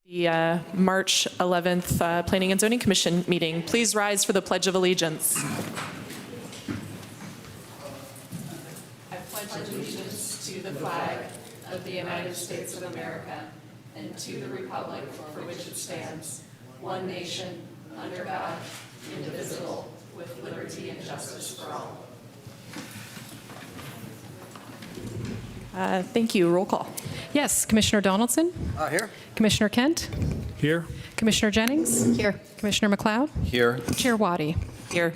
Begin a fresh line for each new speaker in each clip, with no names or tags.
The March 11th Planning and Zoning Commission meeting. Please rise for the Pledge of Allegiance. I pledge allegiance to the flag of the United States of America and to the republic for which it stands, one nation, under God, indivisible, with liberty and justice for all. Thank you. Roll call.
Yes, Commissioner Donaldson?
Here.
Commissioner Kent?
Here.
Commissioner Jennings?
Here.
Commissioner McLeod?
Here.
Chair Waddy?
Here.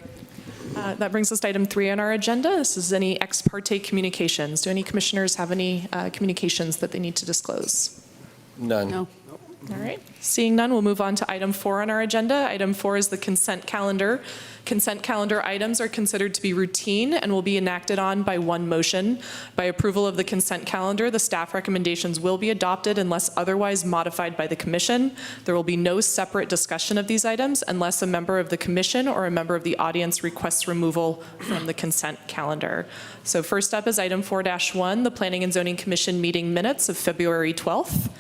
That brings us to item 3 on our agenda. This is any ex parte communications. Do any commissioners have any communications that they need to disclose?
None.
No. All right. Seeing none, we'll move on to item 4 on our agenda. Item 4 is the consent calendar. Consent calendar items are considered to be routine and will be enacted on by one motion. By approval of the consent calendar, the staff recommendations will be adopted unless otherwise modified by the commission. There will be no separate discussion of these items unless a member of the commission or a member of the audience requests removal from the consent calendar. So first up is item 4-1, the Planning and Zoning Commission meeting minutes of February 12th.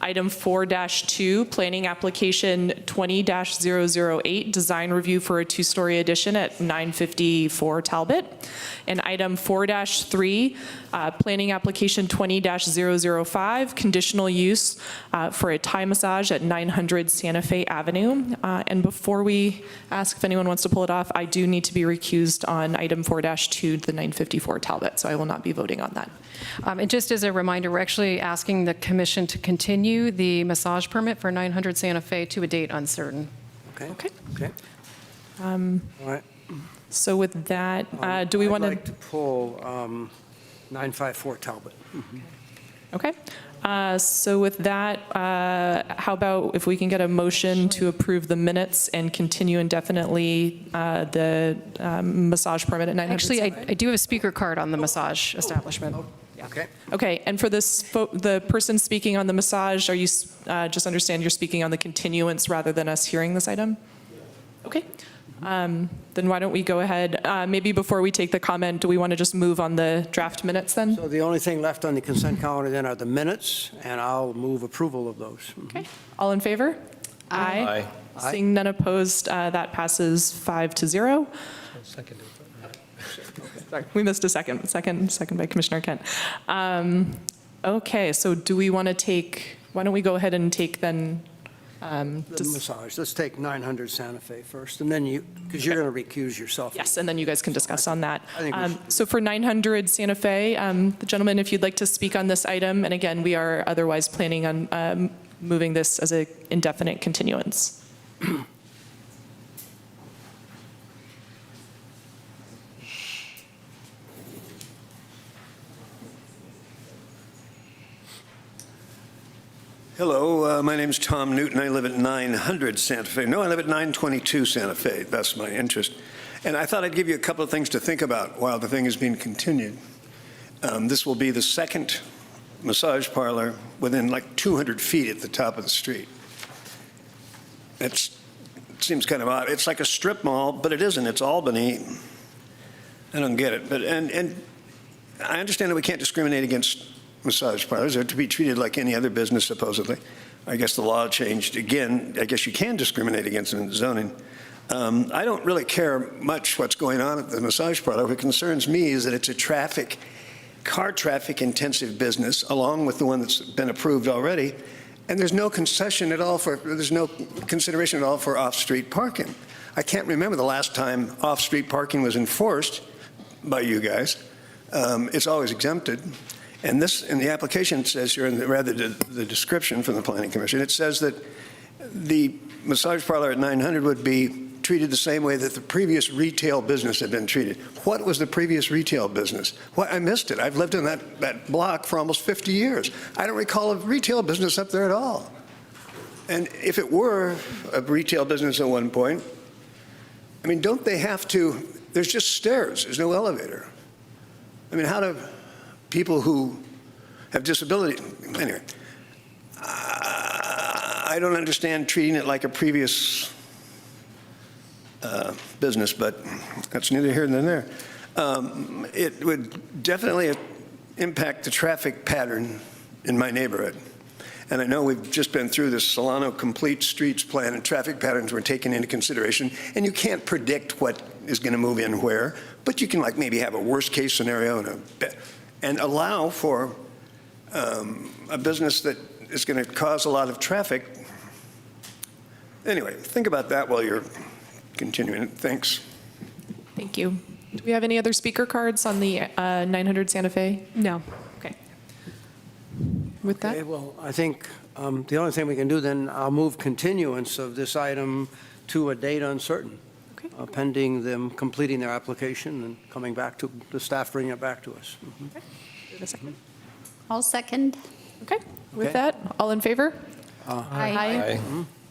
Item 4-2, Planning Application 20-008, Design Review for a 2-story addition at 954 Talbot. And item 4-3, Planning Application 20-005, Conditional Use for a Thai massage at 900 Santa Fe Avenue. And before we ask if anyone wants to pull it off, I do need to be recused on item 4-2, the 954 Talbot, so I will not be voting on that.
And just as a reminder, we're actually asking the commission to continue the massage permit for 900 Santa Fe to a date uncertain.
Okay.
Okay. All right.
So with that, do we want
I'd like to pull 954 Talbot.
Okay. So with that, how about if we can get a motion to approve the minutes and continue indefinitely the massage permit at 900?
Actually, I do have a speaker card on the massage establishment.
Okay.
Okay, and for this, the person speaking on the massage, are you, just understand you're speaking on the continuance rather than us hearing this item? Okay. Then why don't we go ahead, maybe before we take the comment, do we want to just move on the draft minutes then?
So the only thing left on the consent calendar then are the minutes, and I'll move approval of those.
Okay, all in favor? Aye.
Aye.
Seeing none opposed, that passes 5-0. Sorry, we missed a second. Second by Commissioner Kent. Okay, so do we want to take, why don't we go ahead and take then?
The massage. Let's take 900 Santa Fe first, and then you, because you're going to recuse yourself.
Yes, and then you guys can discuss on that.
I think we should.
So for 900 Santa Fe, the gentleman, if you'd like to speak on this item, and again, we are otherwise planning on moving this as an indefinite continuance.
Hello, my name is Tom Newton. I live at 900 Santa Fe. No, I live at 922 Santa Fe. That's my interest. And I thought I'd give you a couple of things to think about while the thing is being continued. This will be the second massage parlor within like 200 feet at the top of the street. It seems kind of odd. It's like a strip mall, but it isn't. It's Albany. I don't get it. But and I understand that we can't discriminate against massage parlors are to be treated like any other business, supposedly. I guess the law changed again. I guess you can discriminate against them in zoning. I don't really care much what's going on at the massage parlor. What concerns me is that it's a car traffic intensive business, along with the one that's been approved already, and there's no concession at all there's no consideration at all for off-street parking. I can't remember the last time off-street parking was enforced by you guys. It's always exempted. And this, in the application, it says here, the description from the Planning Commission, it says that the massage parlor at 900 would be treated the same way that the previous retail business had been treated. What was the previous retail business? What, I missed it. I've lived in that block for almost 50 years. I don't recall a retail business up there at all. And if it were a retail business at one point, I mean, don't they have to, there's just stairs, there's no elevator. I mean, how do people who have disability, anyway, I don't understand treating it like a previous business, but that's neither here nor there. It would definitely impact the traffic pattern in my neighborhood. And I know we've just been through this Solano Complete Streets Plan, and traffic patterns were taken into consideration, and you can't predict what is going to move in where, but you can like maybe have a worst-case scenario and allow for a business that is going to cause a lot of traffic. Anyway, think about that while you're continuing. Thanks.
Thank you. Do we have any other speaker cards on the 900 Santa Fe?
No.
Okay. With that,
Okay, well, I think the only thing we can do then, I'll move continuance of this item to a date uncertain,
okay.
pending them completing their application and coming back to, the staff bringing it back to us.
A second.
I'll second.
Okay. With
Okay.
that, all in favor?
Aye.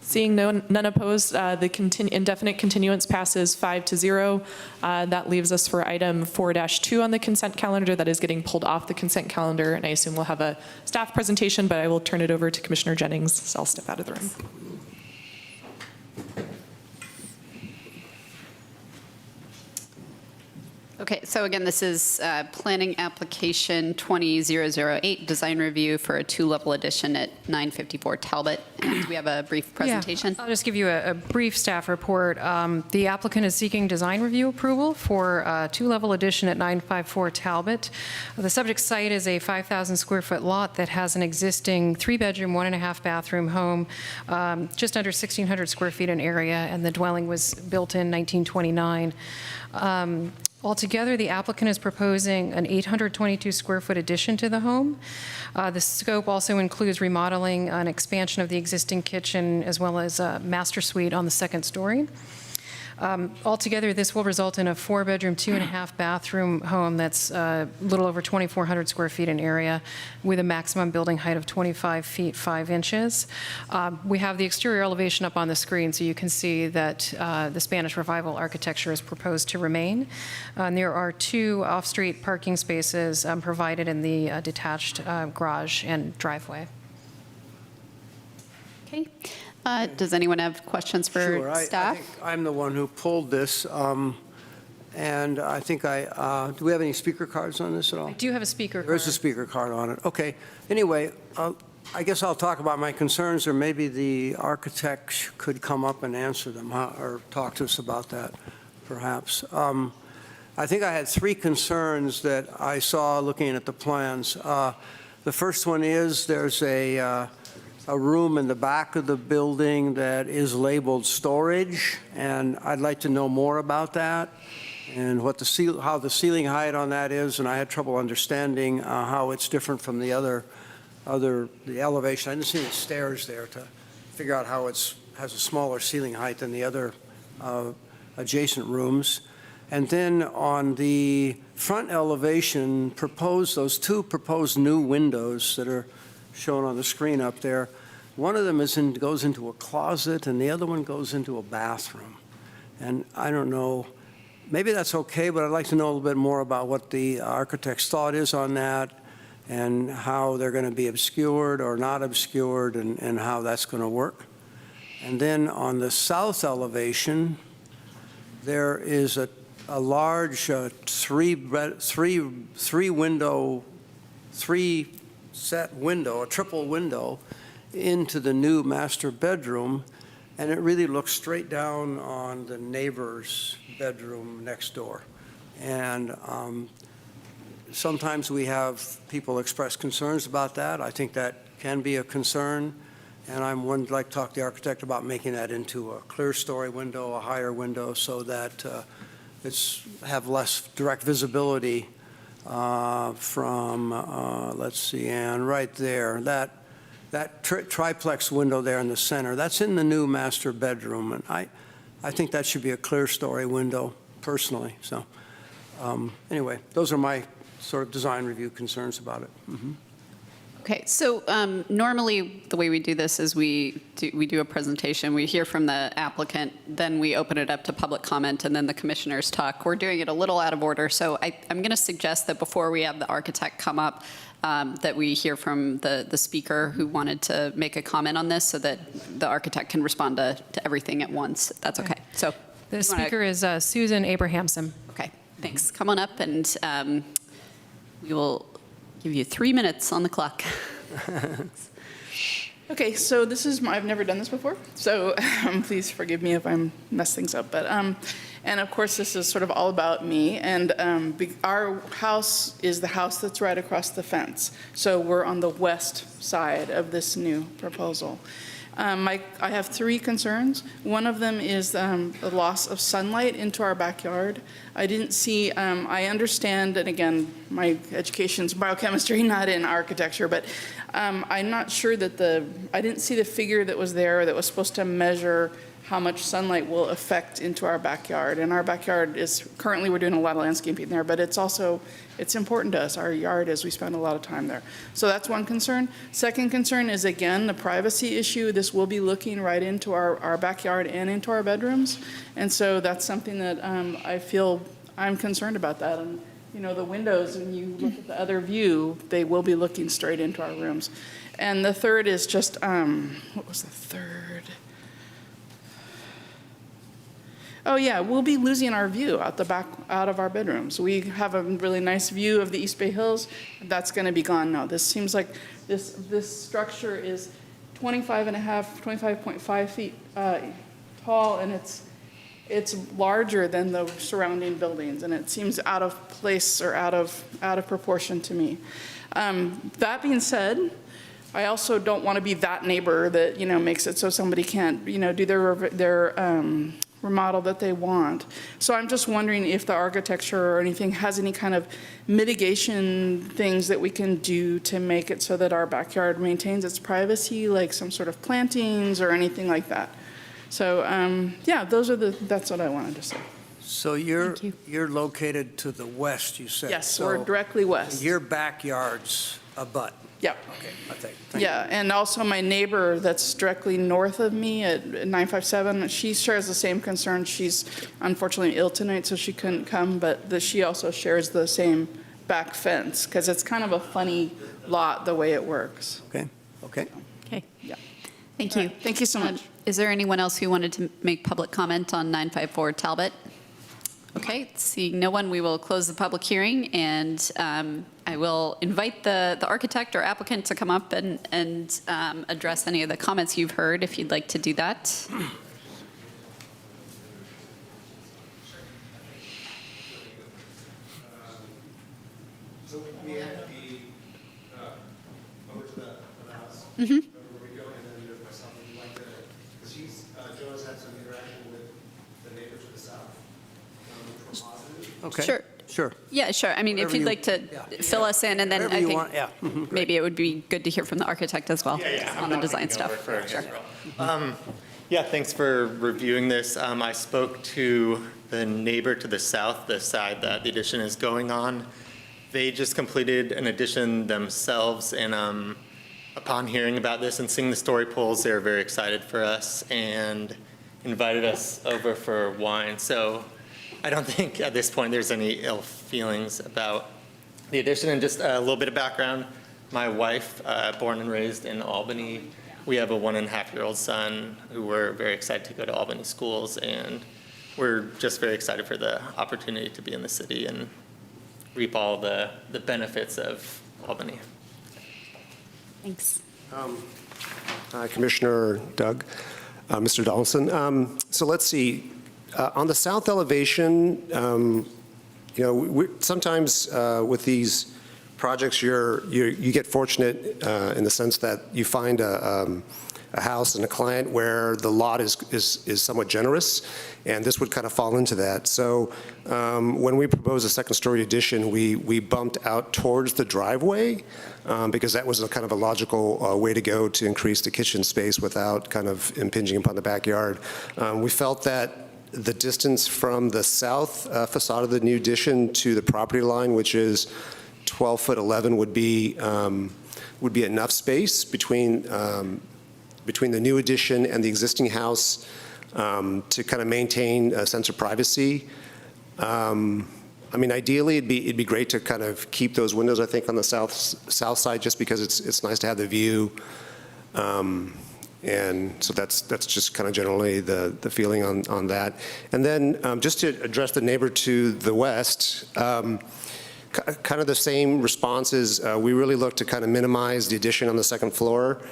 Seeing none opposed, the indefinite continuance passes 5-0. That leaves us for item 4-2 on the consent calendar that is getting pulled off the consent calendar, and I assume we'll have a staff presentation, but I will turn it over to Commissioner Jennings, so I'll step out of the room.
Okay, so again, this is planning application 20008, design review for a two-level addition at 954 Talbot. And we have a brief presentation.
Yeah, I'll just give you a brief staff report. The applicant is seeking design review approval for a two-level addition at 954 Talbot. The subject site is a 5,000 square foot lot that has an existing 3-bedroom, 1.5-bathroom home, just under 1,600 square feet in area, and the dwelling was built in 1929. Altogether, the applicant is proposing an 822 square foot addition to the home. The scope also includes remodeling an expansion of the existing kitchen as well as a master suite on the second story. Altogether, this will result in a 4-bedroom, 2.5-bathroom home that's a little over 2,400 square feet in area with a maximum building height of 25 feet 5 inches. We have the exterior elevation up on the screen, so you can see that the Spanish Revival architecture is proposed to remain. And there are 2 off-street parking spaces provided in the detached garage and driveway.
Okay. Does anyone have questions for
Sure, I
staff?
think I'm the one who pulled this, and I think do we have any speaker cards on this at all?
I do have a speaker
There is a
card.
speaker card on it. Okay. Anyway, I guess I'll talk about my concerns, or maybe the architect could come up and answer them, or talk to us about that, perhaps. I think I had 3 concerns that I saw looking at the plans. The first one is there's a room in the back of the building that is labeled storage, and I'd like to know more about that and what how the ceiling height on that is, and I had trouble understanding how it's different from the the elevation. I didn't see any stairs there to figure out how it has a smaller ceiling height than the other adjacent rooms. And then on the front elevation, those 2 proposed new windows that are shown on the screen up there. One of them goes into a closet, and the other one goes into a bathroom. And I don't know, maybe that's okay, but I'd like to know a little bit more about what the architect's thought is on that, and how they're going to be obscured or not obscured, and how that's going to work. And then on the south elevation, there is a large 3-set window, a triple window, into the new master bedroom, and it really looks straight down on the neighbor's bedroom next door. And sometimes we have people express concerns about that. I think that can be a concern, and I would like to talk to the architect about making that into a clear story window, a higher window, so that it's have less direct visibility from, let's see, Ann, right there, that triplex window there in the center, that's in the new master bedroom, and I think that should be a clear story window, personally. So anyway, those are my sort of design review concerns about it. Mm-hmm.
Okay, so normally the way we do this is we do a presentation, we hear from the applicant, then we open it up to public comment, and then the commissioners talk. We're doing it a little out of order, so I'm going to suggest that before we have the architect come up, that we hear from the speaker who wanted to make a comment on this, so that the architect can respond to everything at once. That's okay. So
The speaker is Susan Abrahamson.
Okay, thanks. Come on up, and we will give you 3 minutes on the clock.
Okay, so this is I've never done this before, so please forgive me if I mess things up. But and of course, this is sort of all about me. And our house is the house that's right across the fence. So we're on the west side of this new proposal. I have 3 concerns. One of them is the loss of sunlight into our backyard. I didn't see, I understand, and again, my education's biochemistry, not in architecture, but I'm not sure that I didn't see the figure that was there that was supposed to measure how much sunlight will affect into our backyard. And our backyard is, currently we're doing a lot of landscaping there, but it's important to us. Our yard is, we spend a lot of time there. So that's one concern. Second concern is, again, the privacy issue. This will be looking right into our backyard and into our bedrooms. And so that's something that I feel I'm concerned about that. And, you know, the windows, when you look at the other view, they will be looking straight into our rooms. And the third is just, what was the third? Oh yeah, we'll be losing our view out the back, out of our bedrooms. We have a really nice view of the East Bay Hills. That's going to be gone now. This seems like this structure is 25.5 feet tall, and it's larger than the surrounding buildings, and it seems out of place or out of proportion to me. That being said, I also don't want to be that neighbor that, you know, makes it so somebody can't, you know, do their remodel that they want. So I'm just wondering if the architecture or anything has any kind of mitigation things that we can do to make it so that our backyard maintains its privacy, like some sort of plantings or anything like that. So yeah, that's what I wanted to say.
So you're located to the west, you said?
Yes,
so
we're directly west.
Your backyard's abut?
Yep.
Okay, I think. Thank
Yeah, and also my neighbor that's directly north of me at 957, she shares the same concern. She's unfortunately ill tonight, so she couldn't come, but she also shares the same back fence, because it's kind of a funny lot the way it works.
Okay, okay.
Okay.
Yeah.
Thank you.
Thank you so much.
Is there anyone else who wanted to make public comment on 954 Talbot? Okay, seeing no one, we will close the public hearing, and I will invite the architect or applicant to come up and address any of the comments you've heard, if you'd like to do that.
So we have to be over to the house.
Mm-hmm.
Where we go, and then there's myself. We'd like to, because Joe's had some interaction with the neighbor to the south, which were positive.
Okay.
Sure.
Sure.
Yeah, sure. I mean, if
Whatever
you'd
you-
like to
yeah.
fill us in, and then
Whatever
I
you
think
want, yeah. Mhm,
maybe it would be good to hear from the architect as well on the design stuff. Sure.
Yeah, thanks for reviewing this. I spoke to the neighbor to the south, the side that the addition is going on. They just completed an addition themselves, and upon hearing about this and seeing the story poles, they were very excited for us and invited us over for wine. So I don't think at this point there's any ill feelings about the addition. And just a little bit of background, my wife, born and raised in Albany, we have a 1.5-year-old son who we're very excited to go to Albany schools, and we're just very excited for the opportunity to be in the city and reap all the benefits of Albany.
Thanks.
Commissioner Doug, Mr. Donaldson. So let's see. On the south elevation, you know, sometimes with these projects, you get fortunate in the sense that you find a house and a client where the lot is somewhat generous, and this would kind of fall into that. So when we proposed a second-story addition, we bumped out towards the driveway because that was a kind of a logical way to go to increase the kitchen space without kind of impinging upon the backyard. We felt that the distance from the south facade of the new addition to the property line, which is 12'11", would be enough space between the new addition and the existing house to kind of maintain a sense of privacy. I mean, ideally, it'd be great to kind of keep those windows, I think, on the south side, just because it's nice to have the view. And so that's just kind of generally the feeling on that. And then just to address the neighbor to the west, kind of the same responses. We really look to kind of minimize the addition on the second floor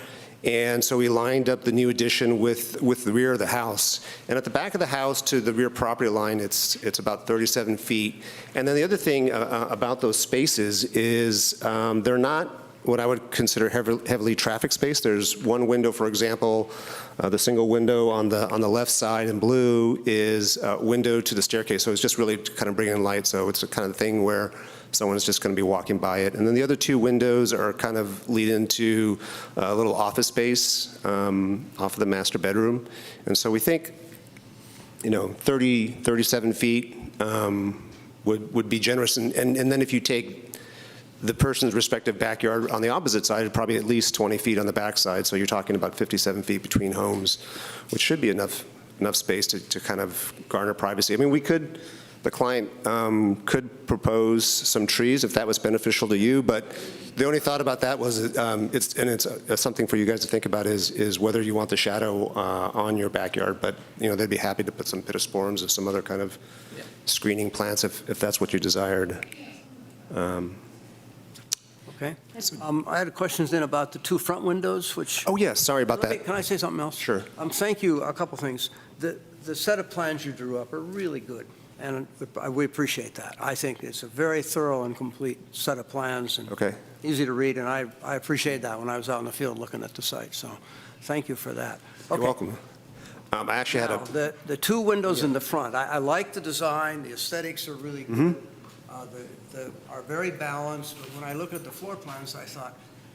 And so we lined up the new addition with the rear of the house. And at the back of the house to the rear property line, it's about 37 feet. And then the other thing about those spaces is they're not what I would consider heavily traffic space. There's one window, for example, the single window on the left side in blue is a window to the staircase. So it's just really kind of bringing in light. So it's a kind of thing where someone's just going to be walking by it. And then the other two windows are kind of lead into a little office space off of the master bedroom. And so we think, 37 feet would be generous. And then if you take the person's respective backyard on the opposite side, probably at least 20 feet on the backside. So you're talking about 57 feet between homes, which should be enough space to kind of garner privacy. I mean, the client could propose some trees if that was beneficial to you, but the only thought about that was, it's something for you guys to think about is whether you want the shadow on your backyard. But they'd be happy to put some pittosporums or some other kind of screening plants if that's what you desired.
Okay. I had questions then about the two front windows, which...
Oh, yes, sorry about that.
Can I say something else?
Sure.
Thank you. A couple things. The set of plans you drew up are really good, and we appreciate that. I think it's a very thorough and complete set of plans, and
Okay.
easy to read, and I appreciate that when I was out in the field looking at the site, so thank you for that.
You're welcome. I actually had
Now, the two windows in the front, I like the design, the aesthetics are really good. Are very balanced, but when I look at the floor plans, I thought,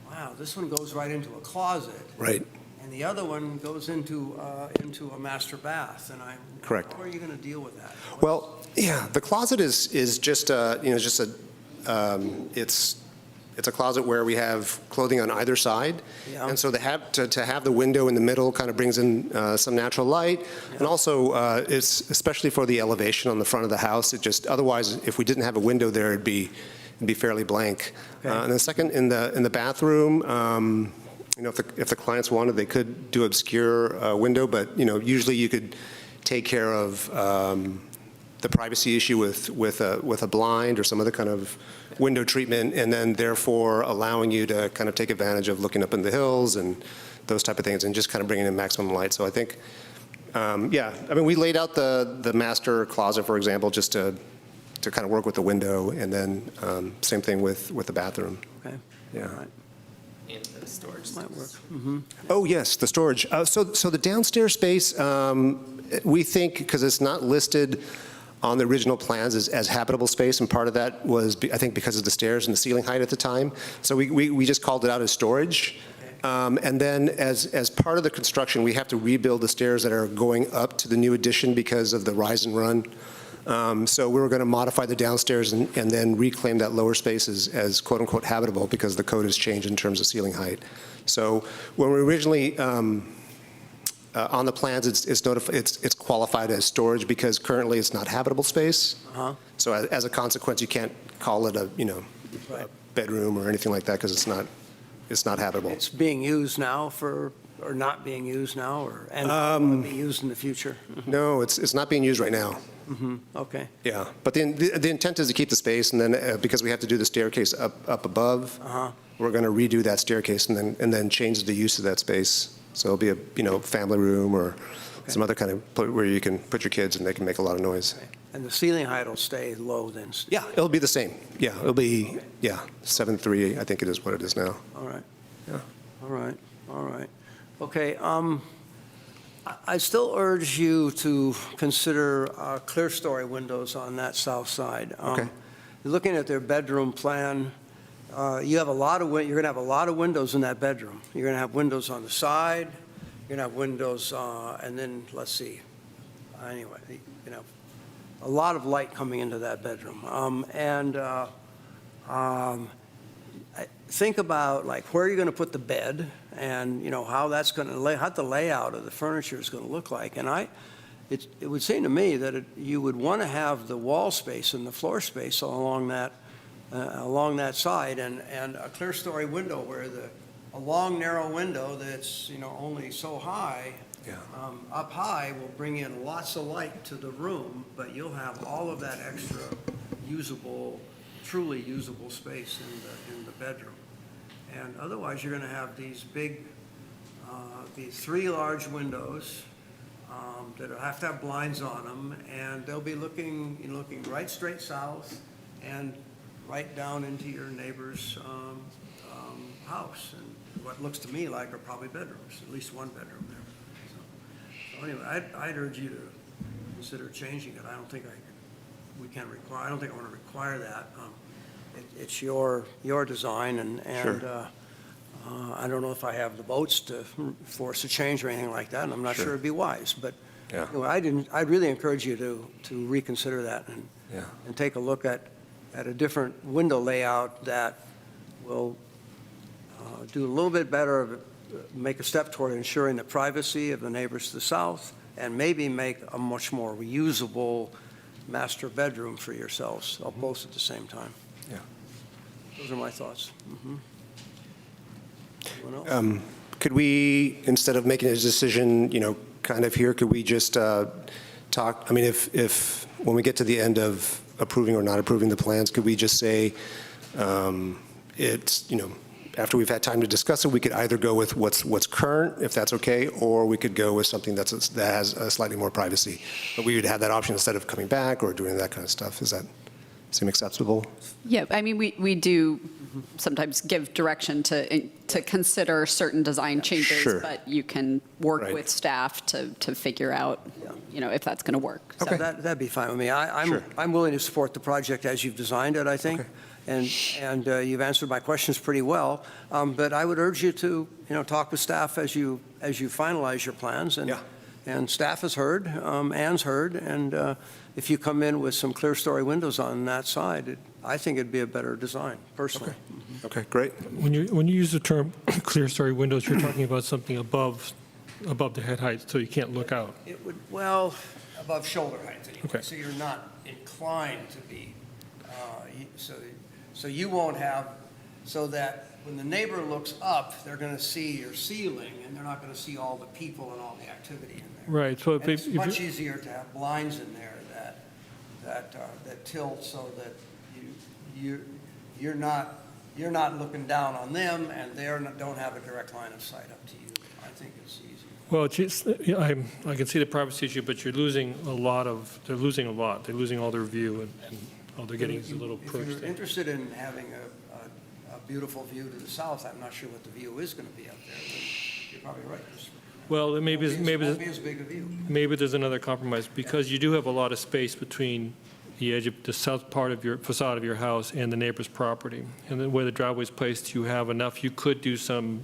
wow, this one goes right into a closet.
Right.
And the other one goes into a master bath, and
Correct.
How are you going to deal with that?
Well, yeah, the closet is just it's a closet where we have clothing on either side.
Yeah.
And so to have the window in the middle kind of brings in some natural light. And also, it's especially for the elevation on the front of the house. Otherwise, if we didn't have a window there, it'd be fairly blank.
Okay.
And then second, in the bathroom, if the clients wanted, they could do obscure window, but usually you could take care of the privacy issue with a blind or some other kind of window treatment, and then therefore allowing you to kind of take advantage of looking up in the hills and those type of things, and just kind of bringing in maximum light. So I think, we laid out the master closet, for example, just to kind of work with the window, and then same thing with the bathroom.
Okay.
Yeah.
All right.
And the storage.
Might work.
Oh, yes, the storage. So the downstairs space, we think, because it's not listed on the original plans as habitable space, and part of that was, I think, because of the stairs and the ceiling height at the time. So we just called it out as storage. And then as part of the construction, we have to rebuild the stairs that are going up to the new addition because of the rise and run. So we were going to modify the downstairs and then reclaim that lower space as quote-unquote habitable, because the code has changed in terms of ceiling height. So when we originally, on the plans, it's qualified as storage because currently it's not habitable space. So as a consequence, you can't call it a bedroom or anything like that because it's not habitable.
It's being used now or not being used now, and being used in the future?
No, it's not being used right now.
Okay.
Yeah, but the intent is to keep the space, and then because we have to do the staircase up above, we're going to redo that staircase and then change the use of that space. So it'll be a family room or some other kind of where you can put your kids and they can make a lot of noise.
Okay. And the ceiling height will stay low then?
Yeah, it'll be the same. Yeah, it'll be 7.3. I think it is what it is now.
All right.
Yeah.
All right. Okay, I still urge you to consider clear story windows on that south side.
Okay.
Looking at their bedroom plan, you're going to have a lot of windows in that bedroom. You're going to have windows on the side, you're going to have windows, and then, let's see, anyway, a lot of light coming into that bedroom. Think about where you're going to put the bed, and how that's going to how the layout of the furniture is going to look like. And it would seem to me that you would want to have the wall space and the floor space along that side, and a clear story window where a long narrow window that's only so high.
Yeah.
Up high will bring in lots of light to the room, but you'll have all of that extra truly usable space in the bedroom. And otherwise, you're going to have these big be 3 large windows that have to have blinds on them, and they'll be looking right straight south and right down into your neighbor's house. And what looks to me like are probably bedrooms, at least one bedroom there. So anyway, I'd urge you to consider changing it. I don't think we can require, I don't think I want to require that. It's your design, and I don't know if I have the votes to force a change or anything like that, and I'm not sure it'd be wise, but
Yeah.
anyway, I'd really encourage you to reconsider that
Yeah.
and take a look at a different window layout that will do a little bit better, make a step toward ensuring the privacy of the neighbors to the south, and maybe make a much more reusable master bedroom for yourselves, both at the same time.
Yeah.
Those are my thoughts. Anyone else?
Could we, instead of making a decision, kind of here, could we just talk, I mean, if, when we get to the end of approving or not approving the plans, could we just say, it's, after we've had time to discuss it, we could either go with what's current, if that's okay, or we could go with something that has slightly more privacy. But we would have that option instead of coming back or doing that kind of stuff. Does that seem acceptable?
Yeah, I mean, we do sometimes give direction to consider certain design changes,
Sure.
but you can work
Right.
with staff to figure out, if that's going to work. So-
So that'd be fine with me.
Sure.
I'm willing to support the project as you've designed it, I think.
Okay.
And you've answered my questions pretty well. But I would urge you to, talk with staff as you finalize your plans.
Yeah.
And staff has heard, Ann's heard, and if you come in with some clear-story windows on that side, I think it'd be a better design, personally.
Okay, great.
When you use the term clear story windows, you're talking about something above the head height, so you can't look out.
It would, well, above shoulder height anyway,
Okay.
so you're not inclined to be, so you won't have, so that when the neighbor looks up, they're going to see your ceiling, and they're not going to see all the people and all the activity in there.
Right, so
And it's
if
much
you-
easier to have blinds in there that tilt so that you're not looking down on them, and don't have a direct line of sight up to you. I think it's easy.
well, I can see the privacy issue, but they're losing a lot. They're losing all their view, and all they're getting is a little
If
perch
you're
there.
interested in having a beautiful view to the south, I'm not sure what the view is going to be up there, but you're probably right.
Well, maybe
It won't be as big a view.
maybe there's another compromise, because you do have a lot of space between the edge of the south part of your facade of your house and the neighbor's property. And then where the driveway's placed, you have enough, you could do some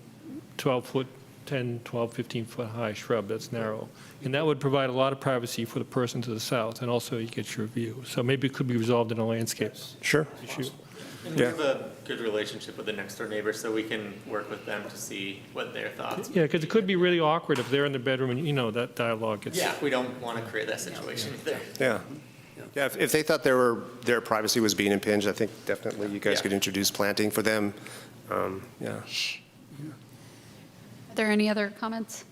12-foot, 10, 12, 15-foot high shrub that's narrow. And that would provide a lot of privacy for the person to the south, and also you get your view. So maybe it could be resolved in a landscape
Sure.
issue.
And we have a good relationship with the next door neighbor, so we can work with them to see what their thoughts.
Yeah, because it could be really awkward if they're in the bedroom and, that dialogue gets.
Yeah, we don't want to create that situation either.
Yeah. Yeah, if they thought their privacy was being impinged, I think definitely you guys
Yeah.
could introduce planting for them. Yeah.
Are there any other comments?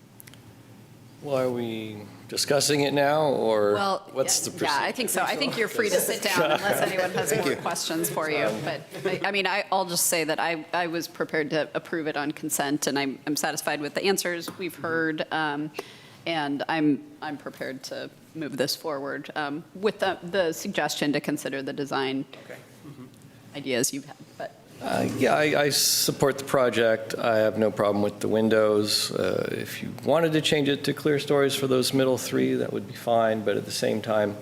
Well, are we discussing it now, or
Well,
what's the procedure?
yeah, I think so. I think you're free to sit down unless anyone has more questions for you. But, I mean, I'll just say that I was prepared to approve it on consent, and I'm satisfied with the answers we've heard, and I'm prepared to move this forward with the suggestion to consider the design ideas you've had. But
Yeah, I support the project. I have no problem with the windows. If you wanted to change it to clear stories for those middle 3, that would be fine, but at the same time,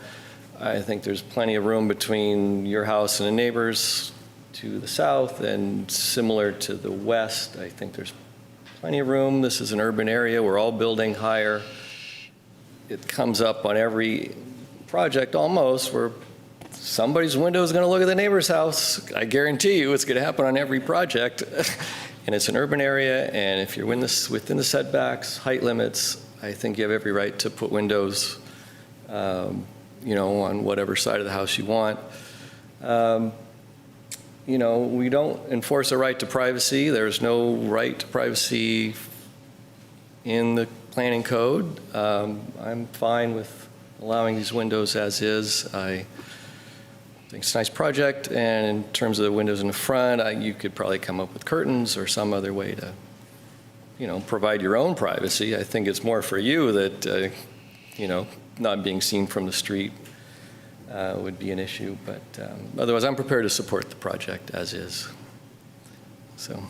I think there's plenty of room between your house and the neighbors to the south, and similar to the west. I think there's plenty of room. This is an urban area. We're all building higher. It comes up on every project almost, where somebody's window is going to look at the neighbor's house. I guarantee you it's going to happen on every project. And it's an urban area, and if you're within the setbacks, height limits, I think you have every right to put windows, on whatever side of the house you want. We don't enforce a right to privacy. There's no right to privacy in the planning code. I'm fine with allowing these windows as is. I think it's a nice project, and in terms of the windows in the front, you could probably come up with curtains or some other way to provide your own privacy. I think it's more for you that, not being seen from the street would be an issue. But otherwise, I'm prepared to support the project as is. So.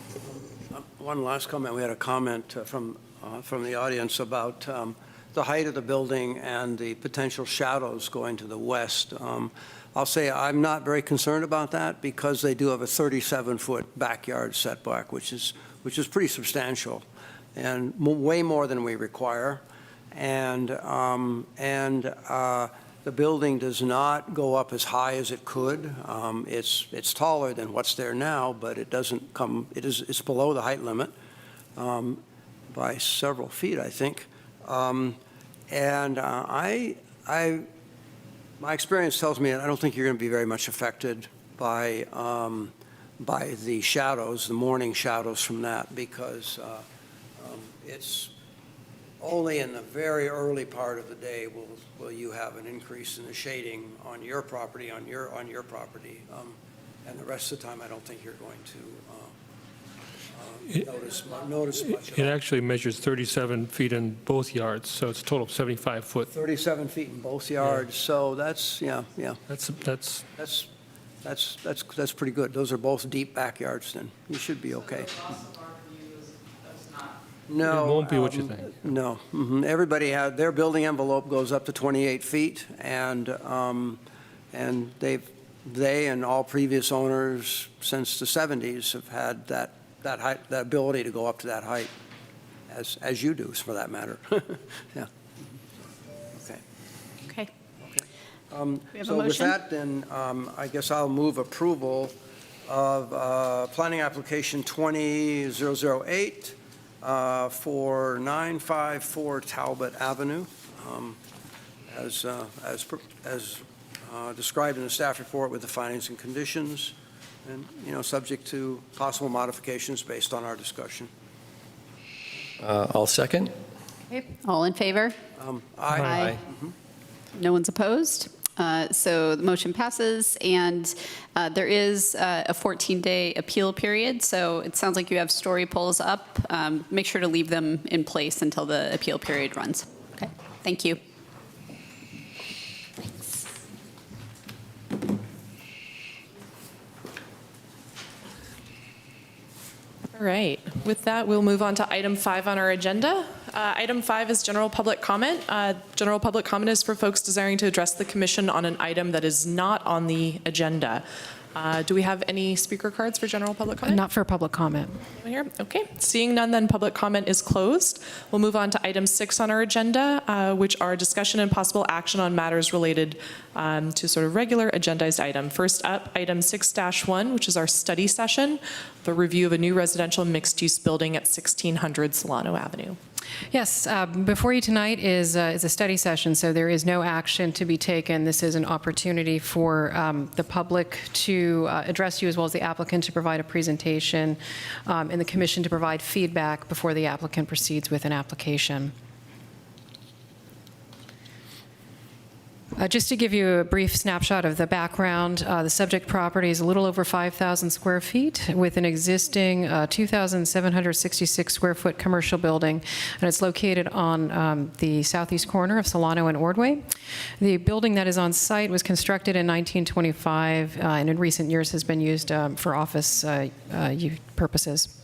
One last comment. We had a comment from the audience about the height of the building and the potential shadows going to the west. I'll say I'm not very concerned about that because they do have a 37-foot backyard setback, which is pretty substantial and way more than we require. And the building does not go up as high as it could. It's taller than what's there now, but it doesn't come. It's below the height limit by several feet, I think. My experience tells me I don't think you're going to be very much affected by the shadows, the morning shadows from that, because it's only in the very early part of the day will you have an increase in the shading on your property, on your property, and the rest of the time I don't think you're going to notice much at
It
all.
actually measures 37 feet in both yards, so it's a total of 75 foot.
37 feet in both yards, so that's
That's
pretty good. Those are both deep backyards, then you should be okay. No.
It won't be what you think.
No. Everybody had, their building envelope goes up to 28 feet, and they and all previous owners since the 70s have had that height, that ability to go up to that height, as you do, for that matter. Yeah. Okay.
Okay. We have a
So with
motion?
that, then, I guess I'll move approval of planning application 20008 for 954 Talbot Avenue, as described in the staff report with the findings and conditions, and, subject to possible modifications based on our discussion.
I'll second.
Okay. All in favor?
Aye.
No one's opposed. So the motion passes, and there is a 14-day appeal period, so it sounds like you have story poles up. Make sure to leave them in place until the appeal period runs. Okay, thank you. Thanks.
All right. With that, we'll move on to item 5 on our agenda. Item 5 is general public comment. General public comment is for folks desiring to address the commission on an item that is not on the agenda. Do we have any speaker cards for general public comment?
Not for public comment.
Here? Okay. Seeing none, then public comment is closed. We'll move on to item 6 on our agenda, which are discussion and possible action on matters related to sort of regular agendized item. First up, item 6-1, which is our study session, the review of a new residential mixed-use building at 1600 Solano Avenue.
Yes, before you tonight is a study session, so there is no action to be taken. This is an opportunity for the public to address you, as well as the applicant to provide a presentation, and the commission to provide feedback before the applicant proceeds with an application. Just to give you a brief snapshot of the background, the subject property is a little over 5,000 square feet with an existing 2,766 square foot commercial building, and it's located on the southeast corner of Solano and Ordway. The building that is on site was constructed in 1925 and in recent years has been used for office purposes.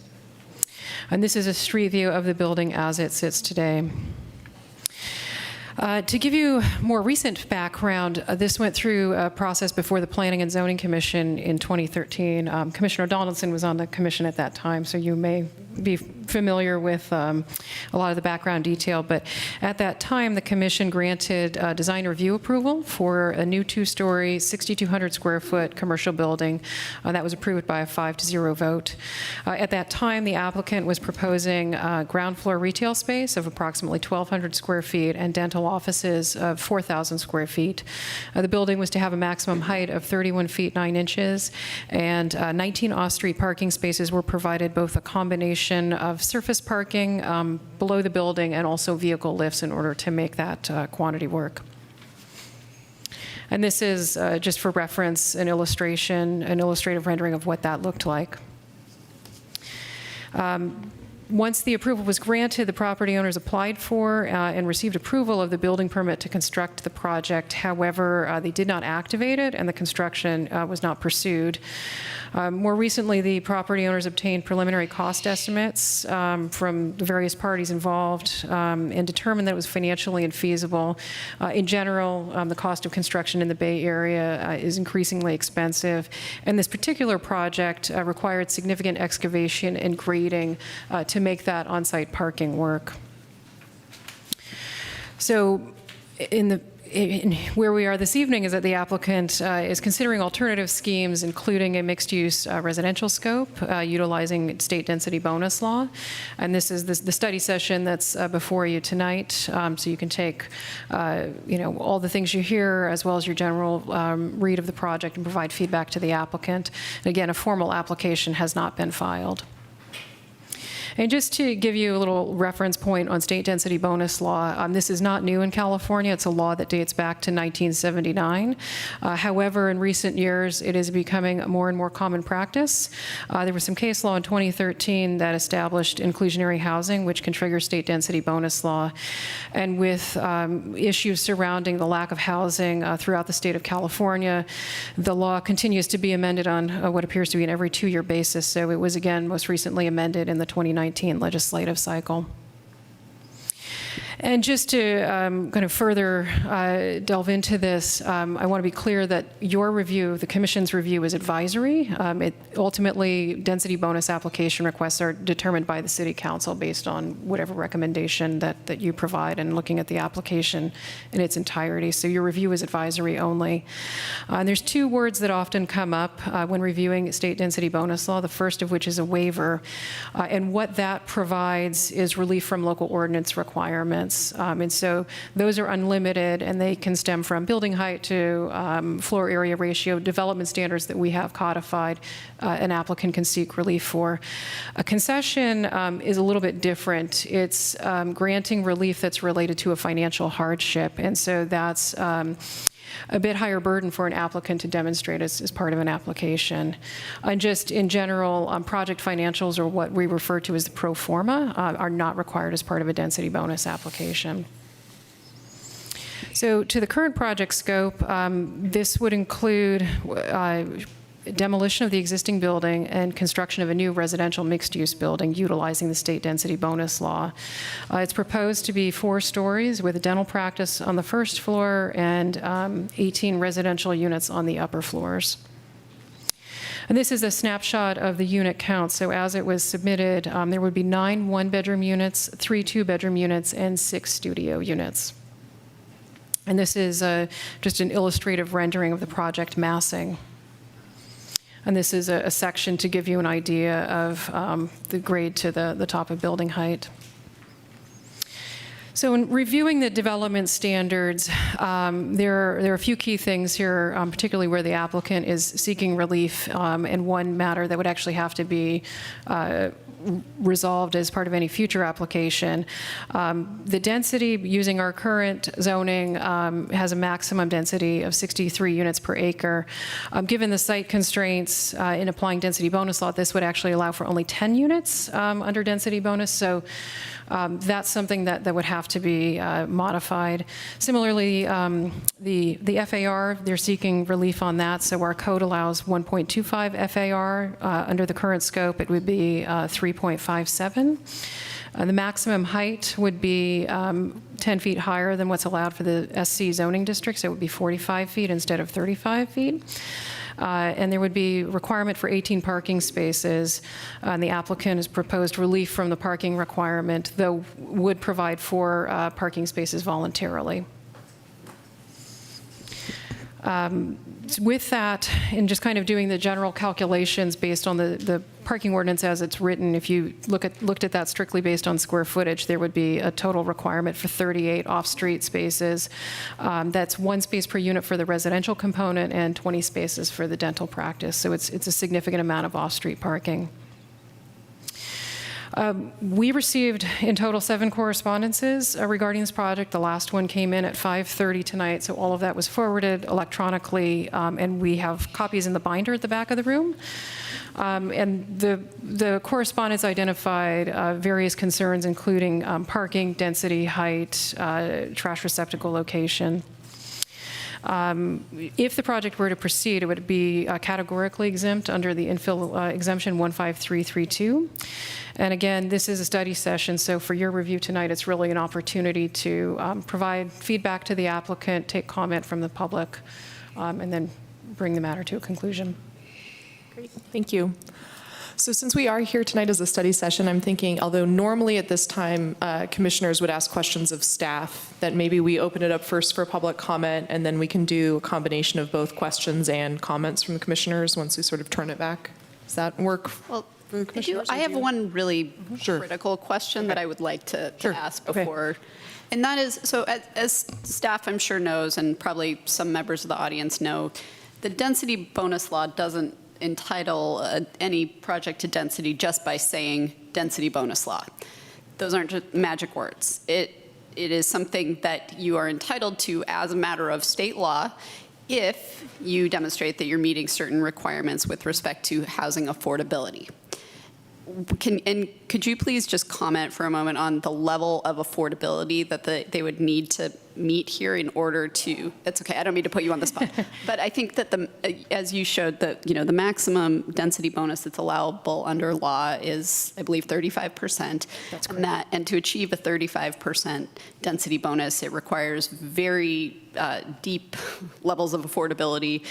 And this is a street view of the building as it sits today. To give you more recent background, this went through a process before the Planning and Zoning Commission in 2013. Commissioner Donaldson was on the commission at that time, so you may be familiar with a lot of the background detail. But at that time, the commission granted design review approval for a new 2-story, 6,200 square foot commercial building. That was approved by a 5-0 vote. At that time, the applicant was proposing ground floor retail space of approximately 1,200 square feet and dental offices of 4,000 square feet. The building was to have a maximum height of 31 feet 9 inches, and 19 off-street parking spaces were provided, both a combination of surface parking below the building and also vehicle lifts in order to make that quantity work. And this is, just for reference, an illustration, an illustrative rendering of what that looked like. Once the approval was granted, the property owners applied for and received approval of the building permit to construct the project. However, they did not activate it, and the construction was not pursued. More recently, the property owners obtained preliminary cost estimates from the various parties involved and determined that it was financially infeasible. In general, the cost of construction in the Bay Area is increasingly expensive, and this particular project required significant excavation and grading to make that on-site parking work. So where we are this evening is that the applicant is considering alternative schemes, including a mixed-use residential scope, utilizing state density bonus law. And this is the study session that's before you tonight. So you can take, all the things you hear, as well as your general read of the project, and provide feedback to the applicant. And again, a formal application has not been filed. And just to give you a little reference point on state density bonus law, this is not new in California. It's a law that dates back to 1979. However, in recent years, it is becoming a more and more common practice. There was some case law in 2013 that established inclusionary housing, which can trigger state density bonus law. And with issues surrounding the lack of housing throughout the state of California, the law continues to be amended on what appears to be an every 2-year basis. So it was, again, most recently amended in the 2019 legislative cycle. And just to kind of further delve into this, I want to be clear that your review, the Commission's review, is advisory. Ultimately, density bonus application requests are determined by the City Council based on whatever recommendation that you provide and looking at the application in its entirety. So your review is advisory only. And there's 2 words that often come up when reviewing state density bonus law, the first of which is a waiver. And what that provides is relief from local ordinance requirements. And so those are unlimited, and they can stem from building height to floor area ratio, development standards that we have codified an applicant can seek relief for. A concession is a little bit different. It's granting relief that's related to a financial hardship, and so that's a bit higher burden for an applicant to demonstrate as part of an application. And just in general, project financials, or what we refer to as the pro forma, are not required as part of a density bonus application. So to the current project scope, this would include demolition of the existing building and construction of a new residential mixed-use building utilizing the state density bonus law. It's proposed to be 4 stories with a dental practice on the first floor and 18 residential units on the upper floors. And this is a snapshot of the unit count. So as it was submitted, there would be 9 one-bedroom units, 3 two-bedroom units, and 6 studio units. And this is just an illustrative rendering of the project massing. And this is a section to give you an idea of the grade to the top of building height. So in reviewing the development standards, there are a few key things here, particularly where the applicant is seeking relief, and one matter that would actually have to be resolved as part of any future application. The density using our current zoning has a maximum density of 63 units per acre. Given the site constraints in applying density bonus law, this would actually allow for only 10 units under density bonus. So that's something that would have to be modified. Similarly, the FAR, they're seeking relief on that. So our code allows 1.25 FAR. Under the current scope, it would be 3.57. The maximum height would be 10 feet higher than what's allowed for the SC zoning district, so it would be 45 feet instead of 35 feet. And there would be requirement for 18 parking spaces. And the applicant has proposed relief from the parking requirement, though would provide for parking spaces voluntarily. With that, and just kind of doing the general calculations based on the parking ordinance as it's written, if you looked at that strictly based on square footage, there would be a total requirement for 38 off-street spaces. That's 1 space per unit for the residential component and 20 spaces for the dental practice. So it's a significant amount of off-street parking. We received in total 7 correspondences regarding this project. The last one came in at 5:30 tonight, so all of that was forwarded electronically, and we have copies in the binder at the back of the room. And the correspondence identified various concerns, including parking, density, height, trash receptacle location. If the project were to proceed, it would be categorically exempt under the infill exemption 15332. And again, this is a study session, so for your review tonight, it's really an opportunity to provide feedback to the applicant, take comment from the public, and then bring the matter to a conclusion.
Great, thank you. So since we are here tonight as a study session, I'm thinking, although normally at this time, commissioners would ask questions of staff, that maybe we open it up first for public comment, and then we can do a combination of both questions and comments from the commissioners once we sort of turn it back. Does that work?
Well,
for the commissioners,
I have one really
Sure.
critical question that I would like to
Sure.
ask
Okay.
before. And that is, so as staff I'm sure knows, and probably some members of the audience know, the density bonus law doesn't entitle any project to density just by saying density bonus law. Those aren't just magic words. It is something that you are entitled to as a matter of state law if you demonstrate that you're meeting certain requirements with respect to housing affordability. Could you please just comment for a moment on the level of affordability that they would need to meet here in order to, it's okay, I don't mean to put you on the spot, but I think that as you showed, the maximum density bonus that's allowable under law is, I believe, 35%.
That's correct.
And to achieve a 35% density bonus, it requires very deep levels of affordability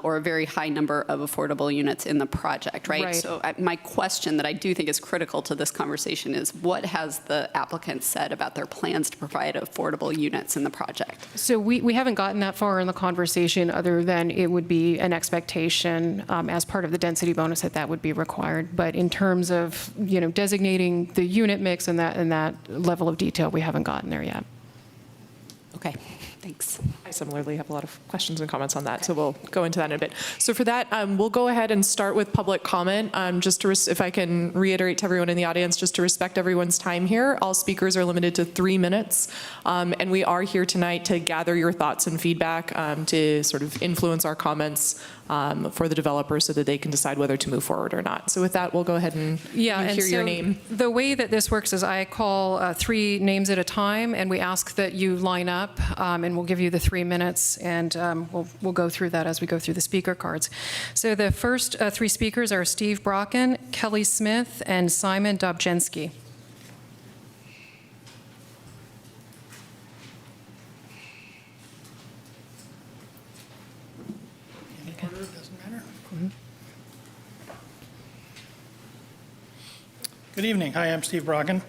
or a very high number of affordable units in the project, right?
Right.
So my question that I do think is critical to this conversation is, what has the applicant said about their plans to provide affordable units in the project?
So we haven't gotten that far in the conversation, other than it would be an expectation as part of the density bonus that would be required. But in terms of, designating the unit mix and that level of detail, we haven't gotten there yet.
Okay, thanks.
I similarly have a lot of questions and comments on that, so we'll go into that in a bit. So for that, we'll go ahead and start with public comment. Just to, if I can reiterate to everyone in the audience, just to respect everyone's time here, all speakers are limited to 3 minutes, and we are here tonight to gather your thoughts and feedback to sort of influence our comments for the developer so that they can decide whether to move forward or not. So with that, we'll go ahead and hear your name.
The way that this works is I call 3 names at a time, and we ask that you line up, and we'll give you the 3 minutes, and we'll go through that as we go through the speaker cards. So the first 3 speakers are Steve Brocken, Kelly Smith, and Simon Dobzhinsky.
Good evening. Hi, I'm Steve Brocken.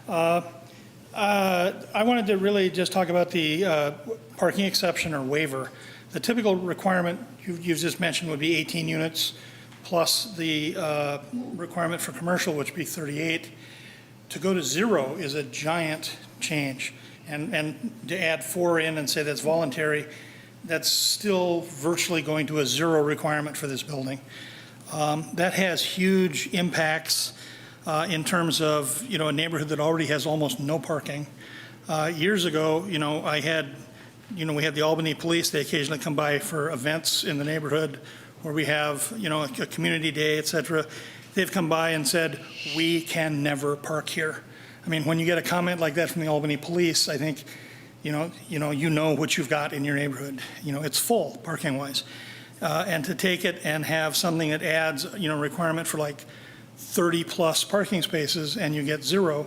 I wanted to really just talk about the parking exception or waiver. The typical requirement you've just mentioned would be 18 units plus the requirement for commercial, which would be 38. To go to 0 is a giant change. And to add 4 in and say that's voluntary, that's still virtually going to a 0 requirement for this building. That has huge impacts in terms of, a neighborhood that already has almost no parking. Years ago, I had, we had the Albany police. They occasionally come by for events in the neighborhood where we have, a community day, et cetera. They've come by and said, we can never park here. I mean, when you get a comment like that from the Albany police, I think, you know what you've got in your neighborhood. It's full parking-wise. And to take it and have something that adds, requirement for like 30-plus parking spaces and you get 0,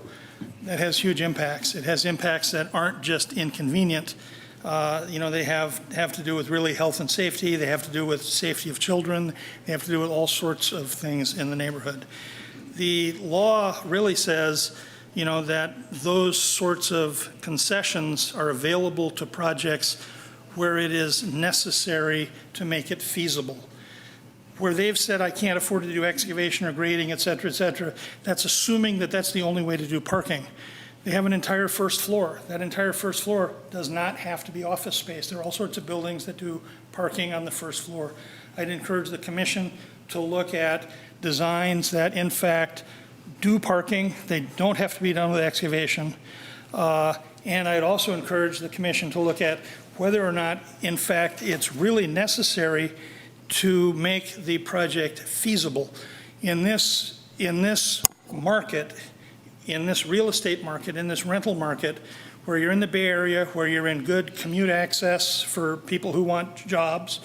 that has huge impacts. It has impacts that aren't just inconvenient. They have to do with really health and safety. They have to do with safety of children. They have to do with all sorts of things in the neighborhood. The law really says, that those sorts of concessions are available to projects where it is necessary to make it feasible. Where they've said, I can't afford to do excavation or grading, et cetera, that's assuming that that's the only way to do parking. They have an entire first floor. That entire first floor does not have to be office space. There are all sorts of buildings that do parking on the first floor. I'd encourage the commission to look at designs that, in fact, do parking. They don't have to be done with excavation. And I'd also encourage the commission to look at whether or not, in fact, it's really necessary to make the project feasible. In this market, in this real estate market, in this rental market, where you're in the Bay Area, where you're in good commute access for people who want jobs,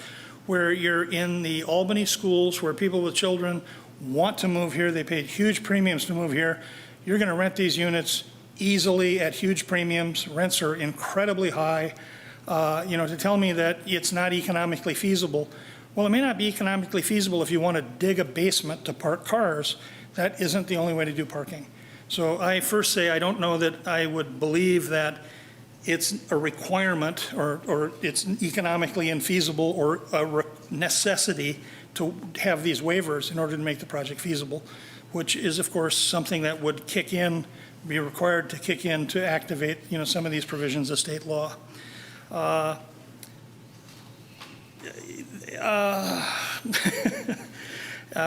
where you're in the Albany schools, where people with children want to move here, they paid huge premiums to move here, you're going to rent these units easily at huge premiums. Rents are incredibly high. To tell me that it's not economically feasible, well, it may not be economically feasible if you want to dig a basement to park cars. That isn't the only way to do parking. So I first say I don't know that I would believe that it's a requirement or it's economically infeasible or a necessity to have these waivers in order to make the project feasible, which is, of course, something that would kick in, be required to kick in to activate, some of these provisions of state law.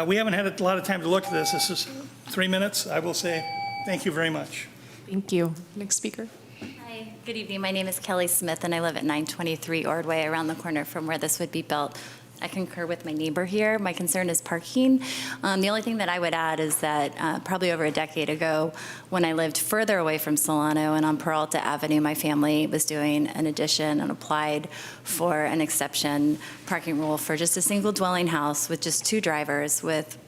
We haven't had a lot of time to look at this. This is 3 minutes. I will say thank you very much.
Thank you. Next speaker.
Hi, good evening. My name is Kelly Smith, and I live at 923 Ordway, around the corner from where this would be built. I concur with my neighbor here. My concern is parking. The only thing that I would add is that probably over a decade ago, when I lived further away from Solano and on Peralta Avenue, my family was doing an addition and applied for an exception parking rule for just a single dwelling house with just 2 drivers with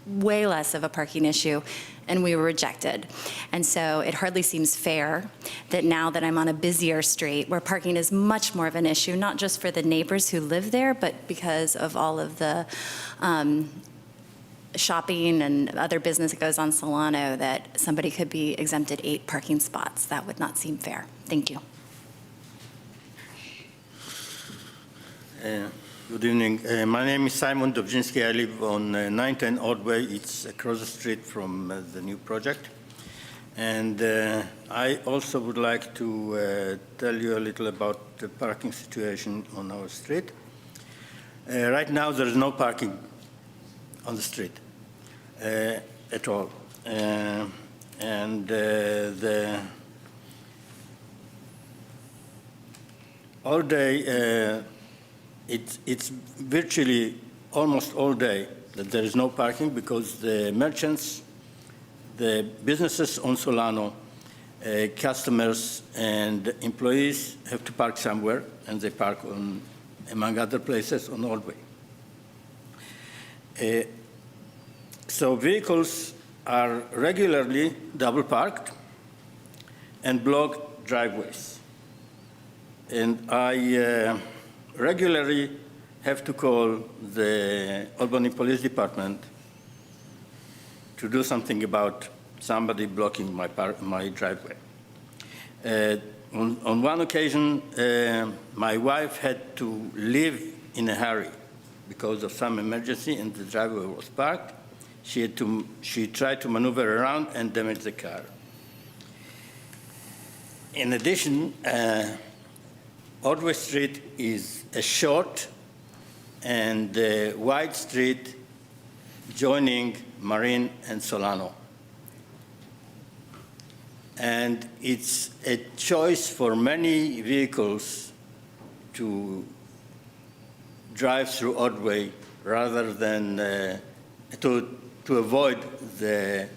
way less of a parking issue, and we were rejected. And so it hardly seems fair that now that I'm on a busier street where parking is much more of an issue, not just for the neighbors who live there, but because of all of the shopping and other business that goes on Solano, that somebody could be exempted 8 parking spots. That would not seem fair. Thank you.
Good evening. My name is Simon Dobzinski. I live on 910 Ordway. It's across the street from the new project. And I also would like to tell you a little about the parking situation on our street. Right now, there is no parking on the street at all. All day, it's virtually almost all day that there is no parking because the merchants, the businesses on Solano, customers and employees have to park somewhere, and they park on, among other places, on Ordway. So vehicles are regularly double parked and block driveways. And I regularly have to call the Albany Police Department to do something about somebody blocking my driveway. On one occasion, my wife had to leave in a hurry because of some emergency, and the driveway was parked. She tried to maneuver around and damage the car. In addition, Ordway Street is a short and wide street joining Marine and Solano. And it's a choice for many vehicles to drive through Ordway rather than to avoid the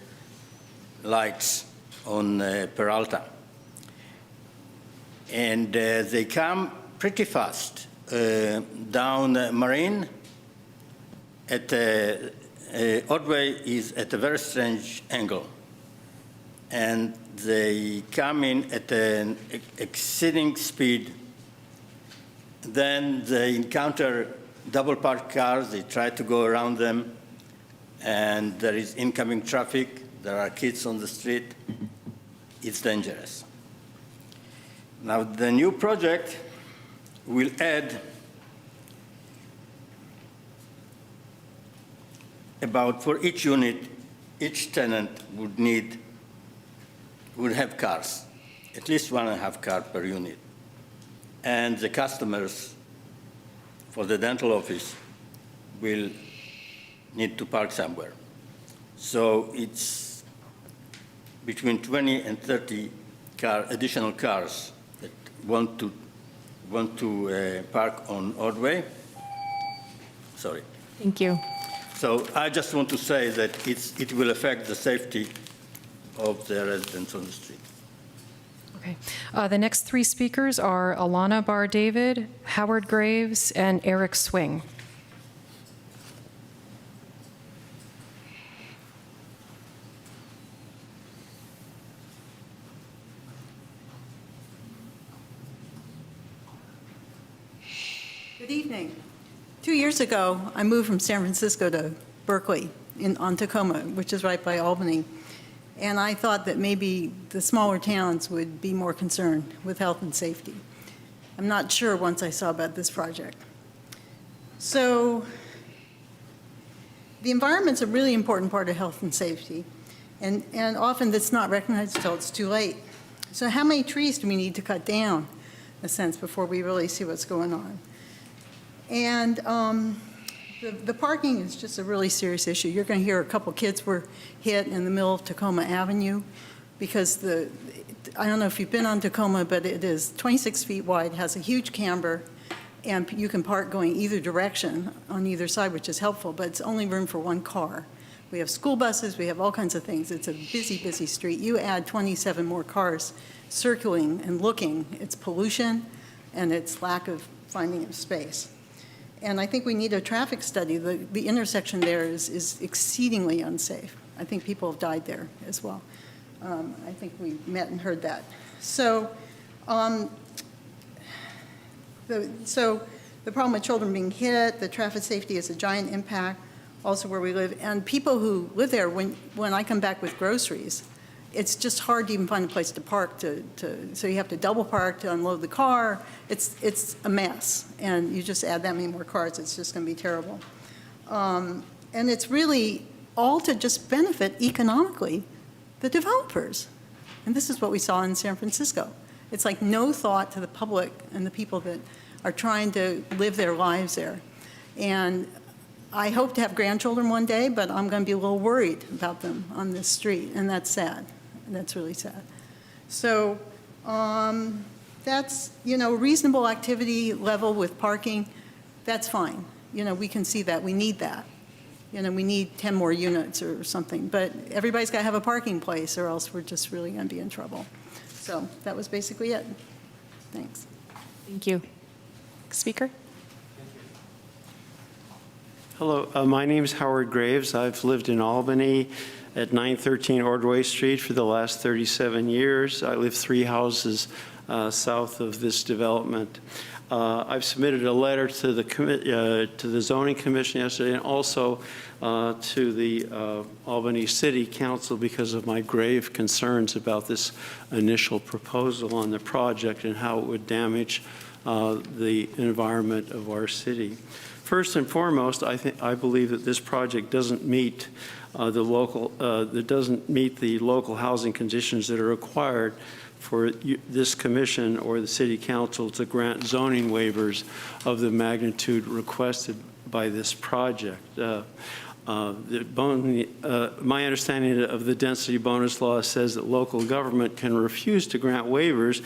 lights on Peralta. And they come pretty fast down Marine. Ordway is at a very strange angle. And they come in at an exceeding speed. Then they encounter double parked cars. They try to go around them. And there is incoming traffic. There are kids on the street. It's dangerous. Now, the new project will add about, for each unit, each tenant would have cars, at least 1.5 cars per unit. And the customers for the dental office will need to park somewhere. So it's between 20 and 30 additional cars that want to park on Ordway. Sorry.
Thank you.
So I just want to say that it will affect the safety of the residents on the street.
Okay. The next three speakers are Alana Bar David, Howard Graves, and Eric Swing.
Good evening. 2 years ago, I moved from San Francisco to Berkeley on Tacoma, which is right by Albany. And I thought that maybe the smaller towns would be more concerned with health and safety. I'm not sure once I saw about this project. So the environment's a really important part of health and safety, and often that's not recognized until it's too late. So how many trees do we need to cut down, in a sense, before we really see what's going on? And the parking is just a really serious issue. You're going to hear a couple kids were hit in the middle of Tacoma Avenue because I don't know if you've been on Tacoma, but it is 26 feet wide, has a huge camber, and you can park going either direction on either side, which is helpful, but it's only room for one car. We have school buses, we have all kinds of things. It's a busy, busy street. You add 27 more cars circling and looking, it's pollution and it's lack of finding of space. And I think we need a traffic study. The intersection there is exceedingly unsafe. I think people have died there as well. I think we met and heard that. So, the problem with children being hit, the traffic safety is a giant impact, also where we live. And people who live there, when I come back with groceries, it's just hard to even find a place to park so you have to double park to unload the car. It's a mess, and you just add that many more cars, it's just going to be terrible. And it's really all to just benefit economically the developers. And this is what we saw in San Francisco. It's like no thought to the public and the people that are trying to live their lives there. And I hope to have grandchildren one day, but I'm going to be a little worried about them on this street, and that's sad. That's really sad. So that's, reasonable activity level with parking, that's fine. We can see that. We need that. We need 10 more units or something. But everybody's got to have a parking place or else we're just really going to be in trouble. So that was basically it. Thanks.
Thank you. Speaker?
Hello, my name is Howard Graves. I've lived in Albany at 913 Ordway Street for the last 37 years. I live 3 houses south of this development. I've submitted a letter to the Zoning Commission yesterday and also to the Albany City Council because of my grave concerns about this initial proposal on the project and how it would damage the environment of our city. First and foremost, I believe that this project doesn't meet the local housing conditions that are required for this commission or the city council to grant zoning waivers of the magnitude requested by this project. My understanding of the density bonus law says that local government can refuse to grant waivers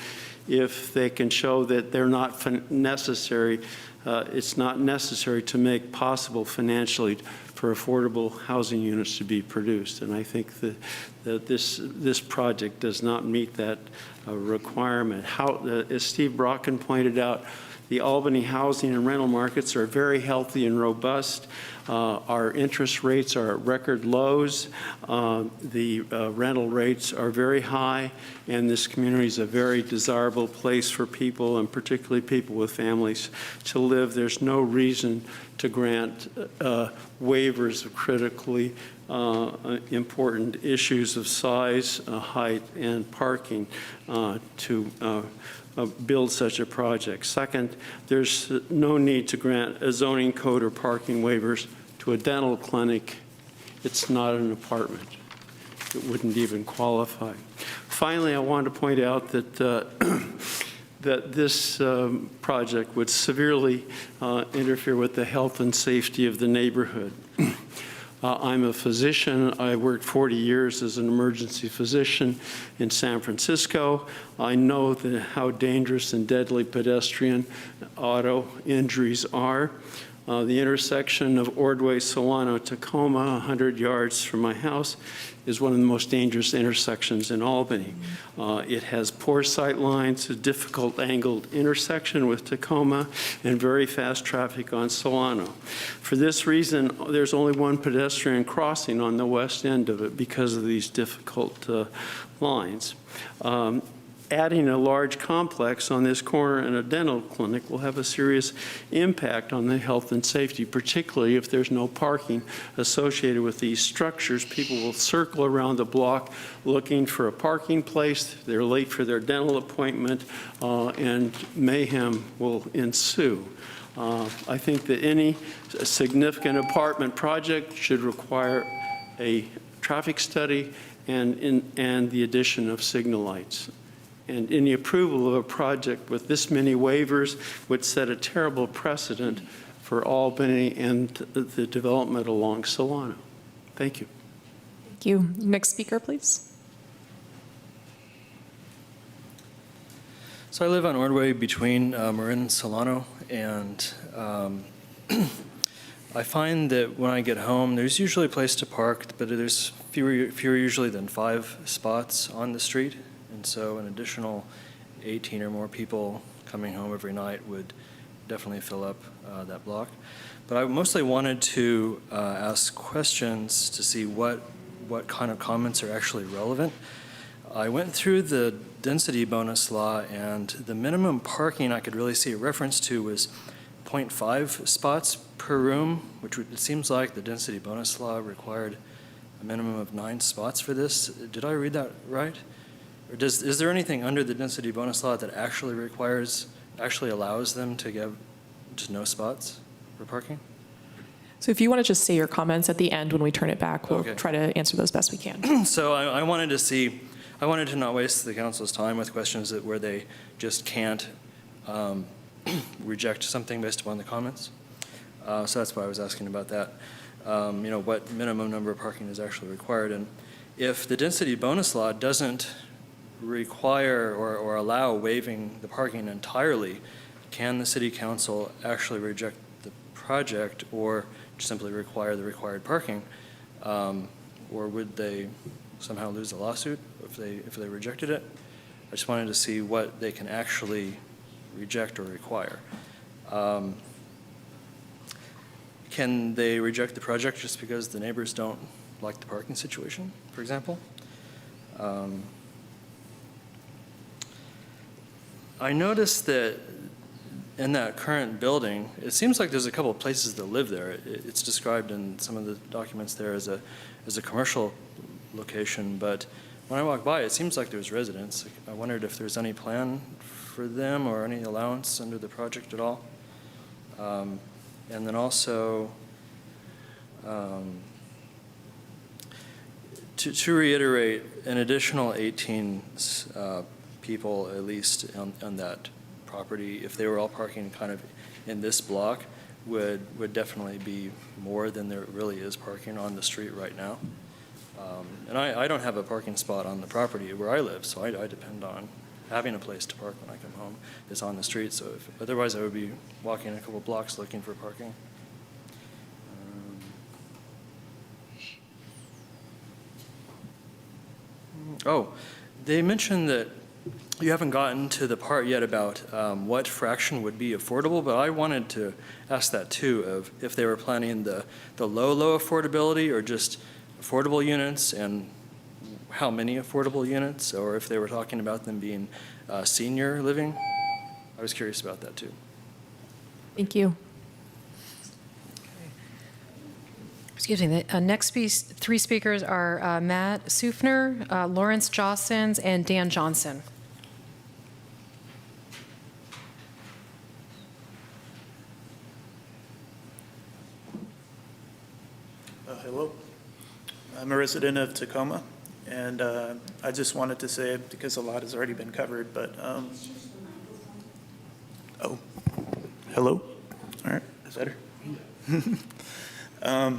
if they can show that they're not necessary. It's not necessary to make possible financially for affordable housing units to be produced. And I think that this project does not meet that requirement. As Steve Brocken pointed out, the Albany housing and rental markets are very healthy and robust. Our interest rates are at record lows. The rental rates are very high, and this community is a very desirable place for people, and particularly people with families, to live. There's no reason to grant waivers of critically important issues of size, height, and parking to build such a project. Second, there's no need to grant a zoning code or parking waivers to a dental clinic. It's not an apartment. It wouldn't even qualify. Finally, I want to point out that that this project would severely interfere with the health and safety of the neighborhood. I'm a physician. I worked 40 years as an emergency physician in San Francisco. I know how dangerous and deadly pedestrian auto injuries are. The intersection of Ordway, Solano, Tacoma, 100 yards from my house, is one of the most dangerous intersections in Albany. It has poor sight lines, a difficult angled intersection with Tacoma, and very fast traffic on Solano. For this reason, there's only one pedestrian crossing on the west end of it because of these difficult lines. Adding a large complex on this corner and a dental clinic will have a serious impact on the health and safety, particularly if there's no parking associated with these structures. People will circle around the block looking for a parking place. They're late for their dental appointment, and mayhem will ensue. I think that any significant apartment project should require a traffic study and the addition of signal lights. And any approval of a project with this many waivers would set a terrible precedent for Albany and the development along Solano. Thank you.
Thank you. Next speaker, please.
So I live on Ordway between Marin and Solano, and I find that when I get home, there's usually a place to park, but there's fewer usually than 5 spots on the street. And so an additional 18 or more people coming home every night would definitely fill up that block. But I mostly wanted to ask questions to see what kind of comments are actually relevant. I went through the density bonus law, and the minimum parking I could really see a reference to was 0.5 spots per room, which it seems like the density bonus law required a minimum of 9 spots for this. Did I read that right? Or is there anything under the density bonus law that actually allows them to give just no spots for parking?
So if you want to just say your comments at the end when we turn it back, we'll
Okay.
try to answer those best we can.
So I wanted to not waste the council's time with questions where they just can't reject something based upon the comments. So that's why I was asking about that. What minimum number of parking is actually required. And if the density bonus law doesn't require or allow waiving the parking entirely, can the city council actually reject the project or simply require the required parking? Or would they somehow lose the lawsuit if they rejected it? I just wanted to see what they can actually reject or require. Can they reject the project just because the neighbors don't like the parking situation, for example? I noticed that in that current building, it seems like there's a couple of places that live there. It's described in some of the documents there as a commercial location, but when I walk by, it seems like there's residents. I wondered if there's any plan for them or any allowance under the project at all. And then also, to reiterate, an additional 18 people at least on that property, if they were all parking kind of in this block, would definitely be more than there really is parking on the street right now. And I don't have a parking spot on the property where I live, so I depend on having a place to park when I come home. It's on the street, so otherwise I would be walking a couple blocks looking for parking. They mentioned that you haven't gotten to the part yet about what fraction would be affordable, but I wanted to ask that too, of if they were planning the low affordability or just affordable units, and how many affordable units, or if they were talking about them being senior living. I was curious about that too.
Thank you.
Excuse me, the next 3 speakers are Matt Sufner, Lawrence Jostens, and Dan Johnson.
Hello. I'm a resident of Tacoma, and I just wanted to say, because a lot has already been covered, but, oh, hello? All right, is that better?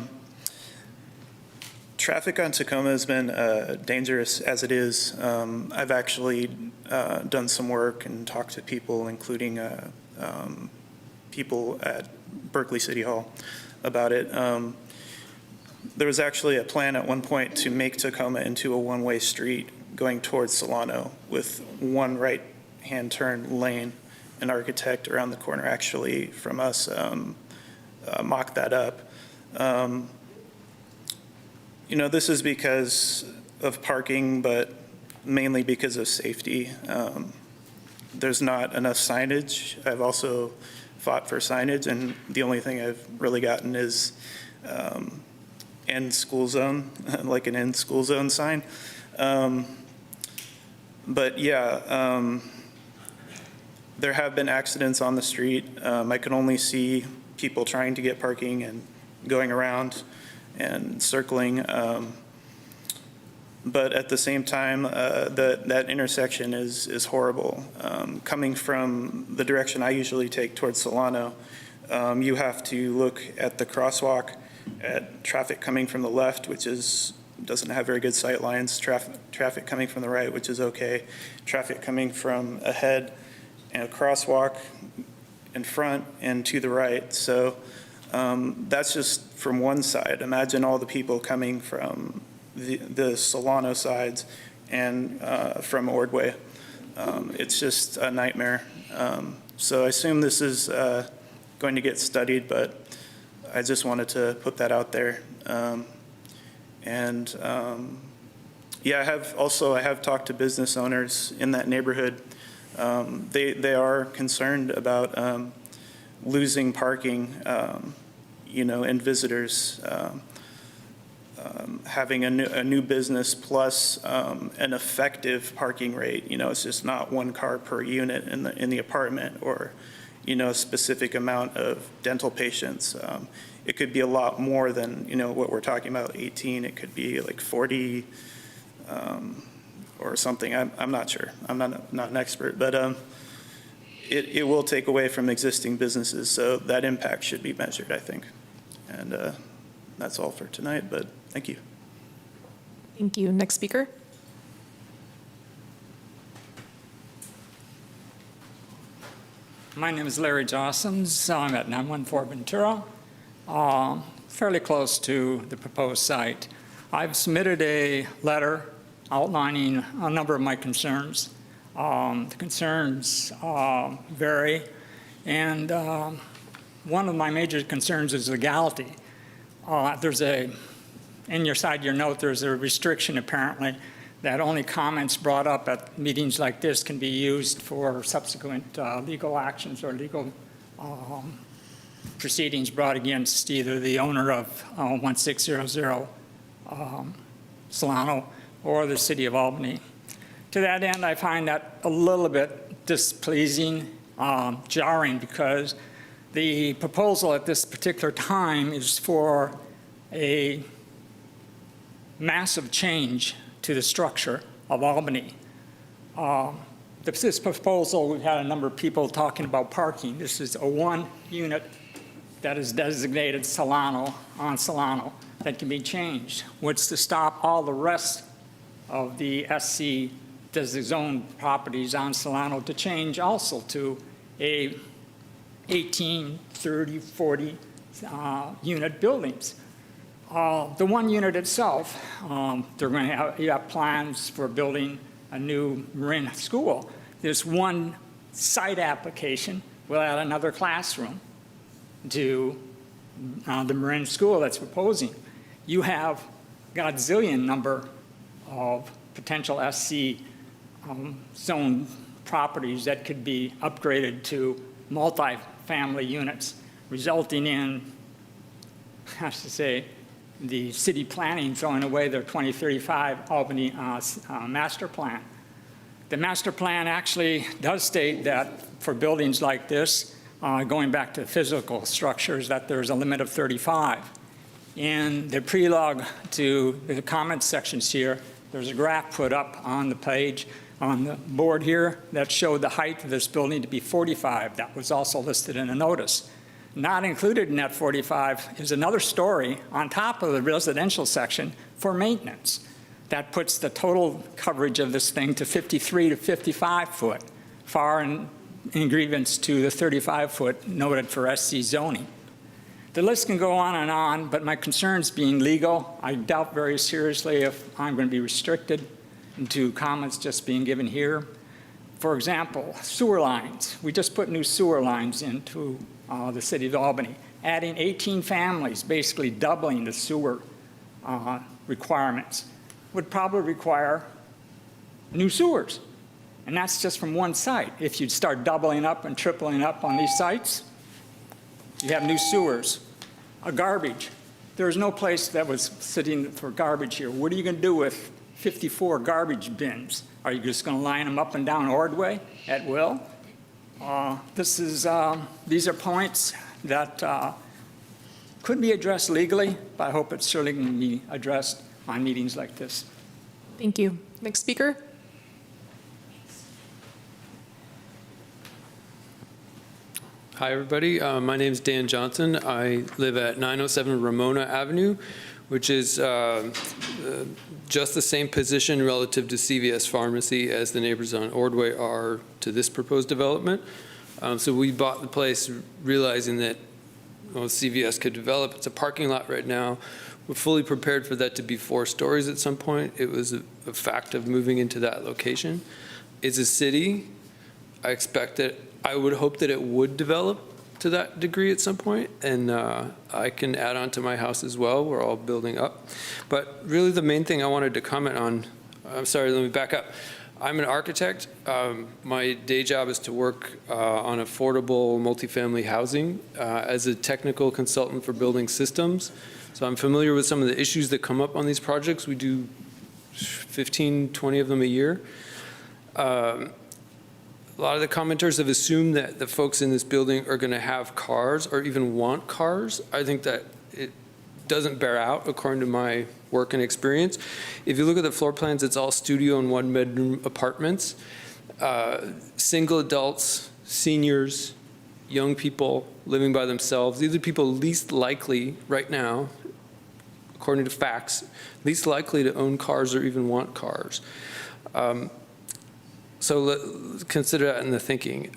Traffic on Tacoma has been dangerous as it is. I've actually done some work and talked to people, including people at Berkeley City Hall about it. There was actually a plan at one point to make Tacoma into a one-way street going towards Solano with one right-hand turn lane. An architect around the corner actually from us mocked that up. This is because of parking, but mainly because of safety. There's not enough signage. I've also fought for signage, and the only thing I've really gotten is end school zone, like an end school zone sign. But yeah, there have been accidents on the street. I can only see people trying to get parking and going around and circling. But at the same time, that intersection is horrible. Coming from the direction I usually take towards Solano, you have to look at the crosswalk, at traffic coming from the left, which doesn't have very good sight lines, traffic coming from the right, which is okay, traffic coming from ahead, and a crosswalk in front and to the right. So that's just from one side. Imagine all the people coming from the Solano sides and from Ordway. It's just a nightmare. So I assume this is going to get studied, but I just wanted to put that out there. Yeah, I have talked to business owners in that neighborhood. They are concerned about losing parking, and visitors. Having a new business plus an effective parking rate. It's just not one car per unit in the apartment, or a specific amount of dental patients. It could be a lot more than what we're talking about, 18. It could be like 40 or something. I'm not sure. I'm not an expert, but it will take away from existing businesses, so that impact should be measured, I think. And that's all for tonight, but thank you.
Thank you. Next speaker.
My name is Larry Jossens. I'm at 914 Ventura, fairly close to the proposed site. I've submitted a letter outlining a number of my concerns. The concerns vary, and one of my major concerns is legality. In your note, there's a restriction apparently that only comments brought up at meetings like this can be used for subsequent legal actions or legal proceedings brought against either the owner of 1600 Solano or the city of Albany. To that end, I find that a little bit displeasing, jarring, because the proposal at this particular time is for a massive change to the structure of Albany. This proposal, we've had a number of people talking about parking. This is a one unit that is designated Solano on Solano that can be changed, which to stop all the rest of the SC zone properties on Solano to change also to a 18, 30, 40 unit buildings. The one unit itself, they're going to have plans for building a new Marin school. This one site application will add another classroom to the Marin school that's proposing. You have godzillion number of potential SC zone properties that could be upgraded to multi-family units, resulting in, I have to say, the city planning throwing away their 2035 Albany master plan. The master plan actually does state that for buildings like this, going back to physical structures, that there's a limit of 35. In the prelogue to the comment sections here, there's a graph put up on the page on the board here that showed the height of this building to be 45. That was also listed in a notice. Not included in that 45 is another story on top of the residential section for maintenance. That puts the total coverage of this thing to 53 to 55 foot, far in grievance to the 35 foot noted for SC zoning. The list can go on, but my concerns being legal, I doubt very seriously if I'm going to be restricted to comments just being given here. For example, sewer lines. We just put new sewer lines into the city of Albany, adding 18 families, basically doubling the sewer requirements, would probably require new sewers. And that's just from one site. If you'd start doubling up and tripling up on these sites, you have new sewers. Garbage. There's no place that was sitting for garbage here. What are you going to do with 54 garbage bins? Are you just going to line them up and down Ordway at will? These are points that could be addressed legally, but I hope it certainly can be addressed on meetings like this.
Thank you. Next speaker.
Hi, everybody. My name is Dan Johnson. I live at 907 Ramona Avenue, which is just the same position relative to CVS Pharmacy as the neighbors on Ordway are to this proposed development. So we bought the place realizing that CVS could develop. It's a parking lot right now. We're fully prepared for that to be 4 stories at some point. It was a fact of moving into that location. It's a city. I would hope that it would develop to that degree at some point, and I can add on to my house as well. We're all building up. But really the main thing I wanted to comment on, I'm sorry, let me back up. I'm an architect. My day job is to work on affordable multifamily housing as a technical consultant for building systems. So I'm familiar with some of the issues that come up on these projects. We do 15, 20 of them a year. A lot of the commenters have assumed that the folks in this building are going to have cars or even want cars. I think that it doesn't bear out according to my work and experience. If you look at the floor plans, it's all studio and 1-bedroom apartments. Single adults, seniors, young people living by themselves. These are people least likely right now, according to facts, least likely to own cars or even want cars. So consider that in the thinking.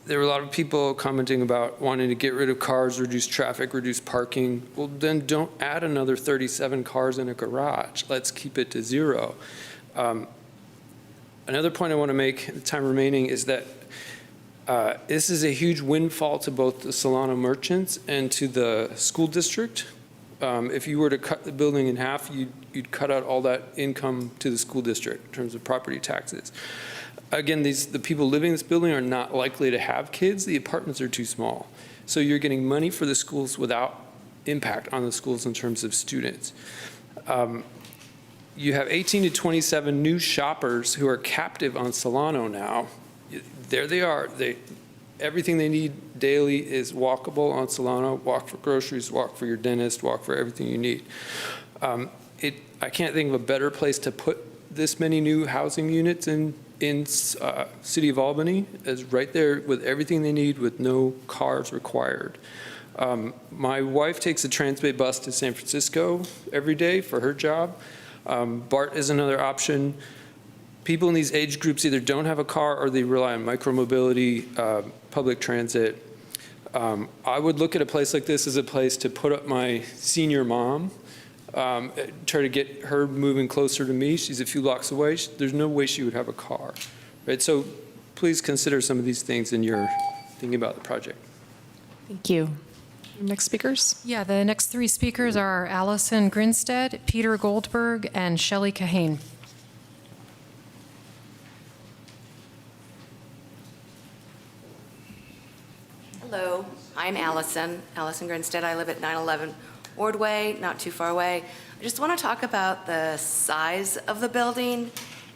There were a lot of people commenting about wanting to get rid of cars, reduce traffic, reduce parking. Well, then don't add another 37 cars in a garage. Let's keep it to 0. Another point I want to make, the time remaining, is that this is a huge windfall to both the Solano merchants and to the school district. If you were to cut the building in half, you'd cut out all that income to the school district in terms of property taxes. Again, the people living in this building are not likely to have kids. The apartments are too small. So you're getting money for the schools without impact on the schools in terms of students. You have 18 to 27 new shoppers who are captive on Solano now. There they are. Everything they need daily is walkable on Solano. Walk for groceries, walk for your dentist, walk for everything you need. I can't think of a better place to put this many new housing units in City of Albany, as right there with everything they need with no cars required. My wife takes a Transbay bus to San Francisco every day for her job. BART is another option. People in these age groups either don't have a car or they rely on micromobility, public transit. I would look at a place like this as a place to put up my senior mom, try to get her moving closer to me. She's a few blocks away. There's no way she would have a car, right? So please consider some of these things in your thinking about the project.
Thank you. Next speakers?
Yeah, the next 3 speakers are Allison Grinstead, Peter Goldberg, and Shelley Kahane.
Hello, I'm Allison Grinstead. I live at 911 Ordway, not too far away. I just want to talk about the size of the building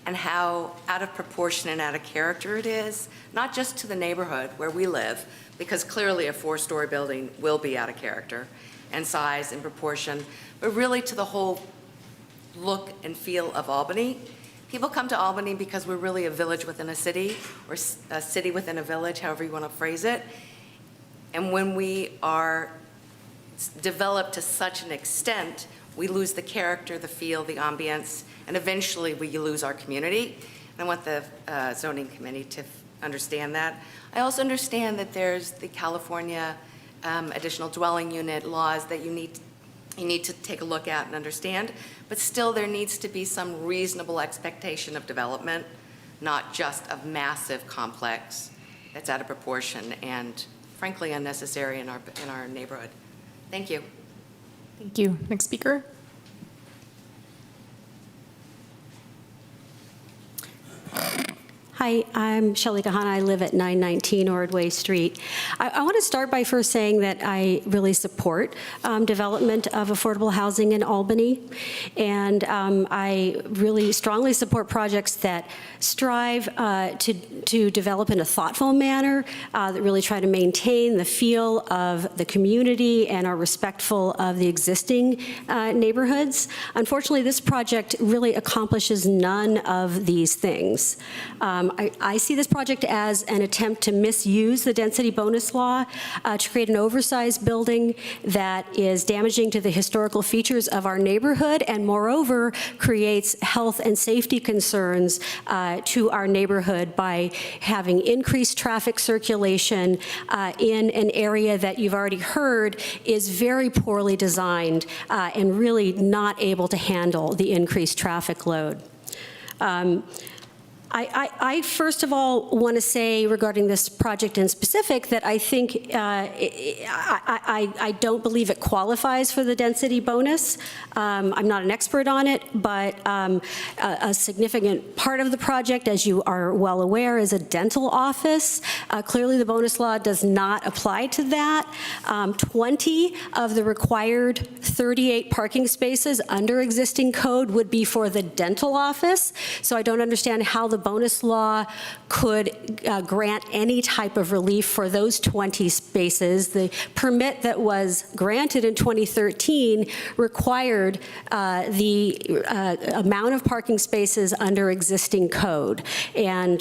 and how out of proportion and out of character it is, not just to the neighborhood where we live, because clearly a 4-story building will be out of character and size and proportion, but really to the whole look and feel of Albany. People come to Albany because we're really a village within a city, or a city within a village, however you want to phrase it. And when we are developed to such an extent, we lose the character, the feel, the ambience, and eventually we lose our community. And I want the zoning committee to understand that. I also understand that there's the California additional dwelling unit laws that you need to take a look at and understand, but still there needs to be some reasonable expectation of development, not just of massive complex that's out of proportion and frankly unnecessary in our neighborhood. Thank you.
Thank you. Next speaker.
Hi, I'm Shelley Kahana. I live at 919 Ordway Street. I want to start by first saying that I really support development of affordable housing in Albany, and I really strongly support projects that strive to develop in a thoughtful manner, that really try to maintain the feel of the community and are respectful of the existing neighborhoods. Unfortunately, this project really accomplishes none of these things. I see this project as an attempt to misuse the density bonus law to create an oversized building that is damaging to the historical features of our neighborhood and moreover creates health and safety concerns to our neighborhood by having increased traffic circulation in an area that you've already heard is very poorly designed and really not able to handle the increased traffic load. I first of all want to say regarding this project in specific that I think I don't believe it qualifies for the density bonus. I'm not an expert on it, but a significant part of the project, as you are well aware, is a dental office. Clearly the bonus law does not apply to that. 20 of the required 38 parking spaces under existing code would be for the dental office, so I don't understand how the bonus law could grant any type of relief for those 20 spaces. The permit that was granted in 2013 required the amount of parking spaces under existing code. And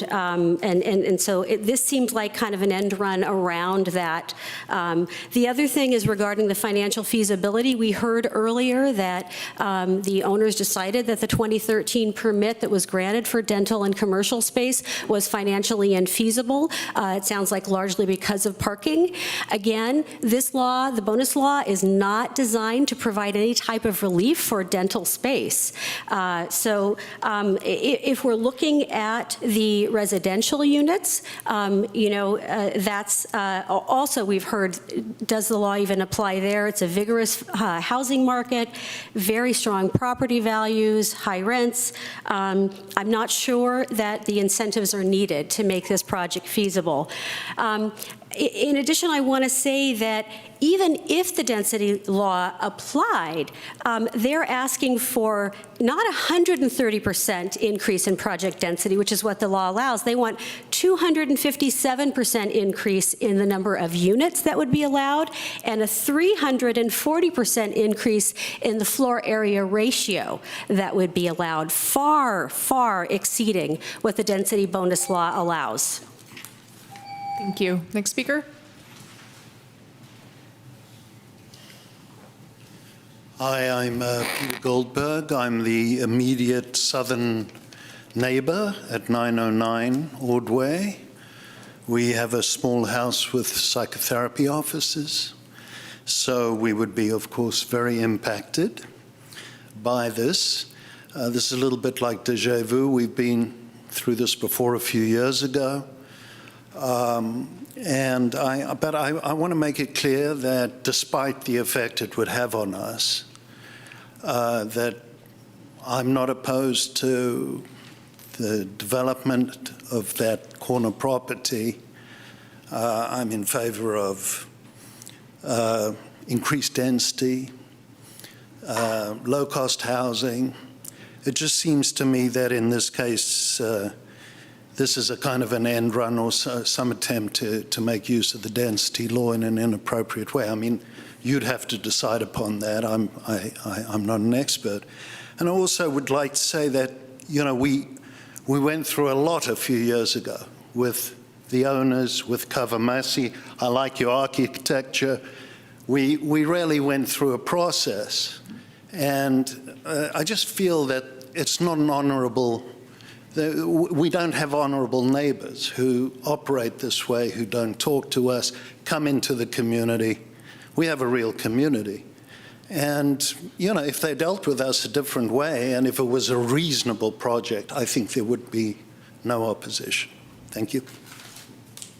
so this seems like kind of an end run around that. The other thing is regarding the financial feasibility. We heard earlier that the owners decided that the 2013 permit that was granted for dental and commercial space was financially infeasible. It sounds like largely because of parking. Again, this law, the bonus law, is not designed to provide any type of relief for dental space. If we're looking at the residential units, that's also we've heard, does the law even apply there? It's a vigorous housing market, very strong property values, high rents. I'm not sure that the incentives are needed to make this project feasible. In addition, I want to say that even if the density law applied, they're asking for not 130% increase in project density, which is what the law allows. They want 257% increase in the number of units that would be allowed and a 340% increase in the floor area ratio that would be allowed, far, far exceeding what the density bonus law allows.
Thank you. Next speaker.
Hi, I'm Peter Goldberg. I'm the immediate southern neighbor at 909 Ordway. We have a small house with psychotherapy offices, so we would be, of course, very impacted by this. This is a little bit like déjà vu. We've been through this before a few years ago. But I want to make it clear that despite the effect it would have on us, that I'm not opposed to the development of that corner property. I'm in favor of increased density, low-cost housing. It just seems to me that in this case, this is a kind of an end run or some attempt to make use of the density law in an inappropriate way. I mean, you'd have to decide upon that. I'm not an expert. And I also would like to say that, we went through a lot a few years ago with the owners, with Kavamasi. I like your architecture. We really went through a process. And I just feel that it's not an honorable We don't have honourable neighbours who operate this way, who don't talk to us, come into the community. We have a real community. And, you know, if they dealt with us a different way and if it was a reasonable project, I think there would be no opposition. Thank you.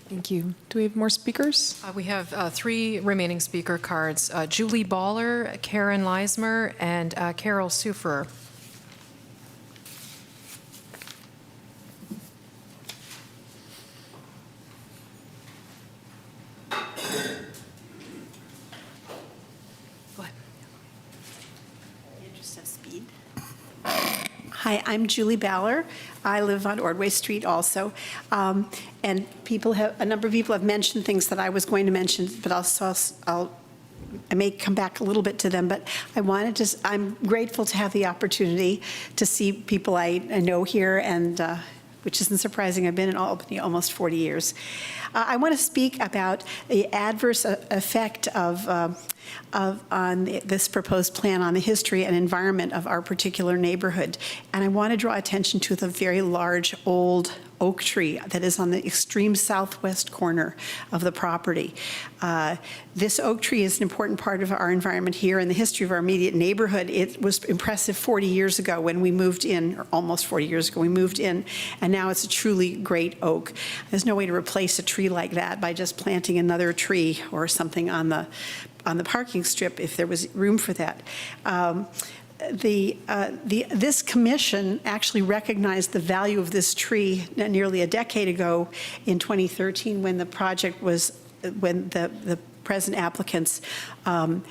Thank you. Do we have more speakers?
We have 3 remaining speaker cards, Julie Baller, Karen Leismer, and Carol Suferer.
Hi, I'm Julie Baller. I live on Ordway Street also. And a number of people have mentioned things that I was going to mention, but I may come back a little bit to them, but I'm grateful to have the opportunity to see people I know here, and which isn't surprising. I've been in Albany almost 40 years. I want to speak about the adverse effect on this proposed plan on the history and environment of our particular neighborhood. And I want to draw attention to the very large old oak tree that is on the extreme southwest corner of the property. This oak tree is an important part of our environment here and the history of our immediate neighborhood. It was impressive 40 years ago when we moved in, or almost 40 years ago we moved in, and now it's a truly great oak. There's no way to replace a tree like that by just planting another tree or something on the parking strip if there was room for that. This commission actually recognized the value of this tree nearly a decade ago in 2013 when the project was, when the present applicants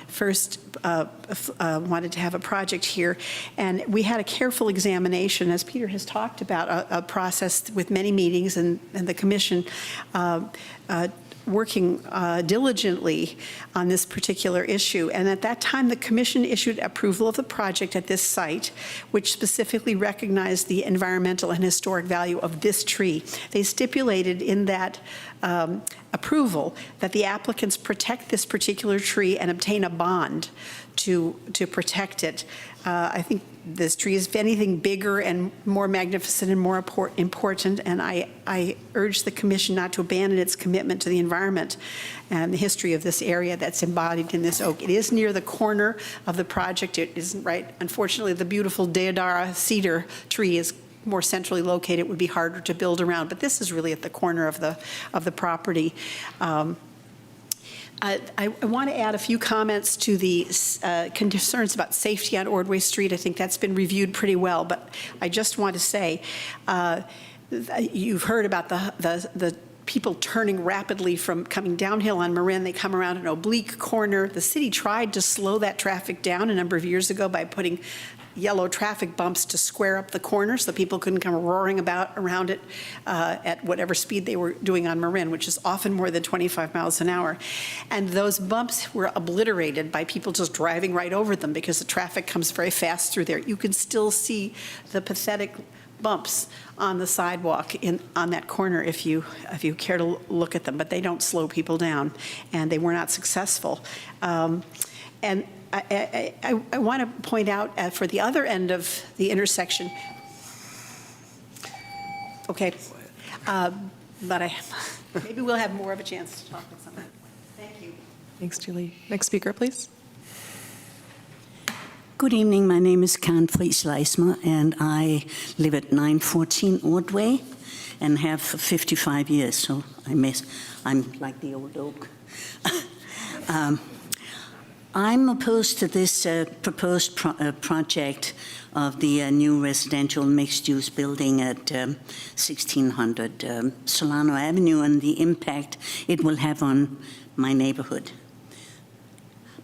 first wanted to have a project here. And we had a careful examination, as Peter has talked about, a process with many meetings and the commission working diligently on this particular issue. And at that time, the commission issued approval of the project at this site, which specifically recognized the environmental and historic value of this tree. They stipulated in that approval that the applicants protect this particular tree and obtain a bond to protect it. I think this tree is, if anything, bigger and more magnificent and more important, and I urge the commission not to abandon its commitment to the environment and the history of this area that's embodied in this oak. It is near the corner of the project. It isn't right. Unfortunately, the beautiful deodara cedar tree is more centrally located. It would be harder to build around, but this is really at the corner of the property. I want to add a few comments to the concerns about safety on Ordway Street. I think that's been reviewed pretty well, but I just want to say, you've heard about the people turning rapidly from coming downhill on Marin. They come around an oblique corner. The city tried to slow that traffic down a number of years ago by putting yellow traffic bumps to square up the corner so people couldn't come roaring about around it at whatever speed they were doing on Marin, which is often more than 25 miles an hour. And those bumps were obliterated by people just driving right over them because the traffic comes very fast through there. You can still see the pathetic bumps on the sidewalk on that corner if you care to look at them, but they don't slow people down, and they were not successful. And I want to point out for the other end of the intersection, okay, but maybe we'll have more of a chance to talk with someone. Thank you.
Thanks, Julie. Next speaker, please.
Good evening. My name is Karen Friis-Leismer, and I live at 914 Ordway and have for 55 years, so I'm like the old oak. I'm opposed to this proposed project of the new residential mixed-use building at 1600 Solano Avenue and the impact it will have on my neighborhood.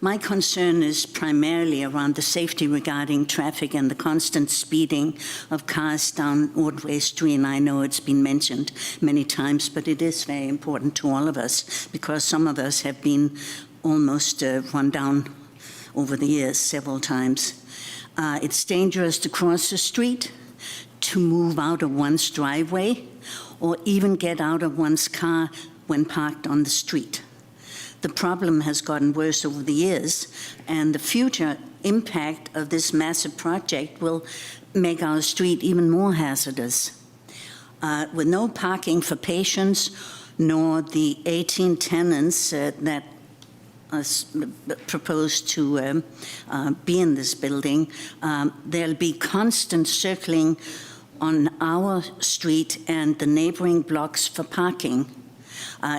My concern is primarily around the safety regarding traffic and the constant speeding of cars down Ordway Street. And I know it's been mentioned many times, but it is very important to all of us because some of us have been almost run down over the years several times. It's dangerous to cross the street, to move out of one's driveway, or even get out of one's car when parked on the street. The problem has gotten worse over the years, and the future impact of this massive project will make our street even more hazardous. with no parking for patients, nor the 18 tenants that are proposed to be in this building. There'll be constant circling on our street and the neighboring blocks for parking.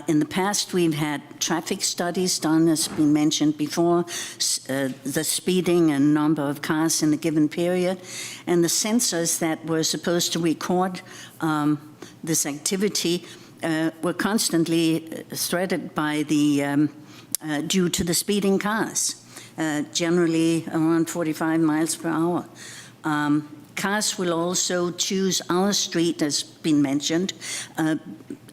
In the past, we've had traffic studies done, as been mentioned before, the speeding and number of cars in a given period, and the sensors that were supposed to record this activity were constantly threatened by the due to the speeding cars, generally around 45 miles per hour. Cars will also choose our street, as been mentioned,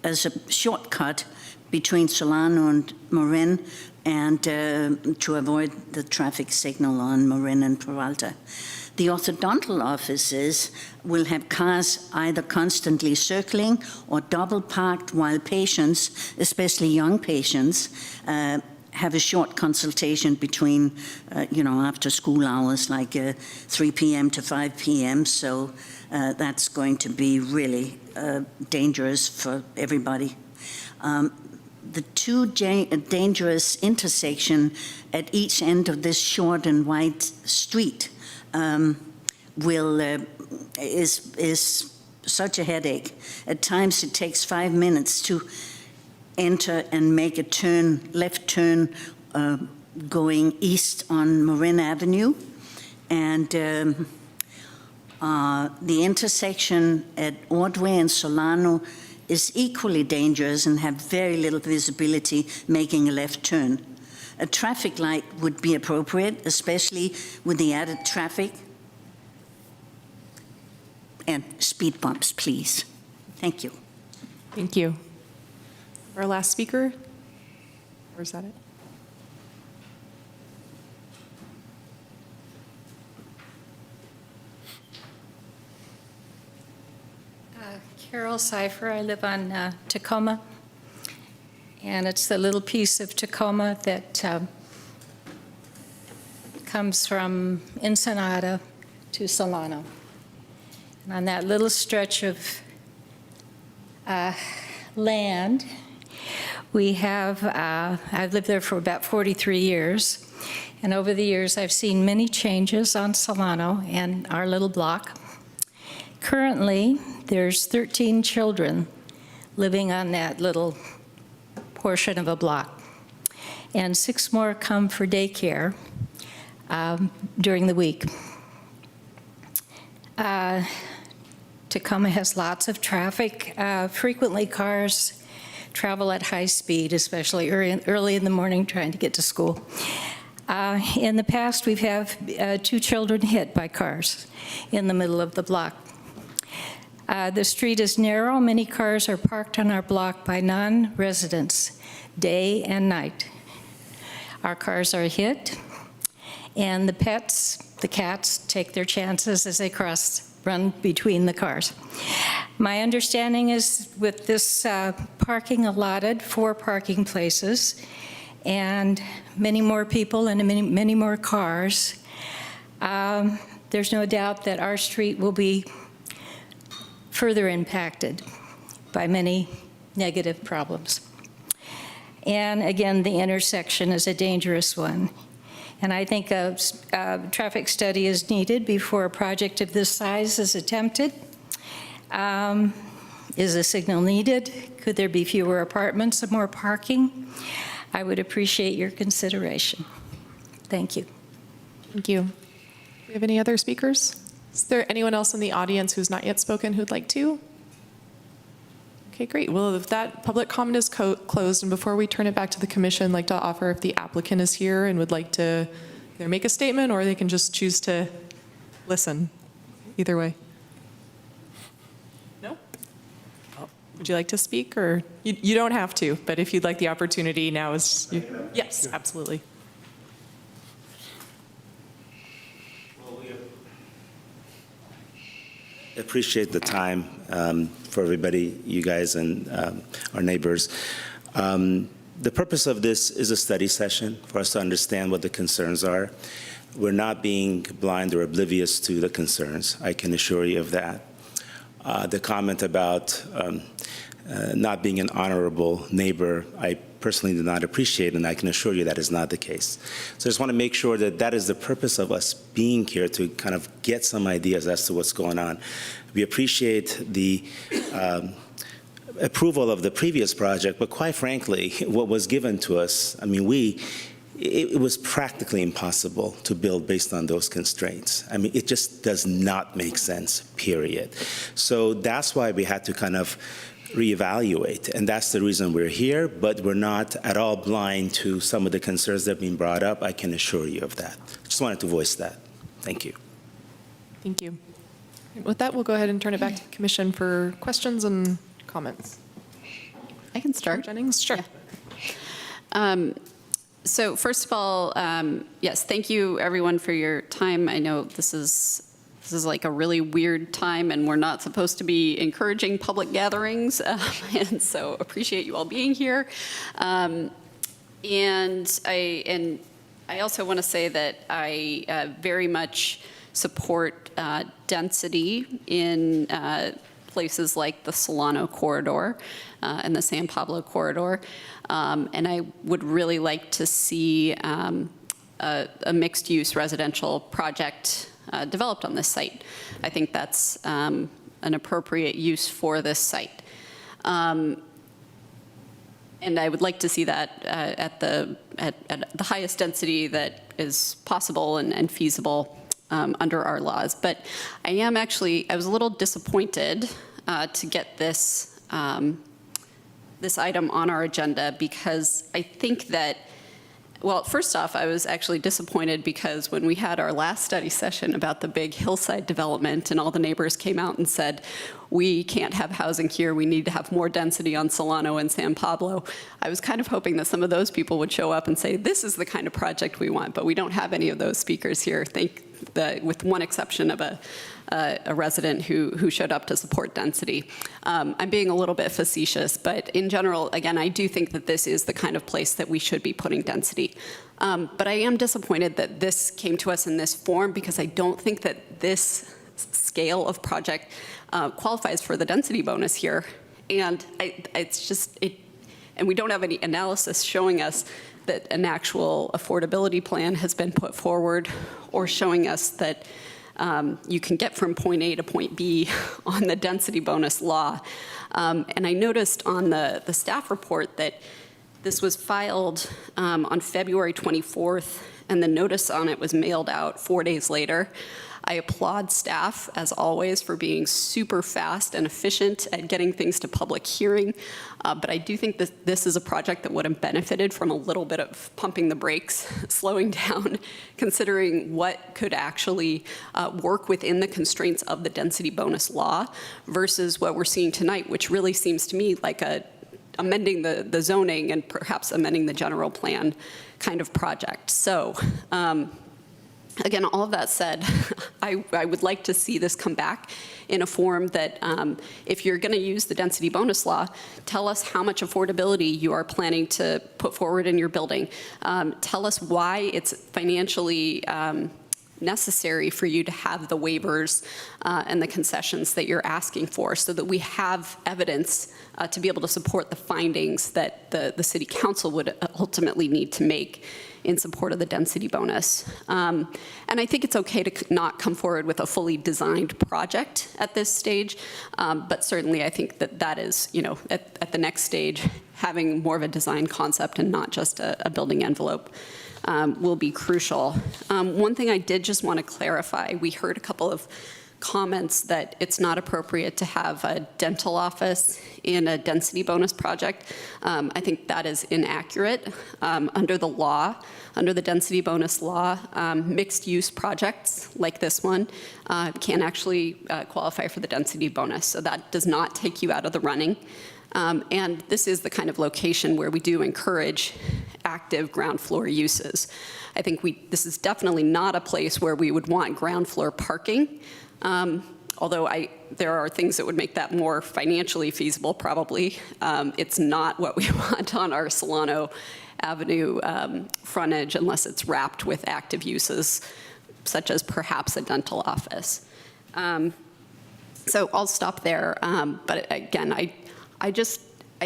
as a shortcut between Solano and Marin, and to avoid the traffic signal on Marin and Peralta. The orthodontal offices will have cars either constantly circling or double parked while patients, especially young patients, have a short consultation between, after school hours, like 3 p.m. to 5 p.m. So that's going to be really dangerous for everybody. The two dangerous intersection at each end of this short and wide street is such a headache. At times it takes 5 minutes to enter and make a turn, left turn, going east on Marin Avenue. And the intersection at Ordway and Solano is equally dangerous and have very little visibility making a left turn. A traffic light would be appropriate, especially with the added traffic. And speed bumps, please. Thank you.
Thank you. Our last speaker, or is that it?
Carol Cipher. I live on Tacoma, and it's the little piece of Tacoma that comes from Ensenada to Solano. And on that little stretch of land, we have, I've lived there for about 43 years, and over the years I've seen many changes on Solano and our little block. Currently, there's 13 children living on that little portion of a block, and 6 more come for daycare during the week. Tacoma has lots of traffic. Frequently cars travel at high speed, especially early in the morning trying to get to school. In the past, we've had 2 children hit by cars in the middle of the block. The street is narrow. Many cars are parked on our block by non-residents, day and night. Our cars are hit, and the pets, the cats, take their chances as they run between the cars. My understanding is with this parking allotted, 4 parking places, and many more people and many more cars, there's no doubt that our street will be further impacted by many negative problems. And again, the intersection is a dangerous one. And I think a traffic study is needed before a project of this size is attempted. Is a signal needed? Could there be fewer apartments and more parking? I would appreciate your consideration. Thank you.
Thank you. Do we have any other speakers? Is there anyone else in the audience who's not yet spoken who'd like to? Okay, great. Well, if that public comment is closed, and before we turn it back to the commission, I'd like to offer if the applicant is here and would like to either make a statement or they can just choose to listen. Either way. No? Would you like to speak, or you don't have to, but if you'd like the opportunity, now is yes, absolutely.
Appreciate the time for everybody, you guys and our neighbors. The purpose of this is a study session for us to understand what the concerns are. We're not being blind or oblivious to the concerns, I can assure you of that. The comment about not being an honorable neighbor, I personally do not appreciate, and I can assure you that is not the case. So I just want to make sure that that is the purpose of us being here, to kind of get some ideas as to what's going on. We appreciate the approval of the previous project, but quite frankly, what was given to us, I mean, it was practically impossible to build based on those constraints. I mean, it just does not make sense, period. So that's why we had to kind of reevaluate, and that's the reason we're here, but we're not at all blind to some of the concerns that have been brought up. I can assure you of that. Just wanted to voice that. Thank you.
Thank you. With that, we'll go ahead and turn it back to the Commission for questions and comments.
I can start.
Jennings, sure.
Yeah. So first of all, yes, thank you everyone for your time. I know this is like a really weird time, and we're not supposed to be encouraging public gatherings, and so appreciate you all being here. And I also want to say that I very much support density in places like the Solano corridor and the San Pablo corridor. And I would really like to see a mixed-use residential project developed on this site. I think that's an appropriate use for this site. And I would like to see that at the highest density that is possible and feasible under our laws. But I was a little disappointed to get this this item on our agenda, because I think that, well, first off, I was actually disappointed because when we had our last study session about the big hillside development and all the neighbors came out and said, we can't have housing here, we need to have more density on Solano and San Pablo, I was kind of hoping that some of those people would show up and say, this is the kind of project we want, but we don't have any of those speakers here, with one exception of a resident who showed up to support density. I'm being a little bit facetious, but in general, again, I do think that this is the kind of place that we should be putting density. But I am disappointed that this came to us in this form, because I don't think that this scale of project qualifies for the density bonus here. And and we don't have any analysis showing us that an actual affordability plan has been put forward, or showing us that you can get from point A to point B on the density bonus law. And I noticed on the staff report that this was filed on February 24th, and the notice on it was mailed out 4 days later. I applaud staff, as always, for being super fast and efficient at getting things to public hearing. But I do think that this is a project that would have benefited from a little bit of pumping the brakes, slowing down, considering what could actually work within the constraints of the density bonus law versus what we're seeing tonight, which really seems to me like amending the zoning and perhaps amending the general plan kind of project. So, again, all of that said, I would like to see this come back in a form that, if you're going to use the density bonus law, tell us how much affordability you are planning to put forward in your building. Tell us why it's financially necessary for you to have the waivers and the concessions that you're asking for, so that we have evidence to be able to support the findings that the City Council would ultimately need to make in support of the density bonus. And I think it's okay to not come forward with a fully designed project at this stage, but certainly I think that is, at the next stage, having more of a design concept and not just a building envelope will be crucial. One thing I did just want to clarify, we heard a couple of comments that it's not appropriate to have a dental office in a density bonus project. I think that is inaccurate. Under the law, under the density bonus law, mixed use projects like this one can actually qualify for the density bonus. So that does not take you out of the running. And this is the kind of location where we do encourage active ground floor uses. I think this is definitely not a place where we would want ground floor parking. Although there are things that would make that more financially feasible, probably. It's not what we want on our Solano Avenue frontage unless it's wrapped with active uses, such as perhaps a dental office. So I'll stop there. But again, I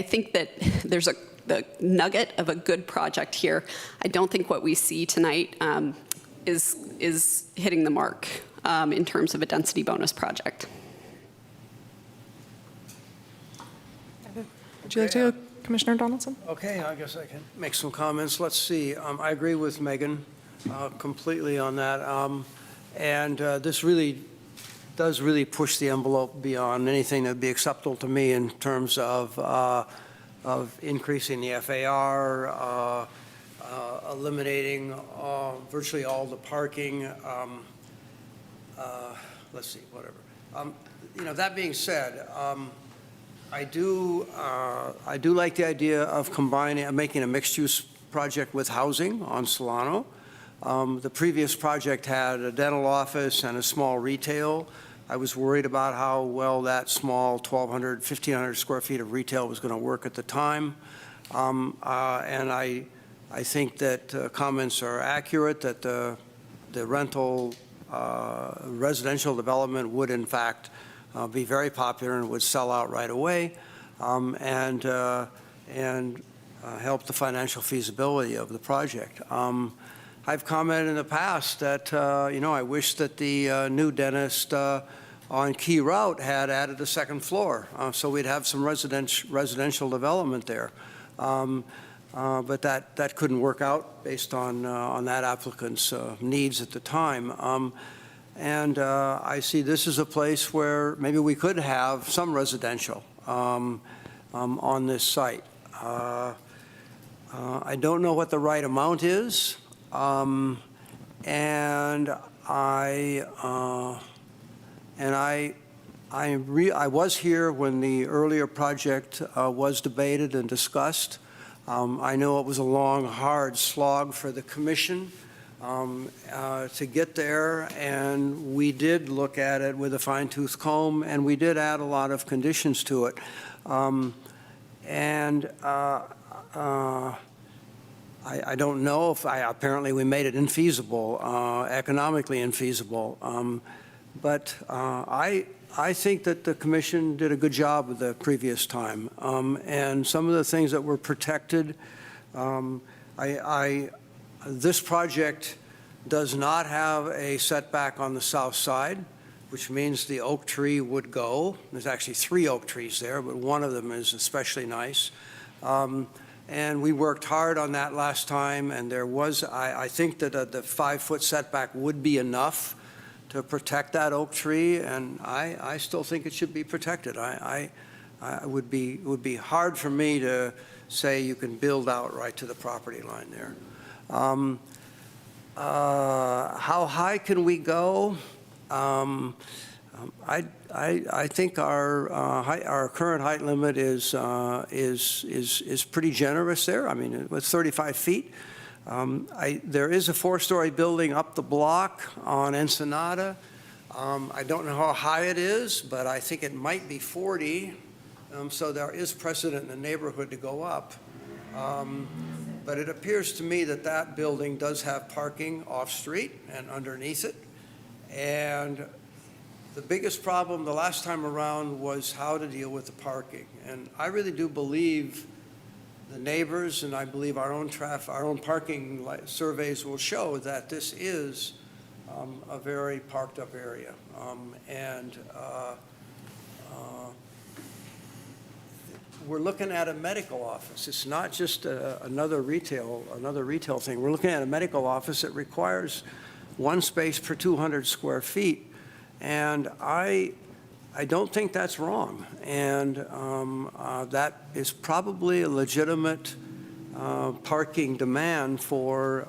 think that there's the nugget of a good project here. I don't think what we see tonight is hitting the mark in terms of a density bonus project.
Would you like to go, Commissioner Donaldson?
Okay, I guess I can make some comments. Let's see. I agree with Megan completely on that. This really does push the envelope beyond anything that would be acceptable to me in terms of increasing the FAR, eliminating virtually all the parking. Let's see, whatever. That being said, I do like the idea of making a mixed-use project with housing on Solano. The previous project had a dental office and a small retail. I was worried about how well that small 1,200, 1,500 square feet of retail was going to work at the time. And I think that comments are accurate that the rental residential development would in fact be very popular and would sell out right away and help the financial feasibility of the project. I've commented in the past that, I wish that the new dentist on Key Route had added a second floor, so we'd have some residential development there. But that couldn't work out based on that applicant's needs at the time. I see this as a place where maybe we could have some residential on this site. I don't know what the right amount is. I was here when the earlier project was debated and discussed. I know it was a long, hard slog for the commission to get there, and we did look at it with a fine-tooth comb, and we did add a lot of conditions to it. I don't know if apparently we made it infeasible, economically infeasible. But I think that the commission did a good job of the previous time. And some of the things that were protected, this project does not have a setback on the south side, which means the oak tree would go. There's actually 3 oak trees there, but one of them is especially nice. And we worked hard on that last time, and there was, I think that the 5-foot setback would be enough to protect that oak tree, and I still think it should be protected. It would be hard for me to say you can build out right to the property line there. How high can we go? I think our current height limit is pretty generous there. I mean, with 35 feet. There is a 4-story building up the block on Ensenada. I don't know how high it is, but I think it might be 40. So there is precedent in the neighborhood to go up. But it appears to me that that building does have parking off-street and underneath it. And the biggest problem the last time around was how to deal with the parking. And I really do believe the neighbors, and I believe our own parking surveys will show that this is a very parked up area. We're looking at a medical office. It's not just another retail thing. We're looking at a medical office that requires 1 space per 200 square feet. And I don't think that's wrong. And that is probably a legitimate parking demand for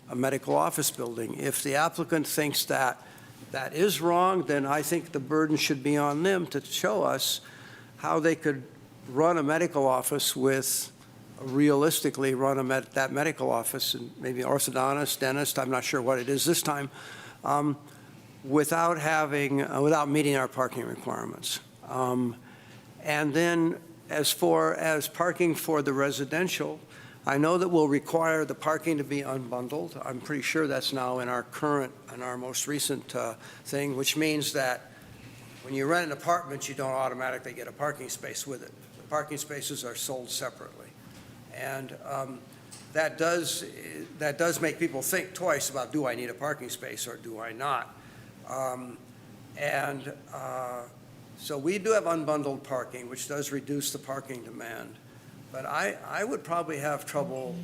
a medical office building. If the applicant thinks that that is wrong, then I think the burden should be on them to show us how they could run a medical office realistically run that medical office, and maybe orthodontist, dentist, I'm not sure what it is this time, without meeting our parking requirements. And then as far as parking for the residential, I know that we'll require the parking to be unbundled. I'm pretty sure that's now in our most recent thing, which means that when you rent an apartment, you don't automatically get a parking space with it. The parking spaces are sold separately. And that does make people think twice about, do I need a parking space or do I not? So we do have unbundled parking, which does reduce the parking demand. But I would probably have trouble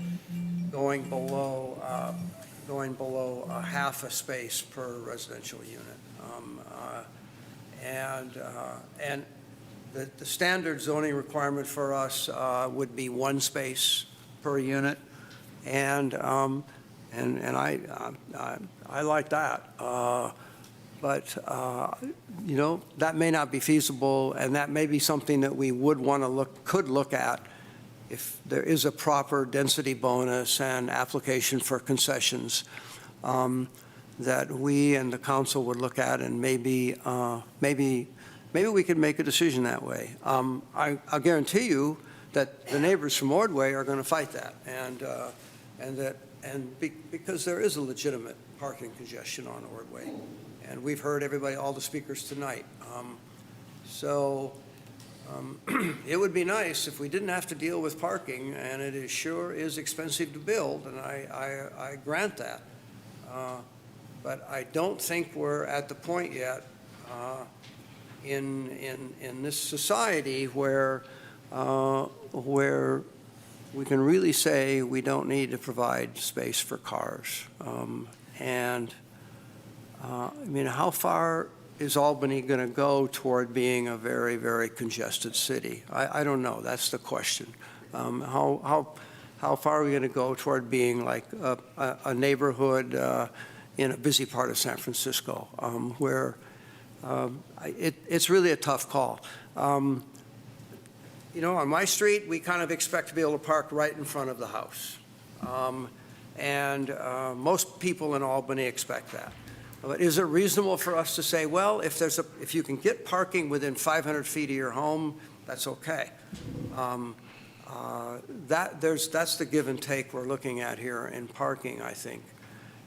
going below half a space per residential unit. And the standard zoning requirement for us would be 1 space per unit. And I like that. But, that may not be feasible, and that may be something that we would want to could look at if there is a proper density bonus and application for concessions that we and the council would look at, and maybe we could make a decision that way. I'll guarantee you that the neighbors from Ordway are going to fight that, because there is a legitimate parking congestion on Ordway. And we've heard all the speakers tonight. It would be nice if we didn't have to deal with parking, and it sure is expensive to build, and I grant that. But I don't think we're at the point yet in this society where we can really say we don't need to provide space for cars. How far is Albany going to go toward being a very, very congested city? I don't know. That's the question. How far are we going to go toward being like a neighborhood in a busy part of San Francisco, where it's really a tough call. On my street, we kind of expect to be able to park right in front of the house. Most people in Albany expect that. But is it reasonable for us to say, well, if you can get parking within 500 feet of your home, that's okay? That's the give and take we're looking at here in parking, I think.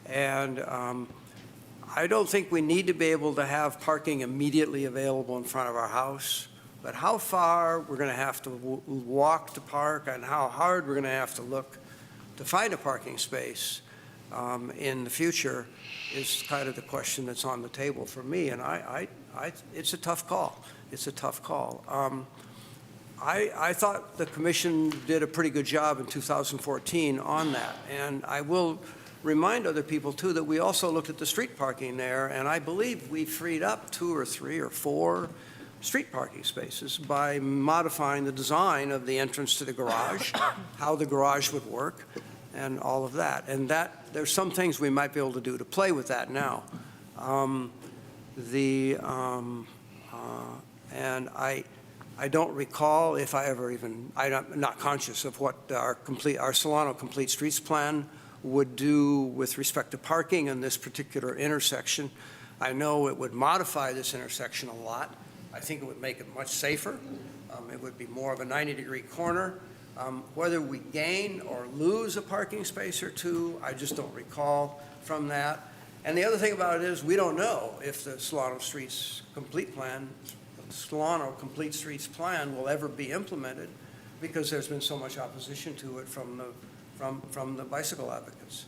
And I don't think we need to be able to have parking immediately available in front of our house. But how far we're going to have to walk to park, and how hard we're going to have to look to find a parking space in the future is kind of the question that's on the table for me. And it's a tough call. It's a tough call. I thought the commission did a pretty good job in 2014 on that. And I will remind other people, too, that we also looked at the street parking there, and I believe we freed up 2 or 3 or 4 street parking spaces by modifying the design of the entrance to the garage, how the garage would work, and all of that. And there's some things we might be able to do to play with that now. And I don't recall if I ever I'm not conscious of what our Solano Complete Streets plan would do with respect to parking in this particular intersection. I know it would modify this intersection a lot. I think it would make it much safer. It would be more of a 90-degree corner. Whether we gain or lose a parking space or 2, I just don't recall from that. And the other thing about it is we don't know if the Solano Complete Streets plan will ever be implemented, because there's been so much opposition to it from the bicycle advocates.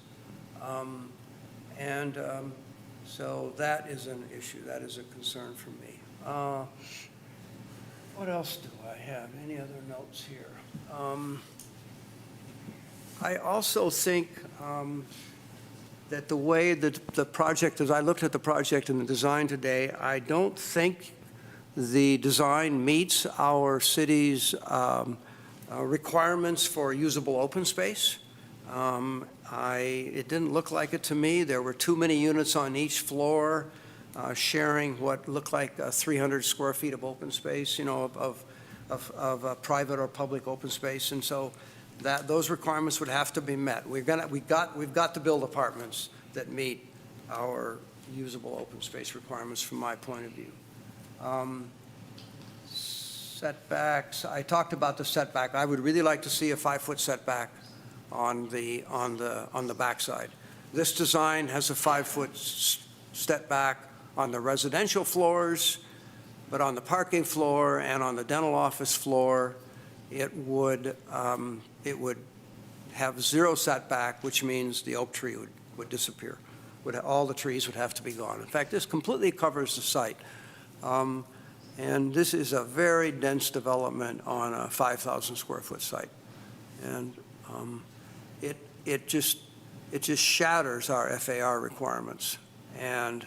So that is an issue. That is a concern for me. What else do I have? Any other notes here? I also think that the way that the project, as I looked at the project and the design today, I don't think the design meets our city's requirements for usable open space. It didn't look like it to me. There were too many units on each floor sharing what looked like 300 square feet of open space, of private or public open space. And so those requirements would have to be met. We've got to build apartments that meet our usable open space requirements from my point of view. Setbacks, I talked about the setback. I would really like to see a 5-foot setback on the backside. This design has a 5-foot step back on the residential floors. But on the parking floor and on the dental office floor, it would have zero setback, which means the oak tree would disappear. All the trees would have to be gone. In fact, this completely covers the site. And this is a very dense development on a 5,000 square foot site. And it just shatters our FAR requirements. And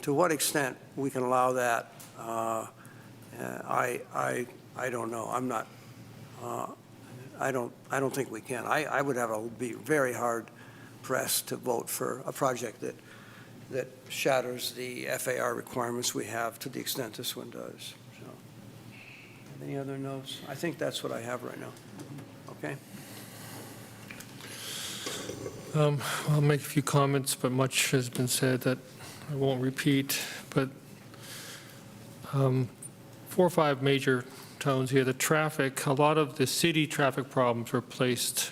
to what extent we can allow that, I don't know. I'm not. I don't think we can. I would be very hard pressed to vote for a project that shatters the FAR requirements we have to the extent this one does. So, any other notes? I think that's what I have right now. Okay.
I'll make a few comments, but much has been said that I won't repeat. But 4 or 5 major tones here. The traffic, a lot of the city traffic problems were placed.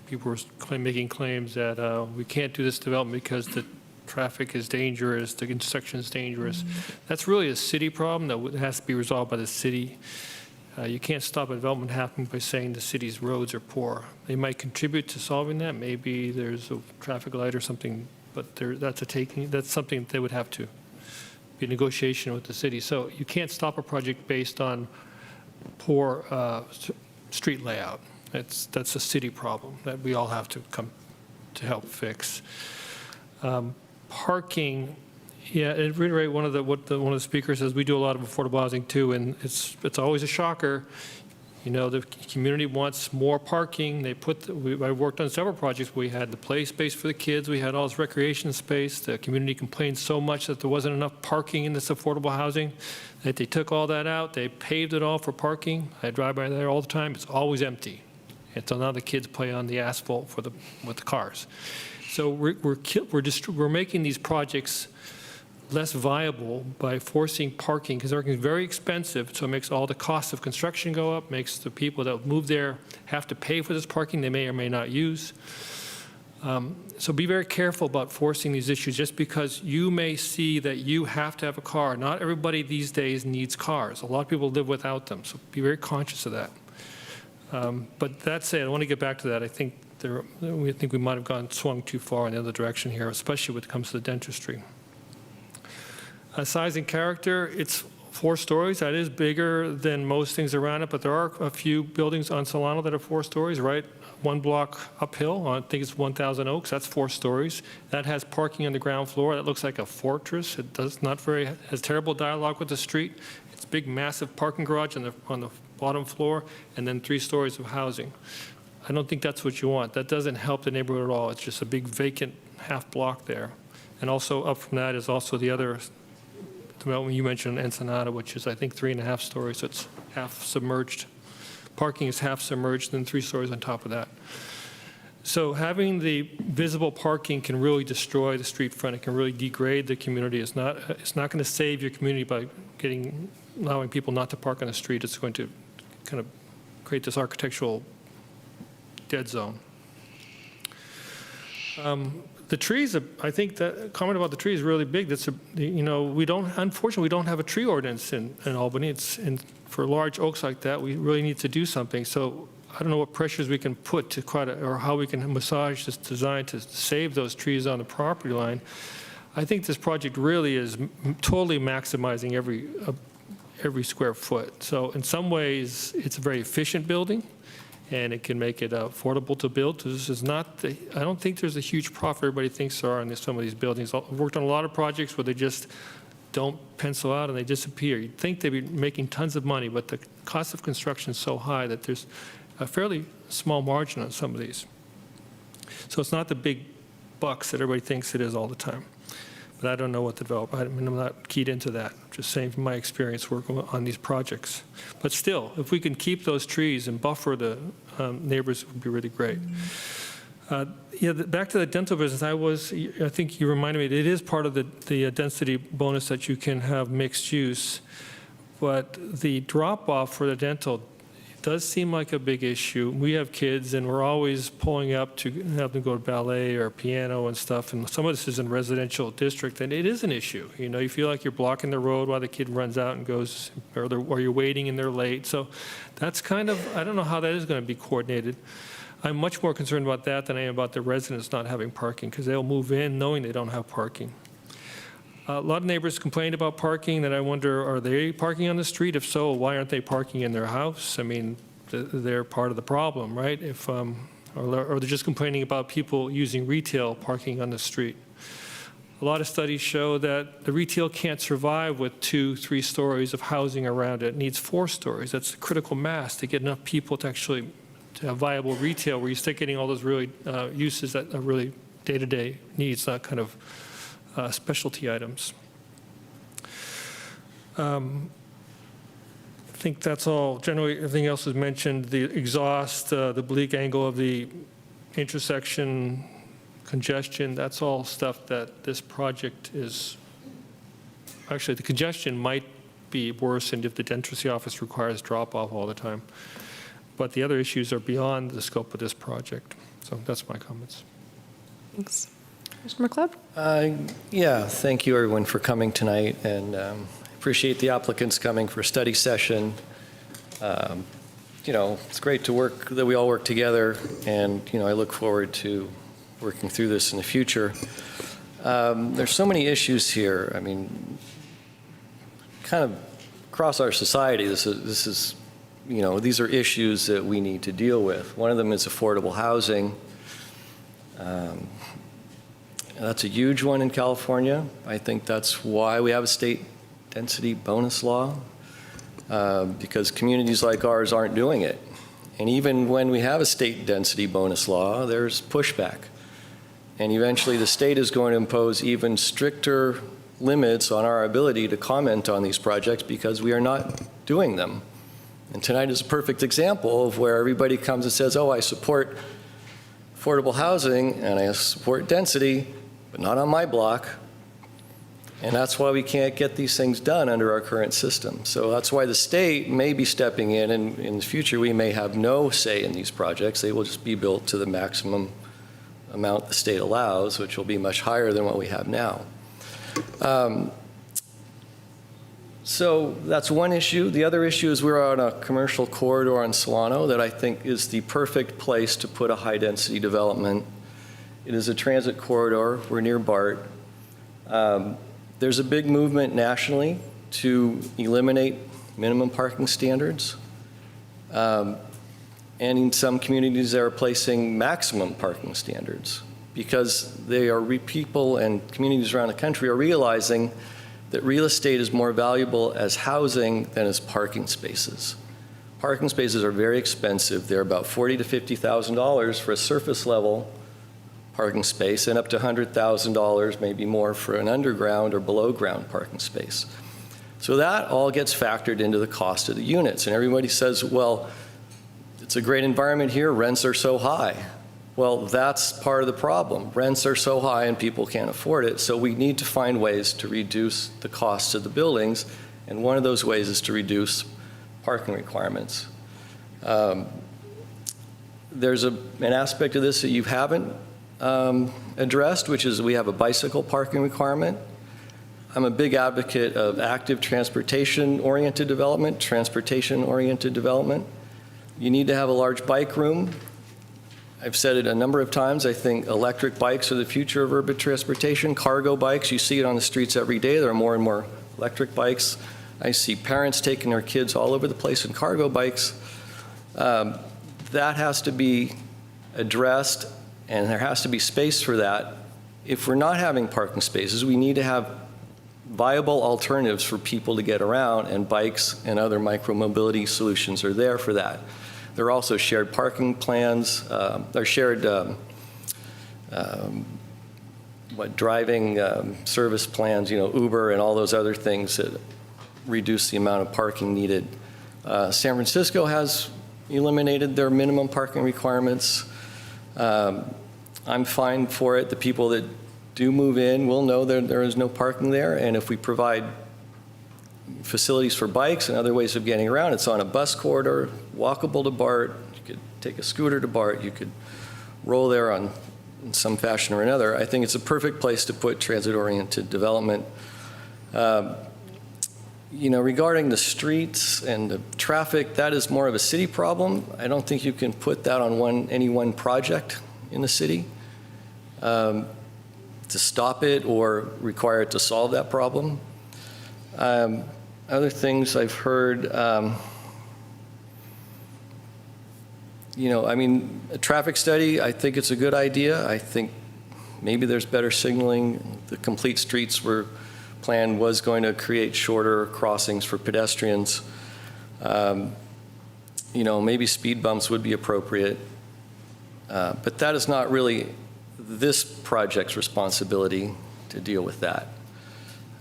People were making claims that we can't do this development because the traffic is dangerous, the intersection is dangerous. That's really a city problem that has to be resolved by the city. You can't stop a development happening by saying the city's roads are poor. They might contribute to solving that. Maybe there's a traffic light or something, but that's something they would have to be negotiation with the city. So you can't stop a project based on poor street layout. That's a city problem that we all have to come to help fix. Parking, yeah, and reiterate one of the speakers says we do a lot of affordable housing too, and it's always a shocker. You know, the community wants more parking. I worked on several projects. We had the play space for the kids. We had all this recreation space. The community complained so much that there wasn't enough parking in this affordable housing that they took all that out. They paved it all for parking. I drive by there all the time. It's always empty. And so now the kids play on the asphalt with the cars. So we're making these projects less viable by forcing parking, because parking is very expensive, so it makes all the costs of construction go up, makes the people that move there have to pay for this parking they may or may not use. So be very careful about forcing these issues just because you may see that you have to have a car. Not everybody these days needs cars. A lot of people live without them, so be very conscious of that. But that said, I want to get back to that. I think we might have swung too far in the other direction here, especially when it comes to the dentistry. Size and character, it's 4 stories. That is bigger than most things around it, but there are a few buildings on Solano that are 4 stories, right? 1 block uphill, I think it's 1,000 Oaks, that's 4 stories. That has parking on the ground floor. That looks like a fortress. It has terrible dialogue with the street. It's a big, massive parking garage on the bottom floor, and then 3 stories of housing. I don't think that's what you want. That doesn't help the neighborhood at all. It's just a big vacant half block there. And also up from that is also the other development you mentioned, Ensenada, which is I think 3.5 stories. So it's half submerged. Parking is half submerged, and 3 stories on top of that. So having the visible parking can really destroy the street front. It can really degrade the community. It's not going to save your community by allowing people not to park on the street. It's going to kind of create this architectural dead zone. The trees, I think the comment about the tree is really big. Unfortunately, we don't have a tree ordinance in Albany. For large oaks like that, we really need to do something. So I don't know what pressures we can put or how we can massage this design to save those trees on the property line. I think this project really is totally maximizing every square foot. So in some ways, it's a very efficient building, and it can make it affordable to build. This is I don't think there's a huge profit everybody thinks there are in some of these buildings. I've worked on a lot of projects where they just don't pencil out and they disappear. You'd think they'd be making tons of money, but the cost of construction is so high that there's a fairly small margin on some of these. So it's not the big bucks that everybody thinks it is all the time. But I don't know what the developer, I'm not keyed into that. Just saying from my experience working on these projects. But still, if we can keep those trees and buffer the neighbors, it would be really great. Back to the dental business, I think you reminded me, it is part of the density bonus that you can have mixed use. But the drop off for the dental, does seem like a big issue. We have kids, and we're always pulling up to have them go to ballet or piano and stuff, and some of this is in residential district, and it is an issue. You know, you feel like you're blocking the road while the kid runs out and goes, or you're waiting and they're late. So that's kind of, I don't know how that is going to be coordinated. I'm much more concerned about that than I am about the residents not having parking, because they'll move in knowing they don't have parking. A lot of neighbors complained about parking, that I wonder, are they parking on the street? If so, why aren't they parking in their house? I mean, they're part of the problem, right? If, or they're just complaining about people using retail parking on the street. A lot of studies show that the retail can't survive with 2-3 stories of housing around it. It needs 4 stories. That's the critical mass to get enough people to actually to have viable retail, where you start getting all those really uses that are really day-to-day needs, not kind of specialty items. I think that's all. Generally, everything else is mentioned. The exhaust, the bleak angle of the intersection, congestion, that's all stuff that this project is, actually the congestion might be worsened if the dentistry office requires drop-off all the time. But the other issues are beyond the scope of this project. So that's my comments.
Thanks. Mr. McLeod?
Yeah, thank you everyone for coming tonight, and appreciate the applicants coming for a study session. You know, it's great to work, that we all work together, and you know, I look forward to working through this in the future. There's so many issues here. I mean, kind of across our society, this is, you know, these are issues that we need to deal with. One of them is affordable housing. That's a huge one in California. I think that's why we have a state density bonus law, because communities like ours aren't doing it. And even when we have a state density bonus law, there's pushback. And eventually the state is going to impose even stricter limits on our ability to comment on these projects because we are not doing them. And tonight is a perfect example of where everybody comes and says, oh, I support affordable housing and I support density, but not on my block. And that's why we can't get these things done under our current system. So that's why the state may be stepping in, and in the future we may have no say in these projects. They will just be built to the maximum amount the state allows, which will be much higher than what we have now. So that's one issue. The other issue is we're on a commercial corridor in Solano that I think is the perfect place to put a high-density development. It is a transit corridor. We're near BART. There's a big movement nationally to eliminate minimum parking standards. And in some communities, they're placing maximum parking standards because people and communities around the country are realizing that real estate is more valuable as housing than as parking spaces. Parking spaces are very expensive. They're about $40,000 to $50,000 for a surface level parking space and up to $100,000, maybe more, for an underground or below ground parking space. So that all gets factored into the cost of the units. And everybody says, well, it's a great environment here, rents are so high. Well, that's part of the problem. Rents are so high and people can't afford it, so we need to find ways to reduce the costs of the buildings, and one of those ways is to reduce parking requirements. There's an aspect of this that you haven't addressed, which is we have a bicycle parking requirement. I'm a big advocate of active transportation-oriented development, You need to have a large bike room. I've said it a number of times. I think electric bikes are the future of urban transportation. Cargo bikes, you see it on the streets every day. There are more and more electric bikes. I see parents taking their kids all over the place in cargo bikes. That has to be addressed, and there has to be space for that. If we're not having parking spaces, we need to have viable alternatives for people to get around, and bikes and other micro-mobility solutions are there for that. There are also shared parking plans, or shared driving service plans, you know, Uber and all those other things that reduce the amount of parking needed. San Francisco has eliminated their minimum parking requirements. I'm fine for it. The people that do move in will know that there is no parking there, and if we provide facilities for bikes and other ways of getting around. It's on a bus corridor, walkable to BART. You could take a scooter to BART. You could roll there in some fashion or another. I think it's a perfect place to put transit-oriented development. Regarding the streets and the traffic, that is more of a city problem. I don't think you can put that on any one project in the city to stop it or require it to solve that problem. Other things I've heard, a traffic study, I think it's a good idea. I think maybe there's better signaling. The complete streets plan was going to create shorter crossings for pedestrians. Maybe speed bumps would be appropriate. But that is not really this project's responsibility to deal with that.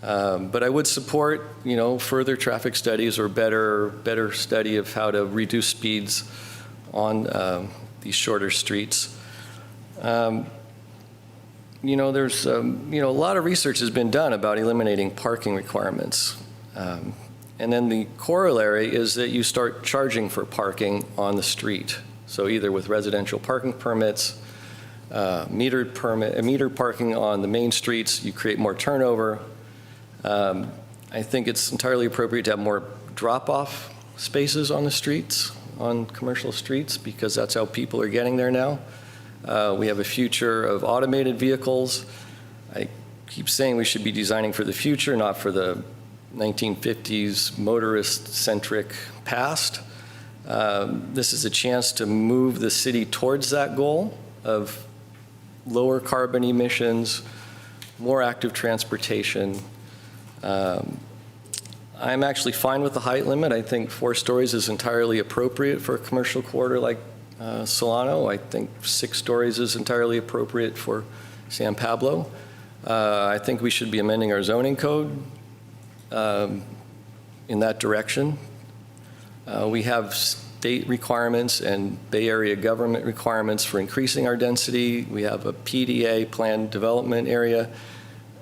But I would support, further traffic studies or better study of how to reduce speeds on these shorter streets. There's a lot of research has been done about eliminating parking requirements. And then the corollary is that you start charging for parking on the street. So either with residential parking permits, metered parking on the main streets, you create more turnover. I think it's entirely appropriate to have more drop-off spaces on the streets, on commercial streets, because that's how people are getting there now. We have a future of automated vehicles. I keep saying we should be designing for the future, not for the 1950s motorist-centric past. This is a chance to move the city towards that goal of lower carbon emissions, more active transportation. I'm actually fine with the height limit. I think 4 stories is entirely appropriate for a commercial corridor like Solano. I think 6 stories is entirely appropriate for San Pablo. I think we should be amending our zoning code in that direction. We have state requirements and Bay Area government requirements for increasing our density. We have a PDA, planned development area,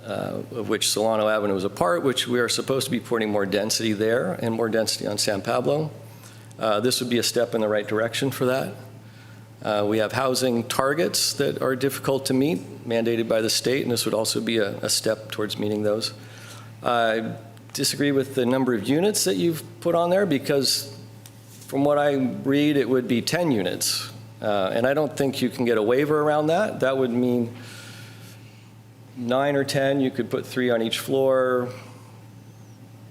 of which Solano Avenue is a part, which we are supposed to be putting more density there and more density on San Pablo. This would be a step in the right direction for that. We have housing targets that are difficult to meet, mandated by the state, and this would also be a step towards meeting those. I disagree with the number of units that you've put on there, because from what I read, it would be 10 units. And I don't think you can get a waiver around that. That would mean 9 or 10, you could put 3 on each floor,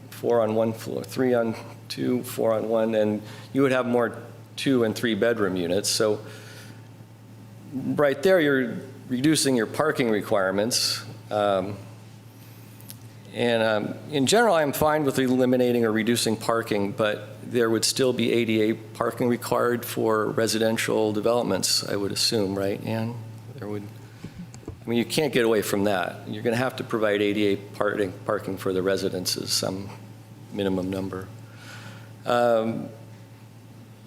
4 on one floor, 3 on 2, 4 on 1, and you would have more 2 and 3 bedroom units. So right there, you're reducing your parking requirements. In general, I'm fine with eliminating or reducing parking, but there would still be ADA parking required for residential developments, I would assume, right, Ann? You can't get away from that. You're going to have to provide ADA parking for the residences, some minimum number. I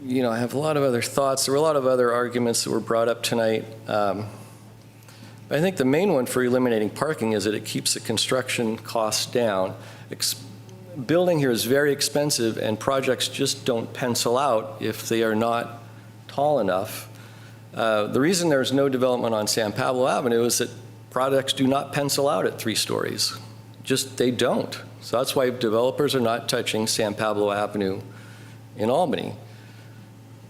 have a lot of other thoughts. There were a lot of other arguments that were brought up tonight. But I think the main one for eliminating parking is that it keeps the construction costs down. Building here is very expensive, and projects just don't pencil out if they are not tall enough. The reason there's no development on San Pablo Avenue is that projects do not pencil out at 3 stories. They don't. So that's why developers are not touching San Pablo Avenue in Albany.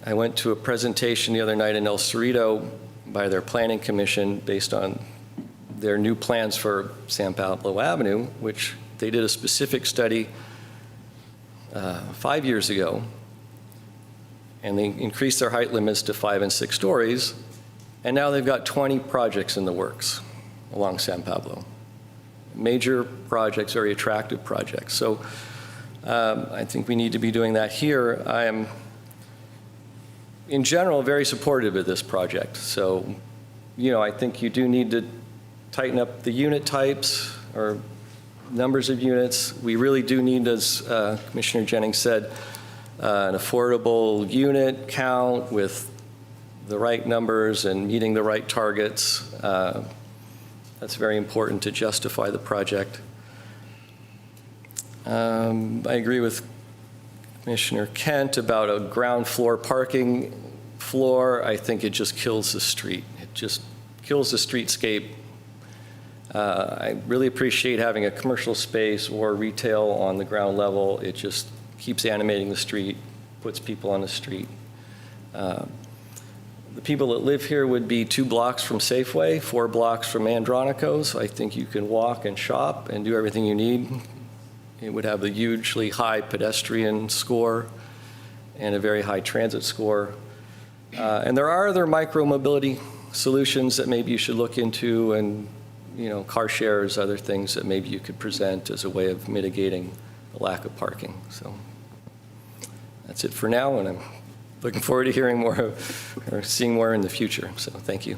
I went to a presentation the other night in El Cerrito by their planning commission based on their new plans for San Pablo Avenue, which they did a specific study 5 years ago, and they increased their height limits to 5 and 6 stories, and now they've got 20 projects in the works along San Pablo. Major projects, very attractive projects. So I think we need to be doing that here. I am, in general, very supportive of this project. So, I think you do need to tighten up the unit types or numbers of units. We really do need, as Commissioner Jennings said, an affordable unit count with the right numbers and meeting the right targets. That's very important to justify the project. I agree with Commissioner Kent about a ground floor parking floor. I think it just kills the street. It just kills the streetscape. I really appreciate having a commercial space or retail on the ground level. It just keeps animating the street, puts people on the street. The people that live here would be 2 blocks from Safeway, 4 blocks from Andronico's. So I think you can walk and shop and do everything you need. It would have a hugely high pedestrian score and a very high transit score. And there are other micro-mobility solutions that maybe you should look into, and car shares, other things that maybe you could present as a way of mitigating the lack of parking. So that's it for now, and I'm looking forward to hearing more or seeing more in the future. So thank you.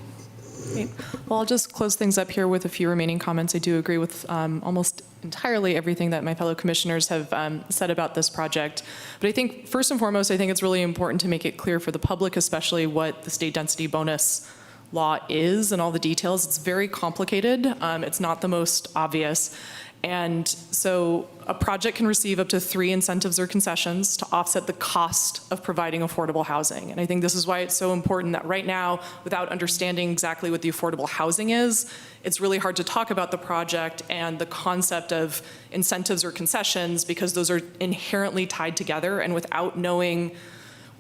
Great. Well, I'll just close things up here with a few remaining comments. I do agree with almost entirely everything that my fellow commissioners have said about this project. But I think, first and foremost, I think it's really important to make it clear for the public, especially what the state density bonus law is and all the details. It's very complicated. It's not the most obvious. And so a project can receive up to 3 incentives or concessions to offset the cost of providing affordable housing. And I think this is why it's so important that right now, without understanding exactly what the affordable housing is, it's really hard to talk about the project and the concept of incentives or concessions, because those are inherently tied together. And without knowing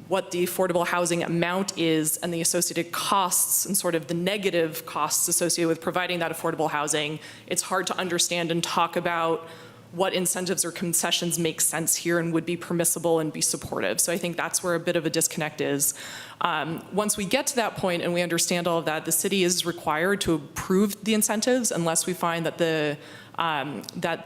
what the affordable housing amount is and the associated costs and sort of the negative costs associated with providing that affordable housing, it's hard to understand and talk about what incentives or concessions make sense here and would be permissible and be supportive. So I think that's where a bit of a disconnect is. Once we get to that point and we understand all of that, the city is required to approve the incentives unless we find that the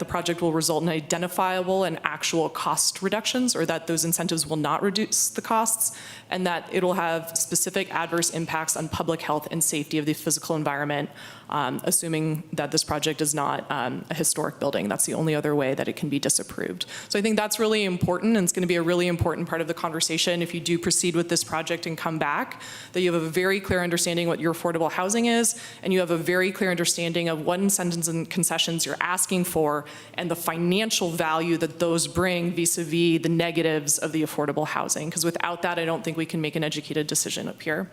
project will result in identifiable and actual cost reductions, or that those incentives will not reduce the costs, and that it'll have specific adverse impacts on public health and safety of the physical environment, assuming that this project is not a historic building. That's the only other way that it can be disapproved. So I think that's really important, and it's going to be a really important part of the conversation if you do proceed with this project and come back, that you have a very clear understanding what your affordable housing is, and you have a very clear understanding of what incentives and concessions you're asking for and the financial value that those bring vis-a-vis the negatives of the affordable housing. Because without that, I don't think we can make an educated decision up here.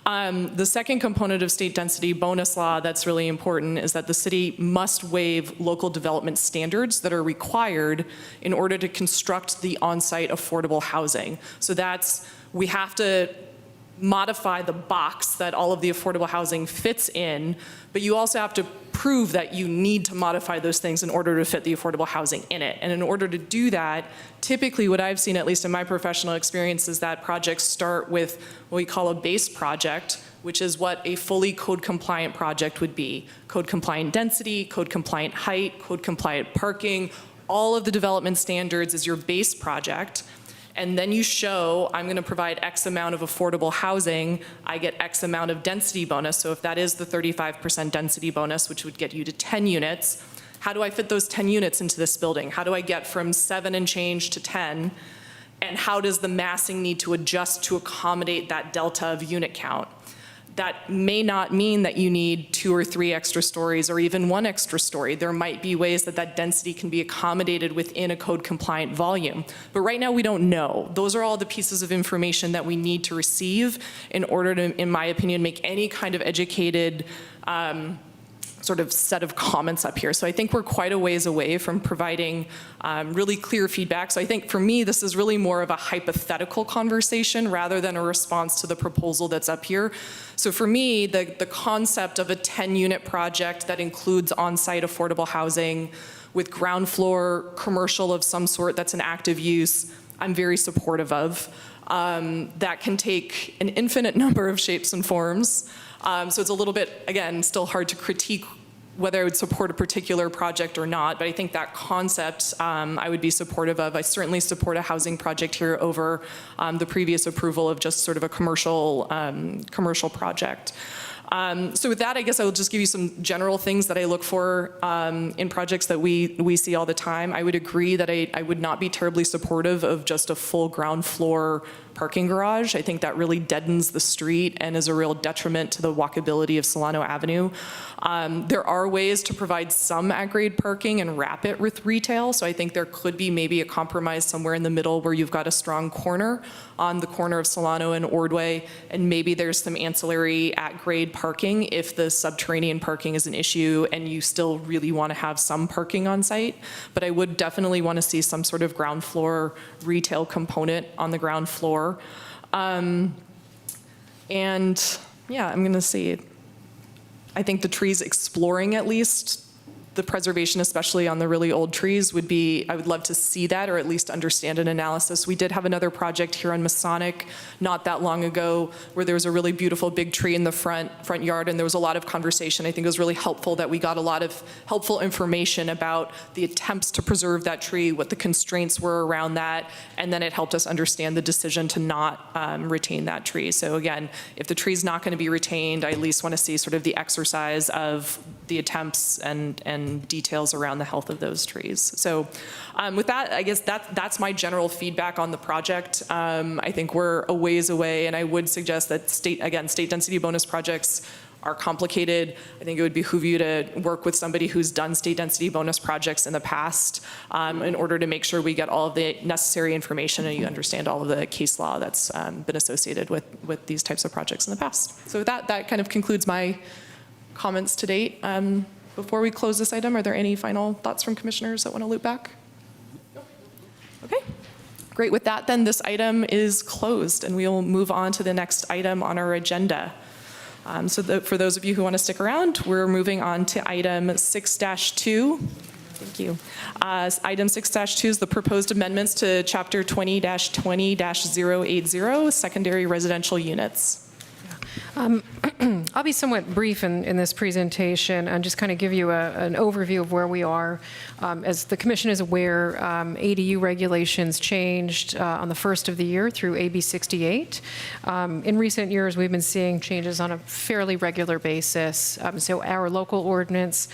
The second component of state density bonus law that's really important is that the city must waive local development standards that are required in order to construct the on-site affordable housing. So we have to modify the box that all of the affordable housing fits in, but you also have to prove that you need to modify those things in order to fit the affordable housing in it. And in order to do that, typically what I've seen, at least in my professional experience, is that projects start with what we call a base project, which is what a fully code-compliant project would be. Code-compliant density, code-compliant height, code-compliant parking, all of the development standards is your base project. And then you show, I'm going to provide X amount of affordable housing, I get X amount of density bonus. So if that is the 35% density bonus, which would get you to 10 units, how do I fit those 10 units into this building? How do I get from 7 and change to 10? And how does the massing need to adjust to accommodate that delta of unit count? That may not mean that you need 2 or 3 extra stories or even 1 extra story. There might be ways that that density can be accommodated within a code-compliant volume. But right now we don't know. Those are all the pieces of information that we need to receive in order to, in my opinion, make any kind of educated sort of set of comments up here. So I think we're quite a ways away from providing really clear feedback. So I think for me, this is really more of a hypothetical conversation rather than a response to the proposal that's up here. So for me, the concept of a 10-unit project that includes on-site affordable housing with ground floor commercial of some sort that's an active use, I'm very supportive of. That can take an infinite number of shapes and forms. So it's a little bit, again, still hard to critique whether I would support a particular project or not, but I think that concept I would be supportive of. I certainly support a housing project here over the previous approval of just sort of a commercial project. So with that, I guess I will just give you some general things that I look for in projects that we see all the time. I would agree that I would not be terribly supportive of just a full ground floor parking garage. I think that really deadens the street and is a real detriment to the walkability of Solano Avenue. There are ways to provide some at-grade parking and wrap it with retail, so I think there could be maybe a compromise somewhere in the middle where you've got a strong corner on the corner of Solano and Ordway, and maybe there's some ancillary at-grade parking if the subterranean parking is an issue and you still really want to have some parking on site. But I would definitely want to see some sort of ground floor retail component on the ground floor. And yeah, I'm going to say, I think the trees exploring at least the preservation, especially on the really old trees, would be, I would love to see that, or at least understand an analysis. We did have another project here on Masonic not that long ago where there was a really beautiful big tree in the front yard, and there was a lot of conversation. I think it was really helpful that we got a lot of helpful information about the attempts to preserve that tree, what the constraints were around that, and then it helped us understand the decision to not retain that tree. So again, if the tree's not going to be retained, I at least want to see sort of the exercise of the attempts and details around the health of those trees. So with that, I guess that's my general feedback on the project. I think we're a ways away, and I would suggest that state density bonus projects are complicated. I think it would behoove you to work with somebody who's done state density bonus projects in the past in order to make sure we get all of the necessary information and you understand all of the case law that's been associated with these types of projects in the past. So with that kind of concludes my comments to date. Before we close this item, are there any final thoughts from commissioners that want to loop back? Okay, great. With that, then this item is closed, and we'll move on to the next item on our agenda. For those of you who want to stick around, we're moving on to item 6-2. Thank you. Item 6-2 is the proposed amendments to Chapter 20-20-080, secondary residential units.
I'll be somewhat brief in this presentation and just kind of give you an overview of where we are. As the Commission is aware, ADU regulations changed on the first of the year through AB 68. In recent years, we've been seeing changes on a fairly regular basis. So our local ordinance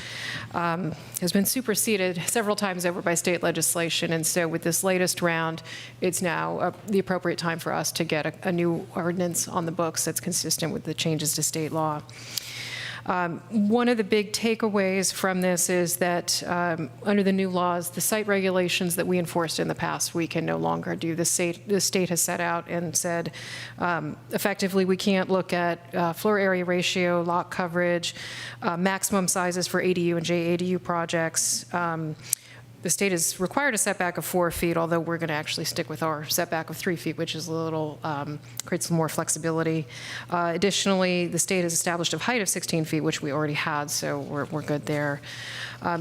has been superseded several times over by state legislation. And so with this latest round, it's now the appropriate time for us to get a new ordinance on the books that's consistent with the changes to state law. One of the big takeaways from this is that under the new laws, the site regulations that we enforced in the past, we can no longer do. The state has set out and said, effectively, we can't look at floor area ratio, lot coverage, maximum sizes for ADU and JADU projects. The state is required a setback of 4 feet, although we're going to actually stick with our setback of 3 feet, which is a little, creates some more flexibility. Additionally, the state has established a height of 16 feet, which we already had, so we're good there.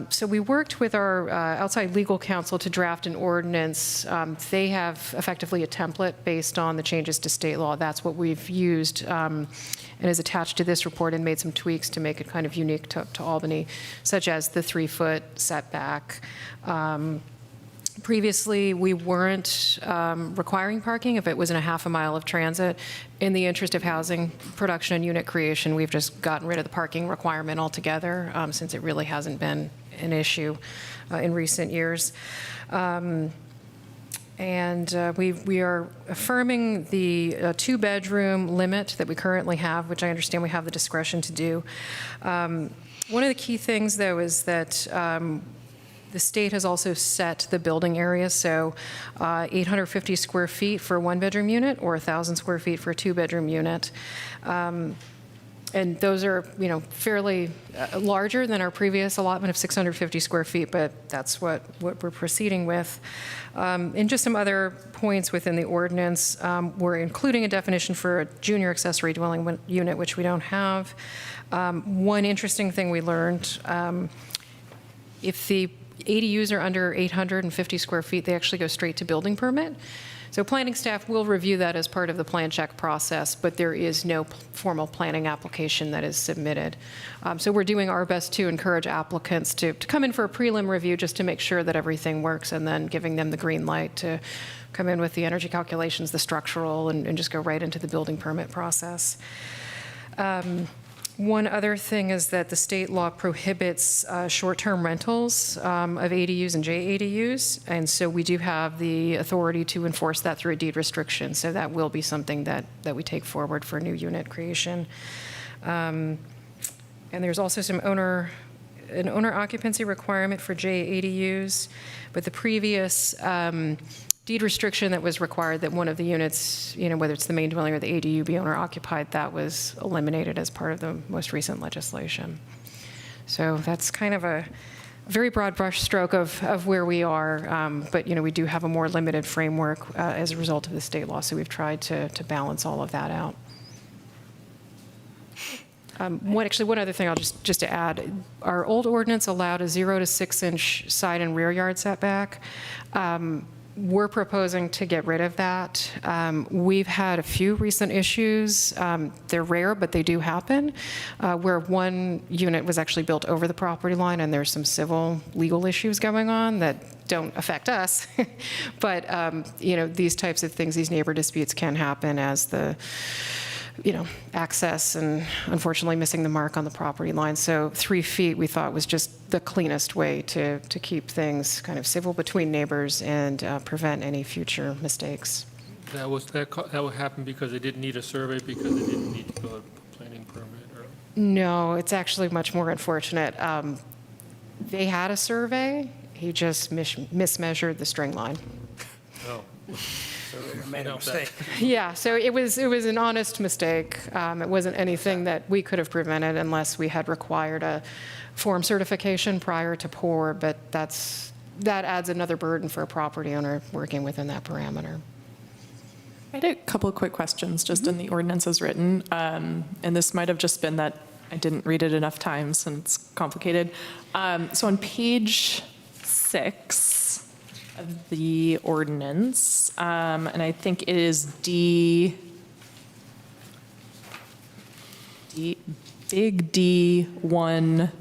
So we worked with our outside legal counsel to draft an ordinance. They have effectively a template based on the changes to state law. That's what we've used and is attached to this report, and made some tweaks to make it kind of unique to Albany, such as the 3-foot setback. Previously, we weren't requiring parking if it was in a half a mile of transit. In the interest of housing production and unit creation, we've just gotten rid of the parking requirement altogether, since it really hasn't been an issue in recent years. We are affirming the 2-bedroom limit that we currently have, which I understand we have the discretion to do. One of the key things, though, is that the state has also set the building area, so 850 square feet for a 1-bedroom unit or 1,000 square feet for a 2-bedroom unit. And those are, fairly larger than our previous allotment of 650 square feet, but that's what we're proceeding with. And just some other points within the ordinance. We're including a definition for a junior accessory dwelling unit, which we don't have. One interesting thing we learned, if the ADUs are under 850 square feet, they actually go straight to building permit. So planning staff will review that as part of the plan check process, but there is no formal planning application that is submitted. So we're doing our best to encourage applicants to come in for a prelim review just to make sure that everything works, and then giving them the green light to come in with the energy calculations, the structural, and just go right into the building permit process. One other thing is that the state law prohibits short-term rentals of ADUs and JADUs, and so we do have the authority to enforce that through a deed restriction, so that will be something that we take forward for new unit creation. And there's also an owner occupancy requirement for JADUs, but the previous deed restriction that was required that one of the units, whether it's the main dwelling or the ADU, be owner occupied, that was eliminated as part of the most recent legislation. So that's kind of a very broad brush stroke of where we are, but we do have a more limited framework as a result of the state law, so we've tried to balance all of that out. One other thing I'll just to add, our old ordinance allowed a 0 to 6 inch side and rear yard setback. We're proposing to get rid of that. We've had a few recent issues. They're rare, but they do happen, where one unit was actually built over the property line, and there's some civil legal issues going on that don't affect us. But, these types of things, these neighbor disputes can happen as the access and unfortunately missing the mark on the property line. So 3 feet we thought was just the cleanest way to keep things kind of civil between neighbors and prevent any future mistakes.
That would happen because they didn't need a survey, because they didn't need to go to planning permit? Or?
No, it's actually much more unfortunate. They had a survey, he just mismeasured the string line.
Oh.
So they made a mistake.
Yeah, so it was an honest mistake. It wasn't anything that we could have prevented unless we had required a form certification prior to pour, but that adds another burden for a property owner working within that parameter.
I had a couple of quick questions just in the ordinance as written, and this might have just been that I didn't read it enough times and it's complicated. So on page 6 of the ordinance, and I think it is big D1B,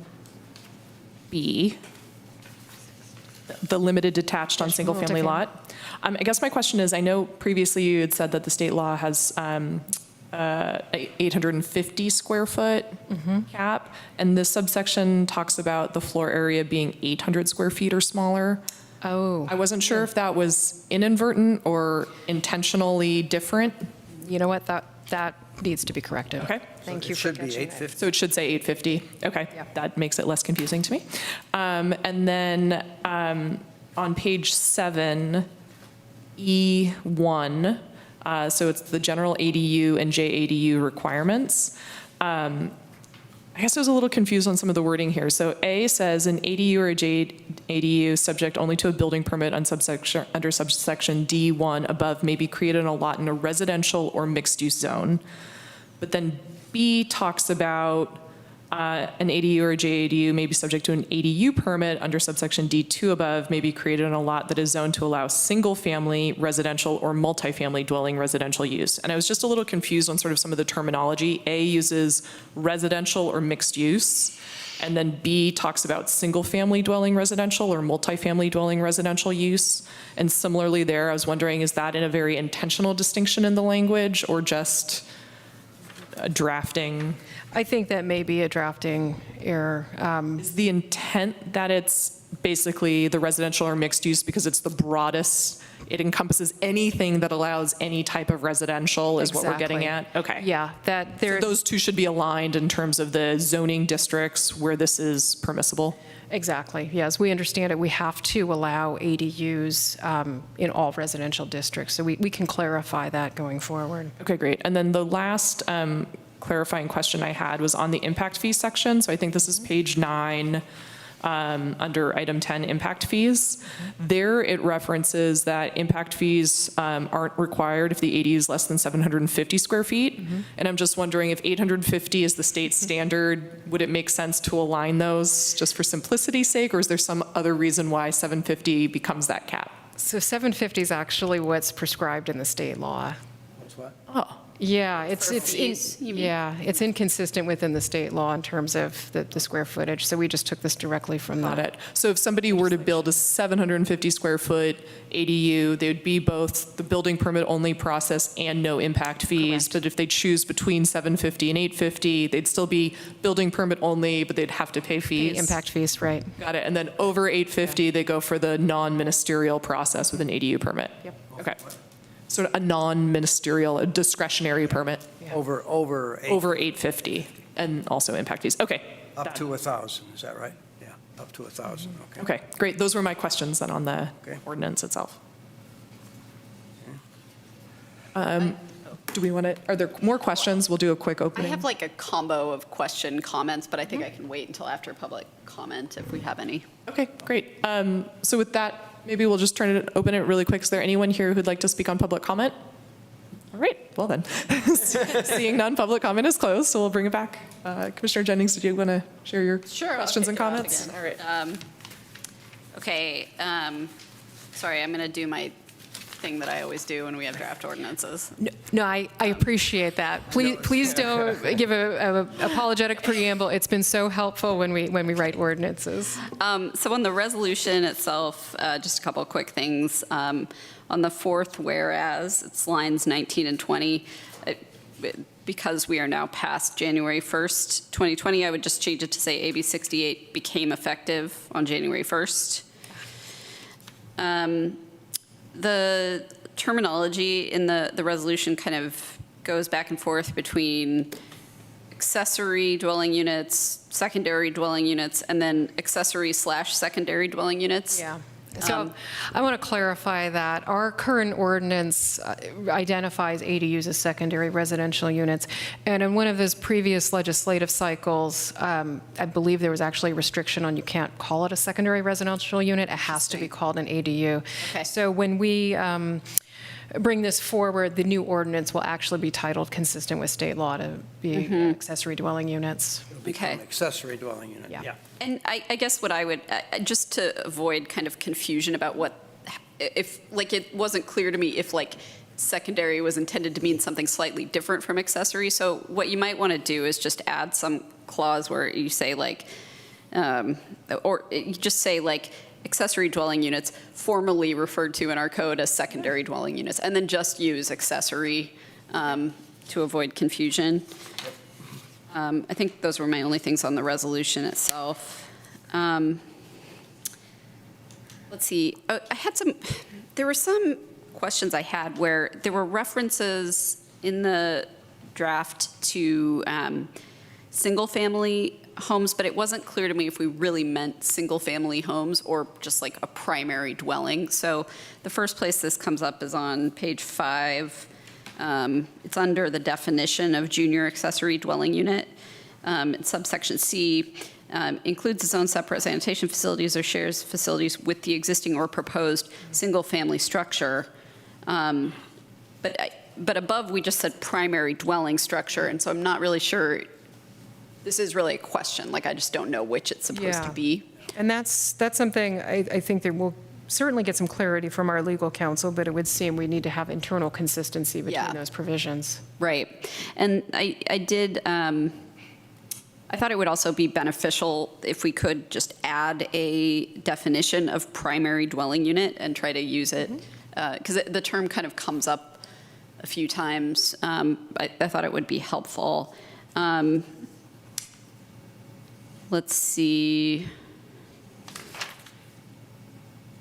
the limited detached on single family lot. I guess my question is, I know previously you had said that the state law has 850 square foot cap, and this subsection talks about the floor area being 800 square feet or smaller.
Oh.
I wasn't sure if that was inadvertent or intentionally different.
You know what, that needs to be corrected.
Okay.
Thank you
It
for
should be
catching that.
850.
So it should say 850. Okay,
Yeah.
that makes it less confusing to me. And then on page 7, E1, so it's the general ADU and JADU requirements. I guess I was a little confused on some of the wording here. So A says an ADU or a JADU subject only to a building permit under subsection D1 above may be created on a lot in a residential or mixed-use zone. But then B talks about an ADU or a JADU may be subject to an ADU permit under subsection D2 above, may be created on a lot that is zoned to allow single-family residential or multifamily dwelling residential use. And I was just a little confused on sort of some of the terminology. A uses residential or mixed use, and then B talks about single-family dwelling residential or multifamily dwelling residential use. And similarly there, I was wondering, is that in a very intentional distinction in the language or just drafting?
I think that may be a drafting error.
Is the intent that it's basically the residential or mixed use because it's the broadest, it encompasses anything that allows any type of residential is what we're getting at? Okay.
Yeah, that there.
So those two should be aligned in terms of the zoning districts where this is permissible?
Exactly. Yes, we understand it. We have to allow ADUs in all residential districts, so we can clarify that going forward.
Okay, great. And then the last clarifying question I had was on the impact fee section. So I think this is page 9 under item 10, impact fees. There it references that impact fees aren't required if the ADU is less than 750 square feet. And I'm just wondering if 850 is the state standard, would it make sense to align those just for simplicity's sake, or is there some other reason why 750 becomes that cap?
So 750 is actually what's prescribed in the state law.
That's what?
Oh.
Yeah, it's
fees, you mean?
it's inconsistent within the state law in terms of the square footage, so we just took this directly from
Got
that.
it. So if somebody were to build a 750 square foot ADU, they would be both the building permit only process and no impact fees. But if they choose between 750 and 850, they'd still be building permit only, but they'd have to pay fees.
Impact fees, right.
Got it. And then over 850, they go for the non-ministerial process with an ADU permit.
Yep.
Okay. So a non-ministerial, a discretionary permit
Over
850, and also impact fees. Okay.
Up to 1,000, is that right? Yeah, up to 1,000, okay.
Okay, great. Those were my questions then on the ordinance itself. Do we want to, are there more questions? We'll do a quick
I
opening.
have like a combo of question comments, but I think I can wait until after public comment if we have any.
Okay, great. So with that, maybe we'll just open it really quick. Is there anyone here who'd like to speak on public comment? All right, well then. Seeing none, public comment is closed, so we'll bring it back. Commissioner Jennings, did you want to share your questions and comments?
All right. Okay, sorry, I'm going to do my thing that I always do when we have draft ordinances.
No, I appreciate that. Please don't give a apologetic preamble. It's been so helpful when we write ordinances.
So on the resolution itself, just a couple of quick things. On the fourth whereas, it's lines 19 and 20. Because we are now past January 1st, 2020, I would just change it to say AB 68 became effective on January 1st. The terminology in the resolution kind of goes back and forth between accessory dwelling units, secondary dwelling units, and then accessory/secondary dwelling units.
Yeah. So I want to clarify that our current ordinance identifies ADUs as secondary residential units. And in one of those previous legislative cycles, I believe there was actually a restriction on you can't call it a secondary residential unit. It has to be called an ADU.
Okay.
So when we bring this forward, the new ordinance will actually be titled consistent with state law to be accessory dwelling units.
Okay.
Accessory dwelling unit.
Yeah.
And I guess what I would, just to avoid kind of confusion about what, if, like, it wasn't clear to me if, like, secondary was intended to mean something slightly different from accessory. So what you might want to do is just add some clause where you say, like, or you just say, like, accessory dwelling units formerly referred to in our code as secondary dwelling units, and then just use accessory to avoid confusion. I think those were my only things on the resolution itself. Let's see. There were some questions I had where there were references in the draft to single-family homes, but it wasn't clear to me if we really meant single-family homes or just like a primary dwelling. So the first place this comes up is on page 5. It's under the definition of junior accessory dwelling unit. In subsection C, includes its own separate sanitation facilities or shares facilities with the existing or proposed single-family structure. But above, we just said primary dwelling structure, and so I'm not really sure. This is really a question. Like, I just don't know which it's supposed to be.
And that's something I think that we'll certainly get some clarity from our legal counsel, but it would seem we need to have internal consistency between those provisions.
Right. And I thought it would also be beneficial if we could just add a definition of primary dwelling unit and try to use it, because the term kind of comes up a few times. I thought it would be helpful. Let's see.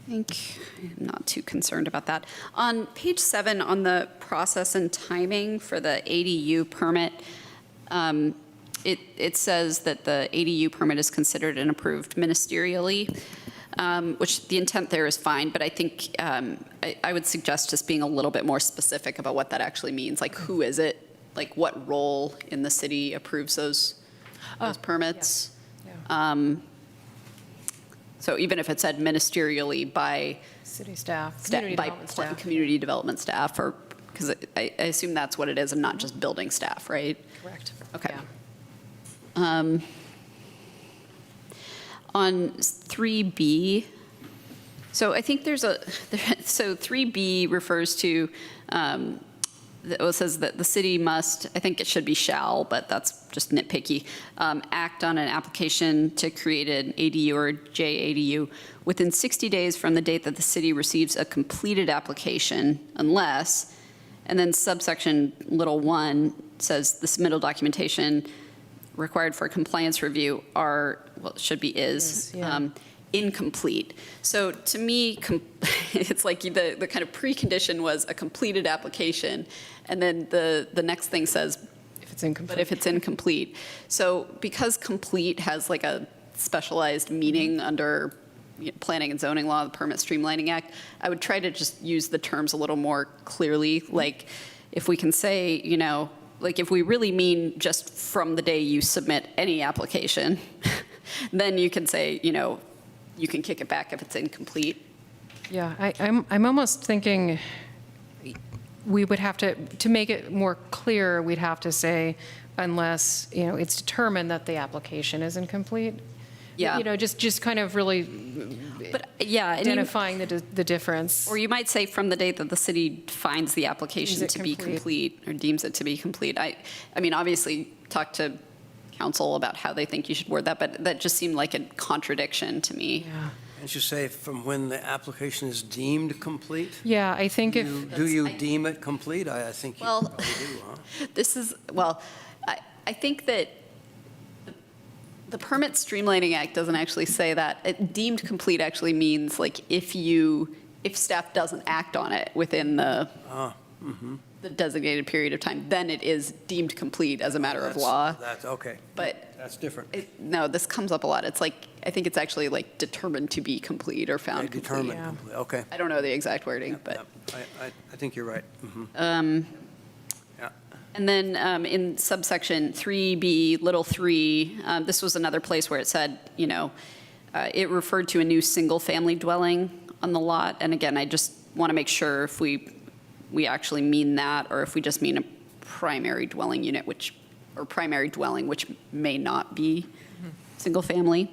I think I'm not too concerned about that. On page 7, on the process and timing for the ADU permit, it says that the ADU permit is considered and approved ministerially, which the intent there is fine, but I think I would suggest just being a little bit more specific about what that actually means. Like, who is it? Like, what role in the city approves those permits? So even if it said ministerially by
city staff,
community development staff, or because I assume that's what it is, and not just building staff, right?
Correct.
Okay. On 3B, so I think there's so 3B refers to it says that the city must, I think it should be shall, but that's just nitpicky, act on an application to create an ADU or JADU within 60 days from the date that the city receives a completed application, unless, and then subsection little 1 says the submittal documentation required for a compliance review are, well, it should be is, incomplete. So to me, it's like the kind of precondition was a completed application, and then the next thing says,
if it's incomplete.
But if it's incomplete. So because complete has like a specialized meaning under planning and zoning law, the Permit Streamlining Act, I would try to just use the terms a little more clearly. Like if we can say, you know, like if we really mean just from the day you submit any application, then you can say, you know, you can kick it back if it's incomplete.
Yeah, I'm almost thinking we would have to make it more clear, we'd have to say, unless, you know, it's determined that the application is incomplete.
Yeah.
You know, just kind of really identifying the difference.
Or you might say from the date that the city finds the application to be complete or deems it to be complete. I mean, obviously, talk to council about how they think you should word that, but that just seemed like a contradiction to me.
Yeah.
Can't you say from when the application is deemed complete?
Yeah, I think
Do you deem it complete? I think you probably do, huh?
This is, well, I think that the Permit Streamlining Act doesn't actually say that. Deemed complete actually means like if staff doesn't act on it within the designated period of time, then it is deemed complete as a matter of law.
That's okay.
But
that's different.
No, this comes up a lot. It's like, I think it's actually like determined to be complete or found complete.
Determined complete, okay.
I don't know the exact wording, but.
I think you're right.
And then in subsection 3B, little 3, this was another place where it said, you know, it referred to a new single-family dwelling on the lot. And again, I just want to make sure if we actually mean that, or if we just mean a primary dwelling unit, or primary dwelling, which may not be single-family.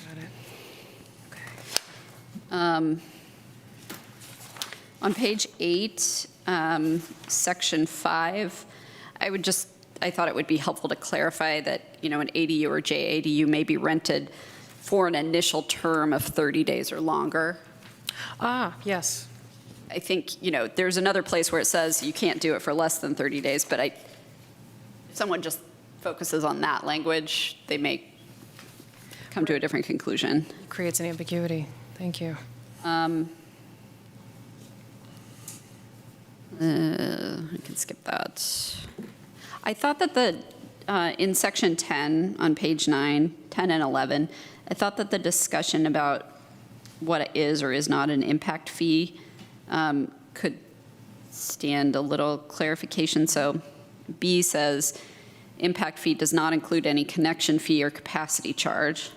Got it.
Okay. On page 8, section 5, I thought it would be helpful to clarify that, you know, an ADU or JADU may be rented for an initial term of 30 days or longer.
Ah, yes.
I think, you know, there's another place where it says you can't do it for less than 30 days, but if someone just focuses on that language, they may come to a different conclusion.
Creates an ambiguity. Thank you.
I can skip that. I thought that in section 10 on page 9, 10 and 11, I thought that the discussion about what is or is not an impact fee could stand a little clarification. So B says, impact fee does not include any connection fee or capacity charge.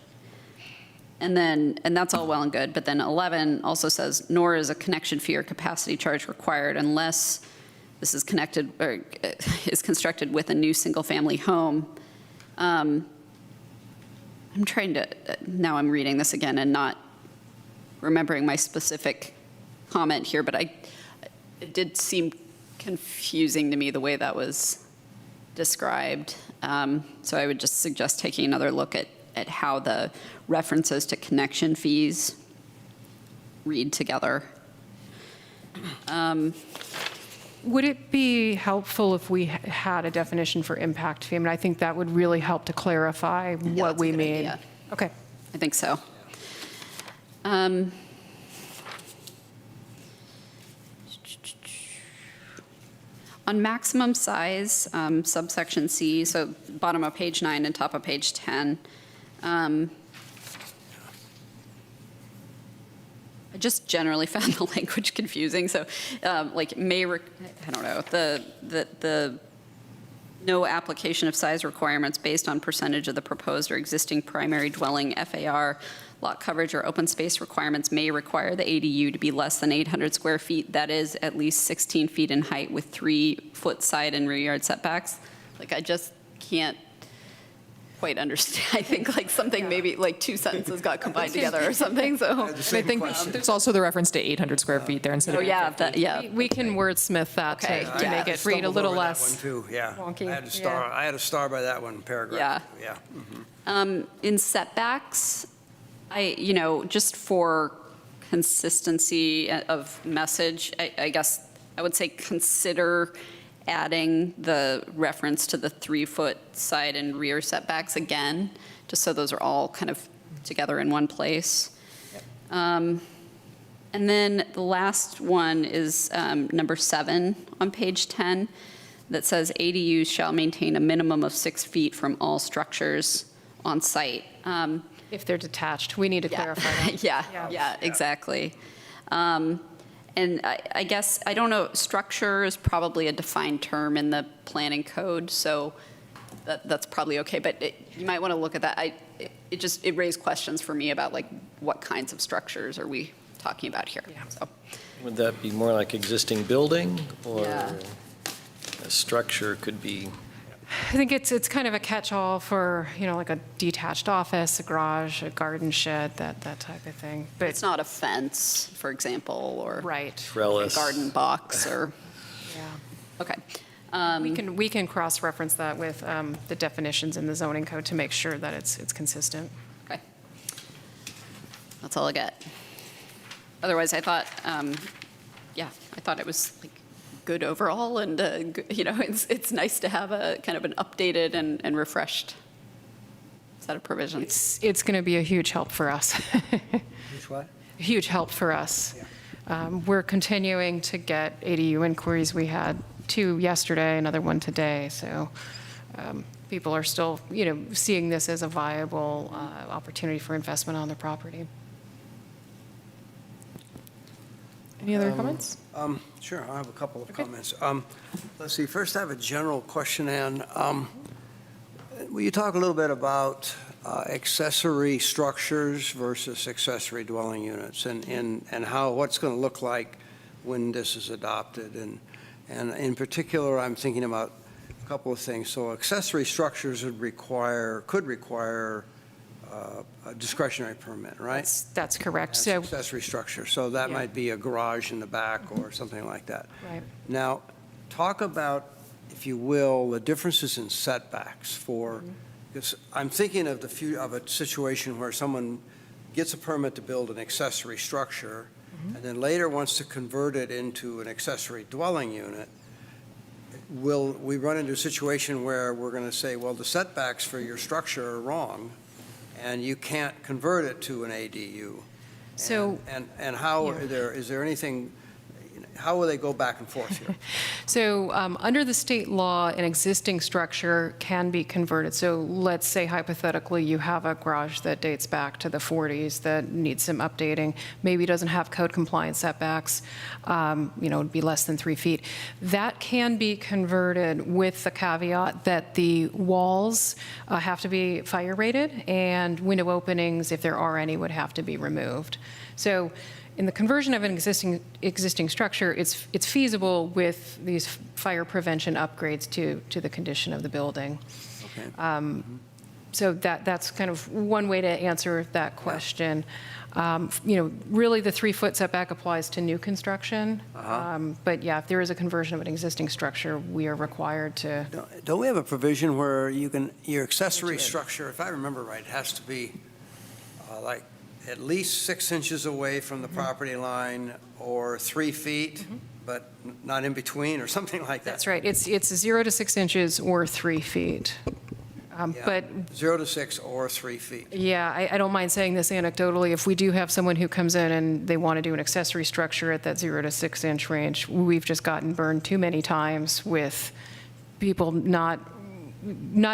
And that's all well and good, but then 11 also says, nor is a connection fee or capacity charge required unless this is connected or is constructed with a new single-family home. I'm trying to, now I'm reading this again and not remembering my specific comment here, but it did seem confusing to me the way that was described. So I would just suggest taking another look at how the references to connection fees read together.
Would it be helpful if we had a definition for impact fee? I mean, I think that would really help to clarify what we mean.
Idea.
Okay.
I think so. On maximum size, subsection C, so bottom of page 9 and top of page 10, I just generally found the language confusing. So like I don't know, the no application of size requirements based on percentage of the proposed or existing primary dwelling FAR, lot coverage or open space requirements may require the ADU to be less than 800 square feet, that is at least 16 feet in height with 3-foot side and rear yard setbacks. Like I just can't quite understand. I think like something, maybe like two sentences got combined together or something, so.
I think there's also the reference to 800 square feet there instead
Oh,
of.
yeah,
We can wordsmith that
Okay,
to make it read a little less
Yeah,
wonky.
I had a star by that one paragraph.
Yeah.
Yeah.
In setbacks, just for consistency of message, I guess I would say consider adding the reference to the 3-foot side and rear setbacks again, just so those are all kind of together in one place. And then the last one is number 7 on page 10, that says ADUs shall maintain a minimum of 6 feet from all structures on site.
If they're detached, we need to clarify that.
Yeah, exactly. And I guess, I don't know, structure is probably a defined term in the planning code, so that's probably okay, but you might want to look at that. It raised questions for me about like what kinds of structures are we talking about here? So.
Would that be more like existing building, or
Yeah.
a structure could be?
I think it's kind of a catch-all for, like a detached office, a garage, a garden shed, that type of thing. But
It's not a fence, for example, or
right.
Trellis.
a garden box, or,
Yeah.
okay.
We can cross-reference that with the definitions in the zoning code to make sure that it's consistent.
Okay. That's all I got. Otherwise, I thought, I thought it was like good overall, and it's nice to have a kind of an updated and refreshed set of provisions.
It's going to be a huge help for us.
Which what?
Huge help for us. We're continuing to get ADU inquiries. We had 2 yesterday, another one today. So people are still, seeing this as a viable opportunity for investment on their property.
Any other comments?
Sure, I have a couple of comments. Let's see, first I have a general question, Ann. Will you talk a little bit about accessory structures versus accessory dwelling units, and what's going to look like when this is adopted? And in particular, I'm thinking about a couple of things. So accessory structures could require a discretionary permit, right?
That's correct.
That's
So
accessory structure. So that
Yeah.
might be a garage in the back or something like that.
Right.
Now, talk about, if you will, the differences in setbacks for, because I'm thinking of a situation where someone gets a permit to build an accessory structure and then later wants to convert it into an accessory dwelling unit. Will we run into a situation where we're going to say, well, the setbacks for your structure are wrong, and you can't convert it to an ADU?
So-
And how, is there anything, how will they go back and forth here?
So under the state law, an existing structure can be converted. So let's say hypothetically you have a garage that dates back to the 40s that needs some updating, maybe doesn't have code compliance setbacks, it'd be less than 3 feet. That can be converted with the caveat that the walls have to be fire rated, and window openings, if there are any, would have to be removed. So in the conversion of an existing structure, it's feasible with these fire prevention upgrades to the condition of the building.
Okay.
So that's kind of one way to answer that question. Really the 3-foot setback applies to new construction. But yeah, if there is a conversion of an existing structure, we are required to.
Don't we have a provision where your accessory structure, if I remember right, has to be like at least 6 inches away from the property line, or 3 feet, but not in between, or something like that?
That's right. It's 0 to 6 inches or 3 feet. But
0 to 6 or 3 feet.
yeah, I don't mind saying this anecdotally. If we do have someone who comes in and they want to do an accessory structure at that 0 to 6 inch range, we've just gotten burned too many times with people not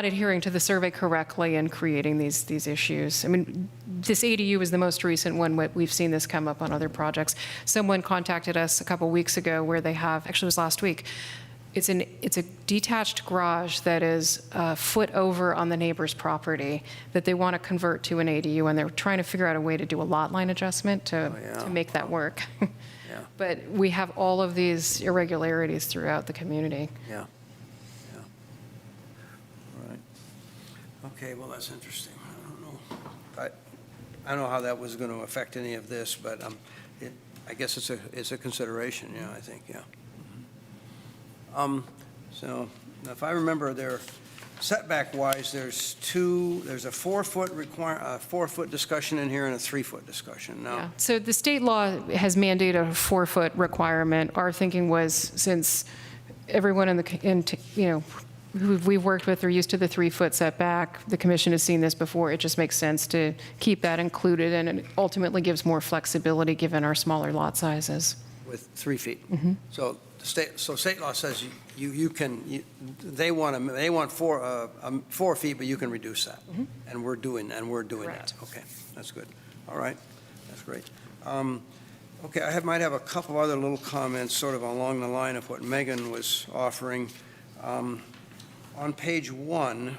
adhering to the survey correctly and creating these issues. I mean, this ADU is the most recent one. We've seen this come up on other projects. Someone contacted us a couple weeks ago where they have, actually it was last week, it's a detached garage that is a foot over on the neighbor's property that they want to convert to an ADU, and they're trying to figure out a way to do a lot line adjustment to make that work. But we have all of these irregularities throughout the community.
Yeah. Okay, well, that's interesting. I don't know. I don't know how that was going to affect any of this, but I guess it's a consideration, yeah, I think, yeah. So now if I remember, there setback-wise, there's a 4-foot discussion in here and a 3-foot discussion. Now,
Yeah. So the state law has mandated a 4-foot requirement. Our thinking was, since everyone who we've worked with are used to the 3-foot setback, the commission has seen this before, it just makes sense to keep that included, and it ultimately gives more flexibility given our smaller lot sizes.
with 3 feet.
Mhm.
So state law says they want 4 feet, but you can reduce that.
Mhm.
And we're doing that.
Correct.
Okay, that's good. All right, that's great. Okay, I might have a couple other little comments sort of along the line of what Megan was offering. On page 1,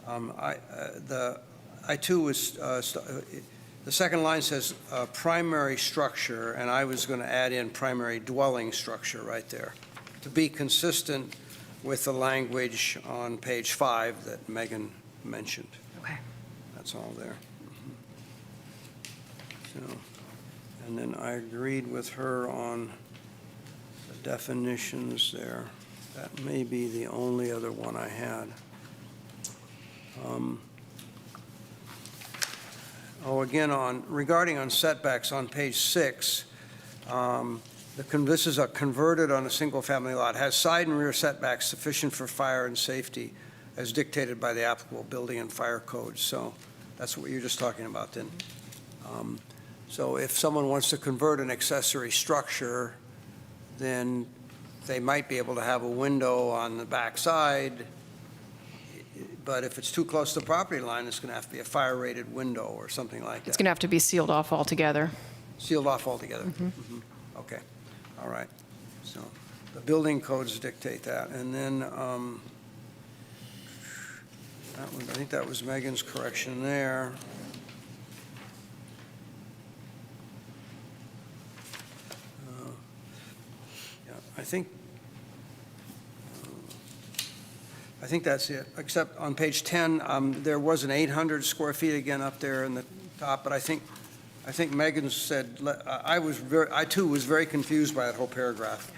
I too was, the second line says primary structure, and I was going to add in primary dwelling structure right there, to be consistent with the language on page 5 that Megan mentioned.
Okay.
That's all there. So, and then I agreed with her on the definitions there. That may be the only other one I had. Again, regarding on setbacks on page 6, this is a converted on a single-family lot, has side and rear setbacks sufficient for fire and safety as dictated by the applicable building and fire codes. So that's what you're just talking about then. So if someone wants to convert an accessory structure, then they might be able to have a window on the back side, but if it's too close to the property line, it's going to have to be a fire-rated window or something like that.
It's going to have to be sealed off altogether.
Sealed off altogether?
Mhm.
Mhm. Okay, all right. So the building codes dictate that. And then that one, I think that was Megan's correction there. Yeah, I think that's it, except on page 10, there was an 800 square feet again up there in the top, but I think Megan said, I too was very confused by that whole paragraph.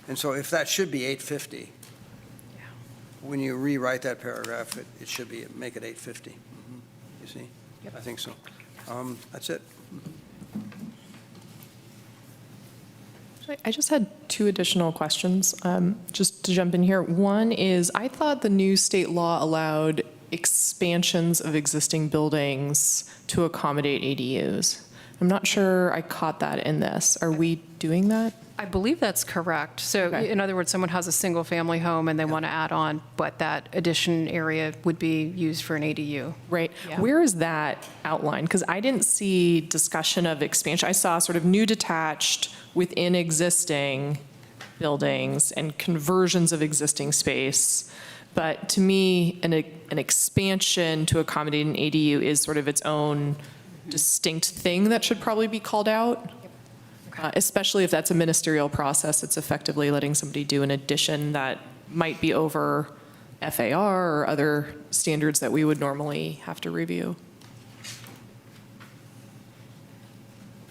And so if that should be 850, when you rewrite that paragraph, it should be, make it 850. You see? I think so. That's it.
I just had 2 additional questions, just to jump in here. One is, I thought the new state law allowed expansions of existing buildings to accommodate ADUs. I'm not sure I caught that in this. Are we doing that?
I believe that's correct. So in other words, someone has a single-family home and they want to add on, but that addition area would be used for an ADU.
Right.
Yeah.
Where is that outlined? Because I didn't see discussion of expansion. I saw sort of new detached within existing buildings and conversions of existing space. But to me, an expansion to accommodate an ADU is sort of its own distinct thing that should probably be called out. Especially if that's a ministerial process, it's effectively letting somebody do an addition that might be over FAR or other standards that we would normally have to review.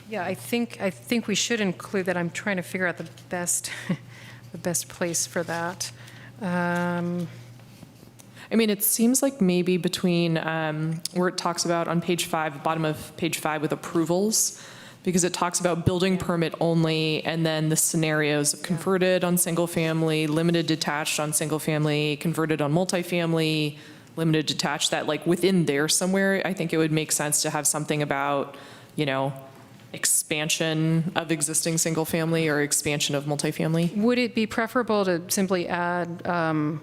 Yeah, I think we should include that. I'm trying to figure out the best place for that.
I mean, it seems like maybe between where it talks about on page 5, bottom of page 5 with approvals, because it talks about building permit only, and then the scenarios of converted on single family, limited detached on single family, converted on multifamily, limited detached, that like within there somewhere, I think it would make sense to have something about, expansion of existing single family or expansion of multifamily.
Would it be preferable to simply add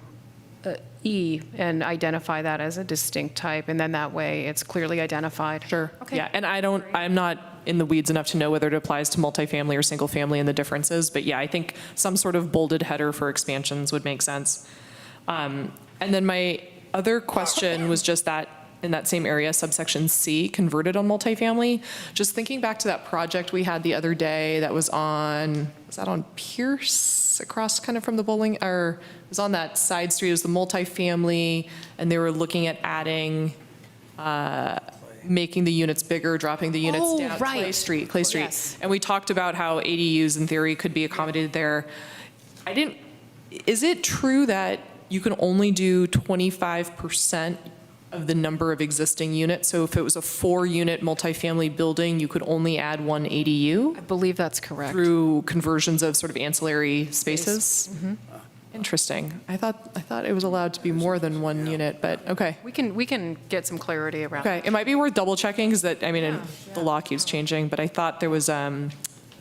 E and identify that as a distinct type, and then that way it's clearly identified?
Sure.
Okay.
Yeah, and I'm not in the weeds enough to know whether it applies to multifamily or single family and the differences, but yeah, I think some sort of bolded header for expansions would make sense. And then my other question was just that in that same area, subsection C, converted on multifamily. Just thinking back to that project we had the other day that was on, was that on Pierce, across kind of from the bowling, or it was on that side street, it was the multifamily, and they were looking at adding, making the units bigger, dropping the units
Oh,
down.
right.
Clay Street.
Yes.
And we talked about how ADUs in theory could be accommodated there. Is it true that you can only do 25% of the number of existing units? So if it was a 4-unit multifamily building, you could only add 1 ADU?
I believe that's correct.
Through conversions of sort of ancillary spaces?
Mhm.
Interesting. I thought it was allowed to be more than 1 unit, but okay.
We can get some clarity around
Okay, it might be worth double checking because the law keeps changing, but I thought there was a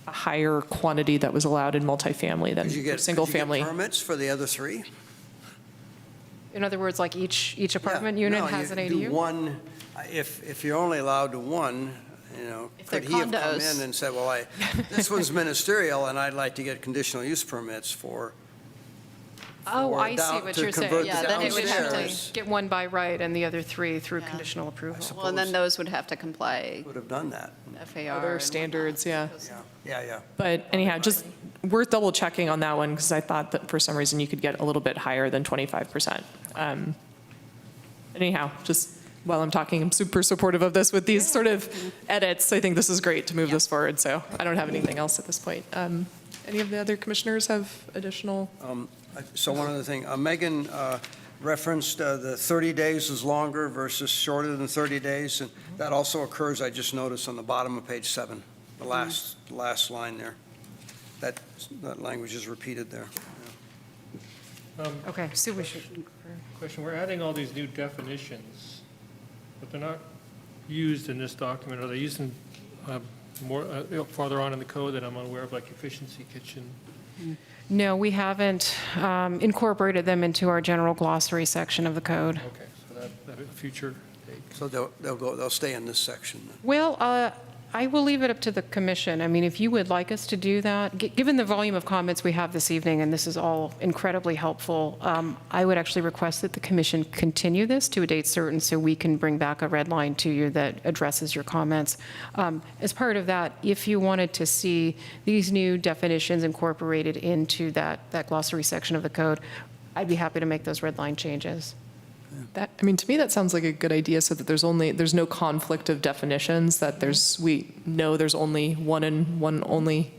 higher quantity that was allowed in multifamily than single family.
Permits for the other 3?
In other words, like each apartment unit has an
you do
ADU?
one, if you're only allowed to 1,
they're
could he have come
condos.
in and said, well, this one's ministerial, and I'd like to get conditional use permits for.
Oh,
for
I see
down-
what
to
you're saying.
convert
Yeah,
the
then it would have
downstairs.
to get 1 by right and the other 3 through conditional approval.
Well, and then those would have to comply.
Would have done that.
FAR.
Other
and
standards, yeah.
Yeah.
But anyhow, just worth double checking on that one because I thought that for some reason you could get a little bit higher than 25%. Anyhow, just while I'm talking, I'm super supportive of this with these sort of edits. I think this is great to move this forward, so I don't have anything else at this point. Any of the other commissioners have additional?
So one other thing, Megan referenced the 30 days is longer versus shorter than 30 days, and that also occurs, I just noticed, on the bottom of page 7, the last line there. That language is repeated there.
Okay, so we should.
Question, we're adding all these new definitions, but they're not used in this document. Are they used in more farther on in the code that I'm unaware of, like efficiency kitchen?
No, we haven't incorporated them into our general glossary section of the code.
Okay, so that a future date.
So they'll stay in this section.
Well, I will leave it up to the commission. I mean, if you would like us to do that, given the volume of comments we have this evening, and this is all incredibly helpful, I would actually request that the commission continue this to a date certain so we can bring back a red line to you that addresses your comments. As part of that, if you wanted to see these new definitions incorporated into that glossary section of the code, I'd be happy to make those red line changes.
To me, that sounds like a good idea so that there's no conflict of definitions, that we know there's only one and one only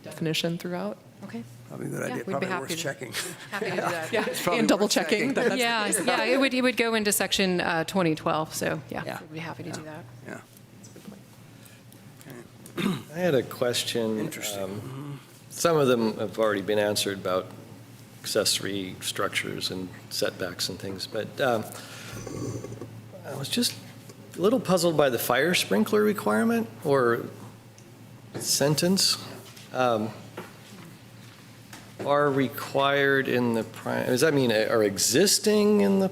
definition throughout.
Okay.
Probably a good idea,
we'd be
probably
happy
worth
to-
checking.
Happy to do that.
Yeah,
It's probably
and double
worth
checking.
checking.
Yeah, it would go into section 2012, so yeah, we'd be happy to do that.
Yeah.
I had a question.
Interesting.
Some of them have already been answered about accessory structures and setbacks and things, but I was just a little puzzled by the fire sprinkler requirement or sentence. Are required in the does that mean are existing in the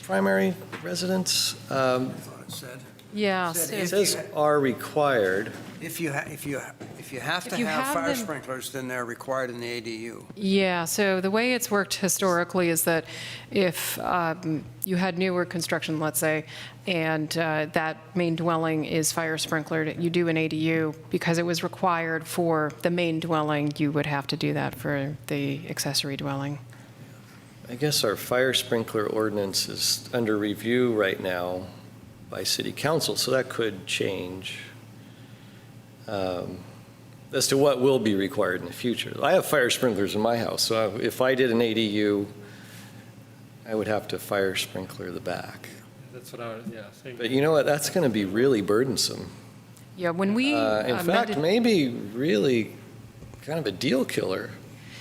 primary residence?
Yeah.
It says are required.
If you have to
you
have
have
fire
them-
sprinklers, then they're required in the ADU.
Yeah, so the way it's worked historically is that if you had newer construction, let's say, and that main dwelling is fire sprinklered, you do an ADU, because it was required for the main dwelling, you would have to do that for the accessory dwelling.
I guess our fire sprinkler ordinance is under review right now by city council, so that could change as to what will be required in the future. I have fire sprinklers in my house, so if I did an ADU, I would have to fire sprinkler the back.
That's what I was, yeah. Same.
But you know what, that's going to be really burdensome.
Yeah, when we
In fact, maybe really kind of a deal killer.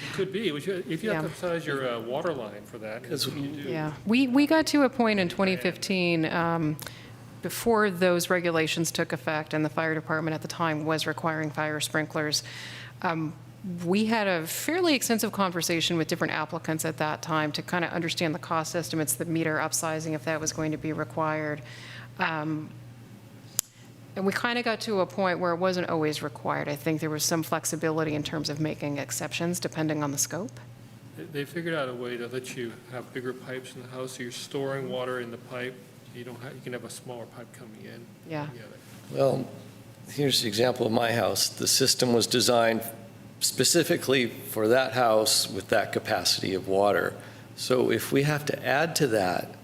It could be, if you have to size your water line for that. That's what you do.
Yeah, we got to a point in 2015, before those regulations took effect, and the fire department at the time was requiring fire sprinklers. We had a fairly extensive conversation with different applicants at that time to kind of understand the cost estimates, the meter upsizing, if that was going to be required. And we kind of got to a point where it wasn't always required. I think there was some flexibility in terms of making exceptions depending on the scope.
They figured out a way to let you have bigger pipes in the house, so you're storing water in the pipe. You can have a smaller pipe coming in.
Yeah.
Well, here's the example of my house. The system was designed specifically for that house with that capacity of water. So if we have to add to that,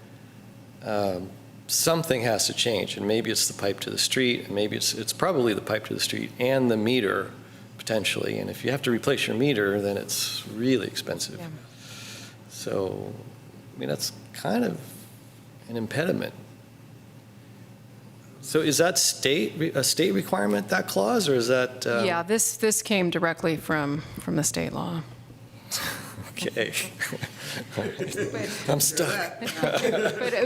something has to change, and maybe it's the pipe to the street, and maybe it's probably the pipe to the street and the meter, potentially. And if you have to replace your meter, then it's really expensive.
Yeah.
So, I mean, that's kind of an impediment. So is that a state requirement, that clause, or is that?
Yeah, this came directly from the state law.
Okay. I'm stuck.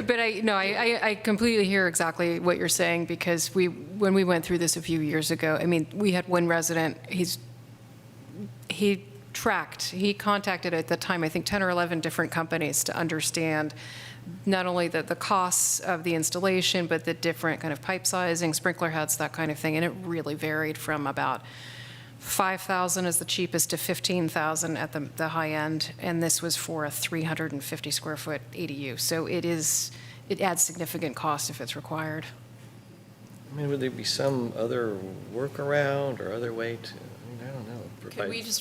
But I completely hear exactly what you're saying, because when we went through this a few years ago, I mean, we had one resident, he contacted at the time, I think 10 or 11 different companies to understand not only the costs of the installation, but the different kind of pipe sizing, sprinkler heads, that kind of thing. And it really varied from about $5,000 as the cheapest to $15,000 at the high end. And this was for a 350 square foot ADU. So it adds significant cost if it's required.
I mean, would there be some other workaround or other way to, I don't know.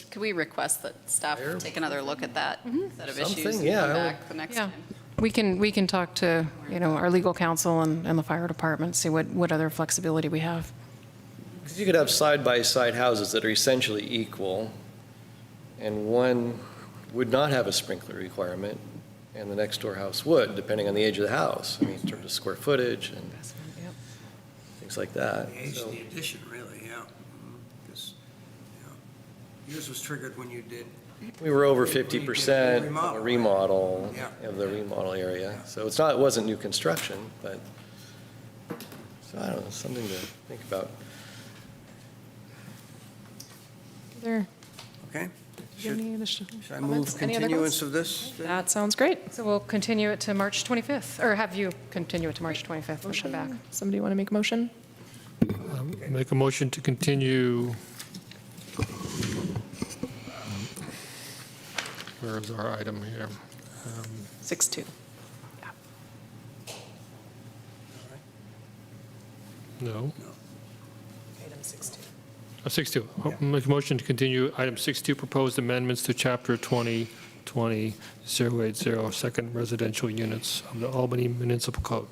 Could we request that staff take another look at that set of issues and
yeah,
come back the next time?
We can talk to, our legal counsel and the fire department, see what other flexibility we have.
Because you could have side-by-side houses that are essentially equal, and one would not have a sprinkler requirement, and the next door house would, depending on the age of the house. I mean, in terms of square footage and things like that.
The age of the addition, really, yeah. Because yours was triggered when you did.
We were over 50% on the remodel of the remodel area. So it wasn't new construction, but, so I don't know, something to think about.
There.
Okay.
Should
I move continuance of this?
That sounds great.
So we'll continue it to March 25th, or have you continue it to March 25th, push it back.
Somebody want to make a motion?
Make a motion to continue. Where is our item here?
6-2.
No.
Item 6-2.
6.2. I'll make a motion to continue item 6.2, proposed amendments to Chapter 2020-080, second residential units of the Albany Municipal Code.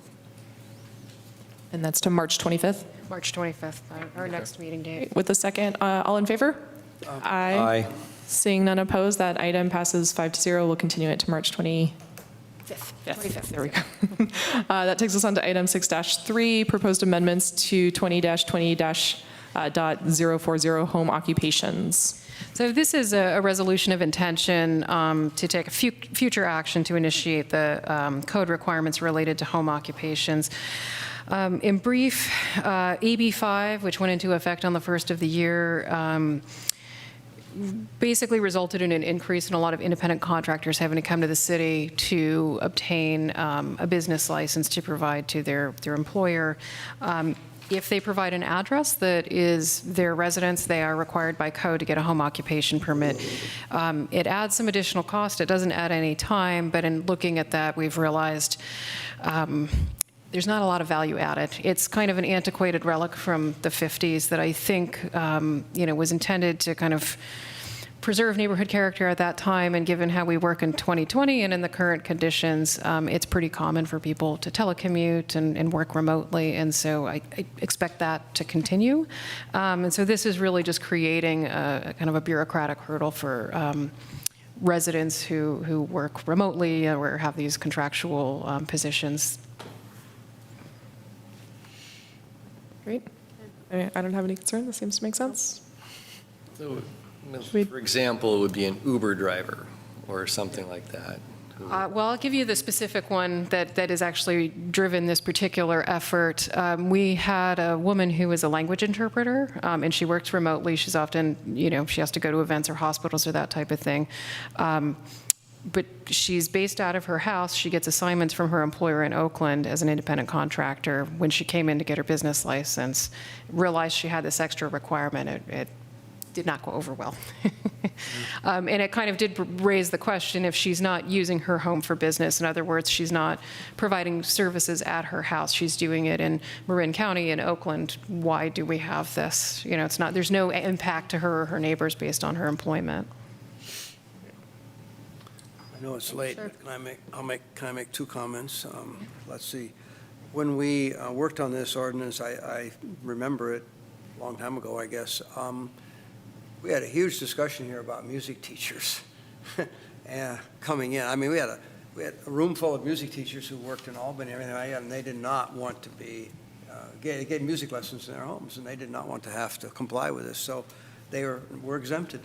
And that's to March 25th?
March 25th, our next meeting date.
With a second, all in favor?
Aye.
Seeing none opposed, that item passes 5-0. We'll continue it to March 25th.
25th.
There we go. That takes us on to item 6-3, proposed amendments to 20-20-.040 home occupations.
So this is a resolution of intention to take a future action to initiate the code requirements related to home occupations. In brief, AB 5, which went into effect on the first of the year, basically resulted in an increase in a lot of independent contractors having to come to the city to obtain a business license to provide to their employer. If they provide an address that is their residence, they are required by code to get a home occupation permit. It adds some additional cost. It doesn't add any time, but in looking at that, we've realized there's not a lot of value added. It's kind of an antiquated relic from the 50s that I think was intended to kind of preserve neighborhood character at that time, and given how we work in 2020 and in the current conditions, it's pretty common for people to telecommute and work remotely, and so I expect that to continue. And so this is really just creating a kind of a bureaucratic hurdle for residents who work remotely or have these contractual positions.
Great. I don't have any concern. This seems to make sense.
So, for example, it would be an Uber driver or something like that.
Well, I'll give you the specific one that has actually driven this particular effort. We had a woman who was a language interpreter, and she works remotely. She's often, she has to go to events or hospitals or that type of thing. But she's based out of her house. She gets assignments from her employer in Oakland as an independent contractor. When she came in to get her business license, realized she had this extra requirement. It did not go over well. And it kind of did raise the question, if she's not using her home for business, in other words, she's not providing services at her house, she's doing it in Marin County in Oakland, why do we have this? You know, it's not, there's no impact to her or her neighbors based on her employment.
I know it's late, but can I make two comments? Let's see. When we worked on this ordinance, I remember it a long time ago, I guess. We had a huge discussion here about music teachers coming in. I mean, we had a room full of music teachers who worked in Albany and everything, and they did not want to be getting music lessons in their homes, and they did not want to have to comply with this. So they were exempted.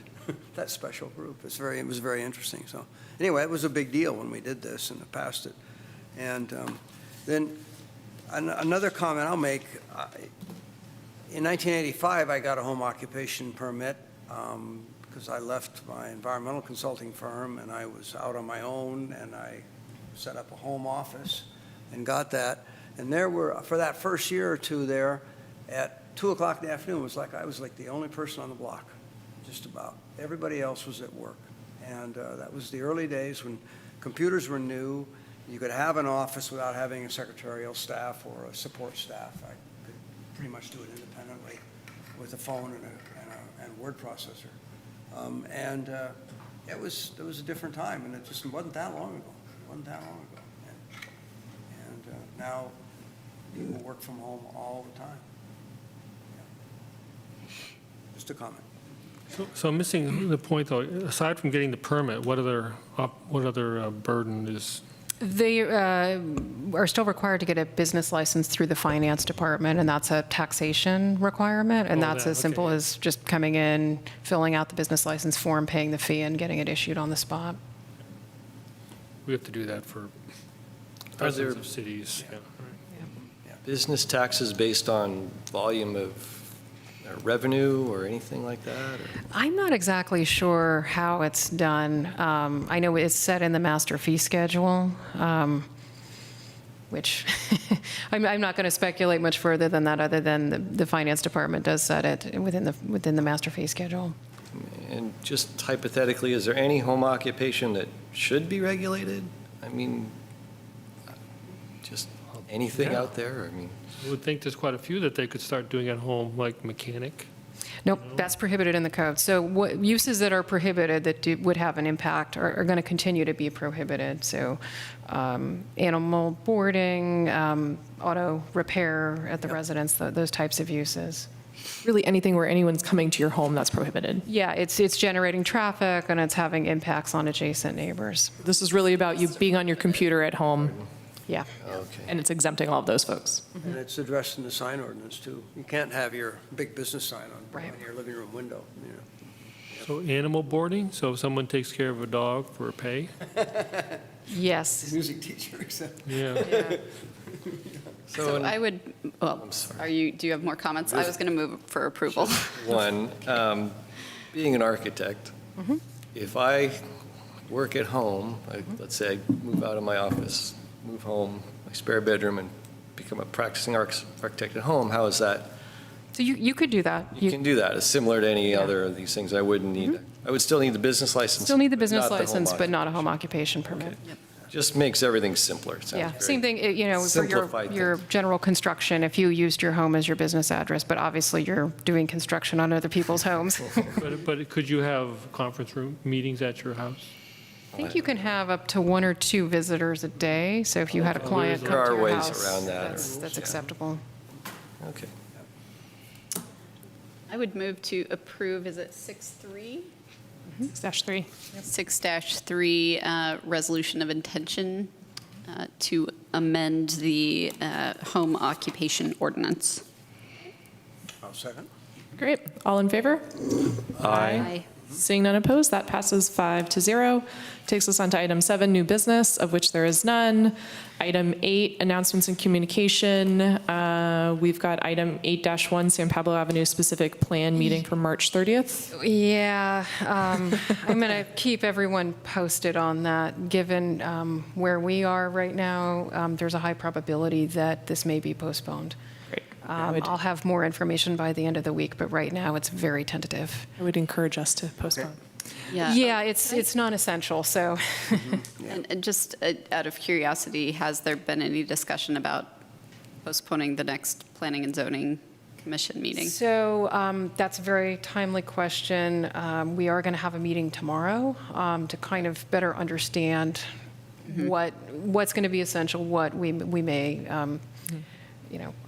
That special group. It was very interesting. So anyway, it was a big deal when we did this and passed it. And then another comment I'll make. In 1985, I got a home occupation permit because I left my environmental consulting firm and I was out on my own, and I set up a home office and got that. And there were, for that first year or two there, at 2 o'clock in the afternoon, I was like the only person on the block, just about. Everybody else was at work. And that was the early days when computers were new. You could have an office without having a secretarial staff or a support staff. I could pretty much do it independently with a phone and a word processor. It was a different time, and it just wasn't that long ago. And now people work from home all the time. Yeah. Just a comment.
So I'm missing the point, though. Aside from getting the permit, what other burden is?
They are still required to get a business license through the finance department, and that's a taxation requirement, and that's as simple as just coming in, filling out the business license form, paying the fee, and getting it issued on the spot.
We have to do that for dozens of cities. Yeah.
Business taxes based on volume of revenue or anything like that? Or?
I'm not exactly sure how it's done. I know it's set in the master fee schedule, which I'm not going to speculate much further than that, other than the finance department does set it within the master fee schedule.
And just hypothetically, is there any home occupation that should be regulated? I mean, just anything out there? I mean,
I would think there's quite a few that they could start doing at home, like mechanic.
Nope, that's prohibited in the code. So what uses that are prohibited that would have an impact are going to continue to be prohibited. So animal boarding, auto repair at the residence, those types of uses.
Really anything where anyone's coming to your home, that's prohibited.
Yeah, it's generating traffic and it's having impacts on adjacent neighbors.
This is really about you being on your computer at home.
Yeah.
Okay.
And it's exempting all of those folks.
And it's addressed in the sign ordinance, too. You can't have your big business sign on your living room window. You know.
So animal boarding, so if someone takes care of a dog for pay?
Yes.
Music teacher, except.
Yeah.
So I would, well, do you have more comments? I was going to move for approval.
One, being an architect, if I work at home, let's say I move out of my office, move home, my spare bedroom, and become a practicing architect at home, how is that?
So you could do that.
You can do that. It's similar to any other of these things. I wouldn't need, I would still need the business license.
Still need the business
not home
license, but not a home
occupation.
occupation permit.
Okay. Just makes everything simpler. It sounds
Yeah,
very
same thing, for
simplified
your general construction, if you used your home as your business address, but obviously you're doing construction on other people's homes.
But could you have conference room meetings at your house?
I think you can have up to 1 or 2 visitors a day, so if you had a client come to your house.
There are ways around that.
That's acceptable.
Okay.
I would move to approve, is it 6-3?
6-3.
6-3, resolution of intention to amend the home occupation ordinance.
I'll second.
Great. All in favor?
Aye.
Seeing none opposed, that passes 5-0. Takes us on to item 7, new business, of which there is none. Item 8, announcements and communication. We've got item 8-1, San Pablo Avenue specific plan meeting for March 30th.
Yeah, I'm going to keep everyone posted on that. Given where we are right now, there's a high probability that this may be postponed.
Great.
I'll have more information by the end of the week, but right now it's very tentative.
I would encourage us to postpone.
Yeah, it's non-essential, so.
And just out of curiosity, has there been any discussion about postponing the next Planning and Zoning Commission meeting?
So that's a very timely question. We are going to have a meeting tomorrow to kind of better understand what's going to be essential, what we may,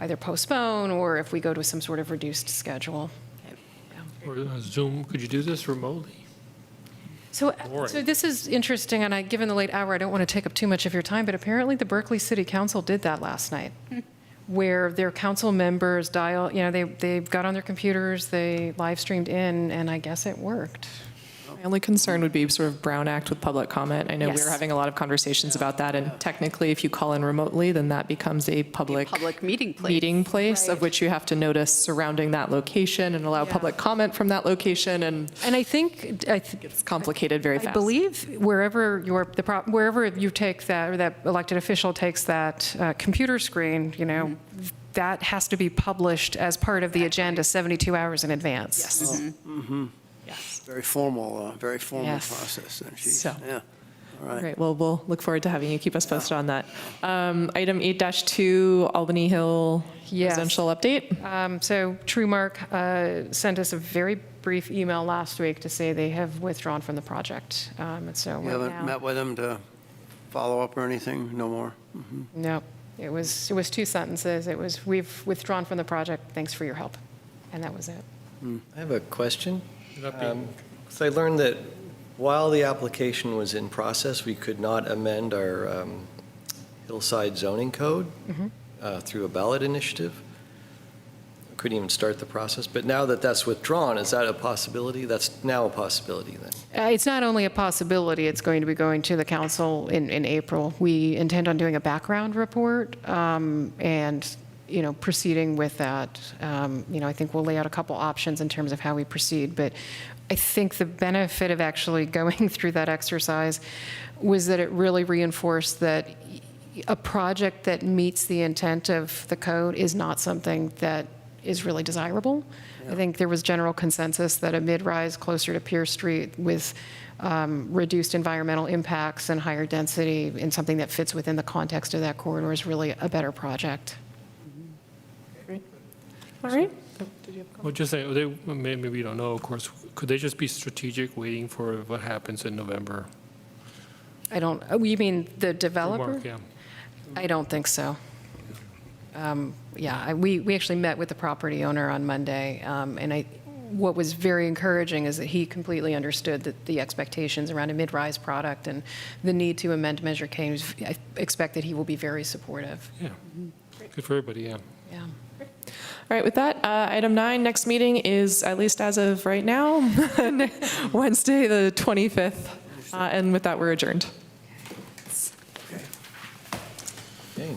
either postpone or if we go to some sort of reduced schedule.
Or Zoom, could you do this remotely?
So
Boring.
this is interesting, and given the late hour, I don't want to take up too much of your time, but apparently the Berkeley City Council did that last night, where their council members they got on their computers, they live streamed in, and I guess it worked.
My only concern would be sort of Brown Act with public comment. I know we
Yes.
were having a lot of conversations about that, and technically, if you call in remotely, then that becomes a public
meeting place.
of which you have to notice surrounding that location and allow public comment from that location, and
I think
it's complicated very fast.
I believe wherever wherever you take that, or that elected official takes that computer screen, that has to be published as part of the agenda 72 hours in advance.
Yes.
Yes. Very formal
Yes.
process. Then.
So.
Yeah. All right.
Great. Well, we'll look forward to having you keep us posted on that. Item 8-2, Albany Hill residential update.
So TrueMark sent us a very brief email last week to say they have withdrawn from the project. And so
You
right
haven't
now,
met with them to follow up or anything? No more?
no, it was 2 sentences. It was, "We've withdrawn from the project. Thanks for your help," and that was it.
I have a question. So I learned that while the application was in process, we could not amend our hillside zoning code through a ballot initiative. We couldn't even start the process. But now that that's withdrawn, is that a possibility? That's now a possibility then?
It's not only a possibility, it's going to be going to the council in April. We intend on doing a background report and proceeding with that. I think we'll lay out a couple options in terms of how we proceed, but I think the benefit of actually going through that exercise was that it really reinforced that a project that meets the intent of the code is not something that is really desirable. I think there was general consensus that a mid-rise closer to Pierce Street with reduced environmental impacts and higher density and something that fits within the context of that corridor is really a better project.
All right.
Well, just say, maybe we don't know, of course, could they just be strategic, waiting for what happens in November?
You mean the developer?
Mark, yeah.
I don't think so. We actually met with the property owner on Monday, and what was very encouraging is that he completely understood that the expectations around a mid-rise product and the need to amend Measure K. I expect that he will be very supportive.
Yeah, good for everybody, yeah.
Yeah.
All right, with that, item 9, next meeting is, at least as of right now, Wednesday, the 25th. And with that, we're adjourned.
Okay.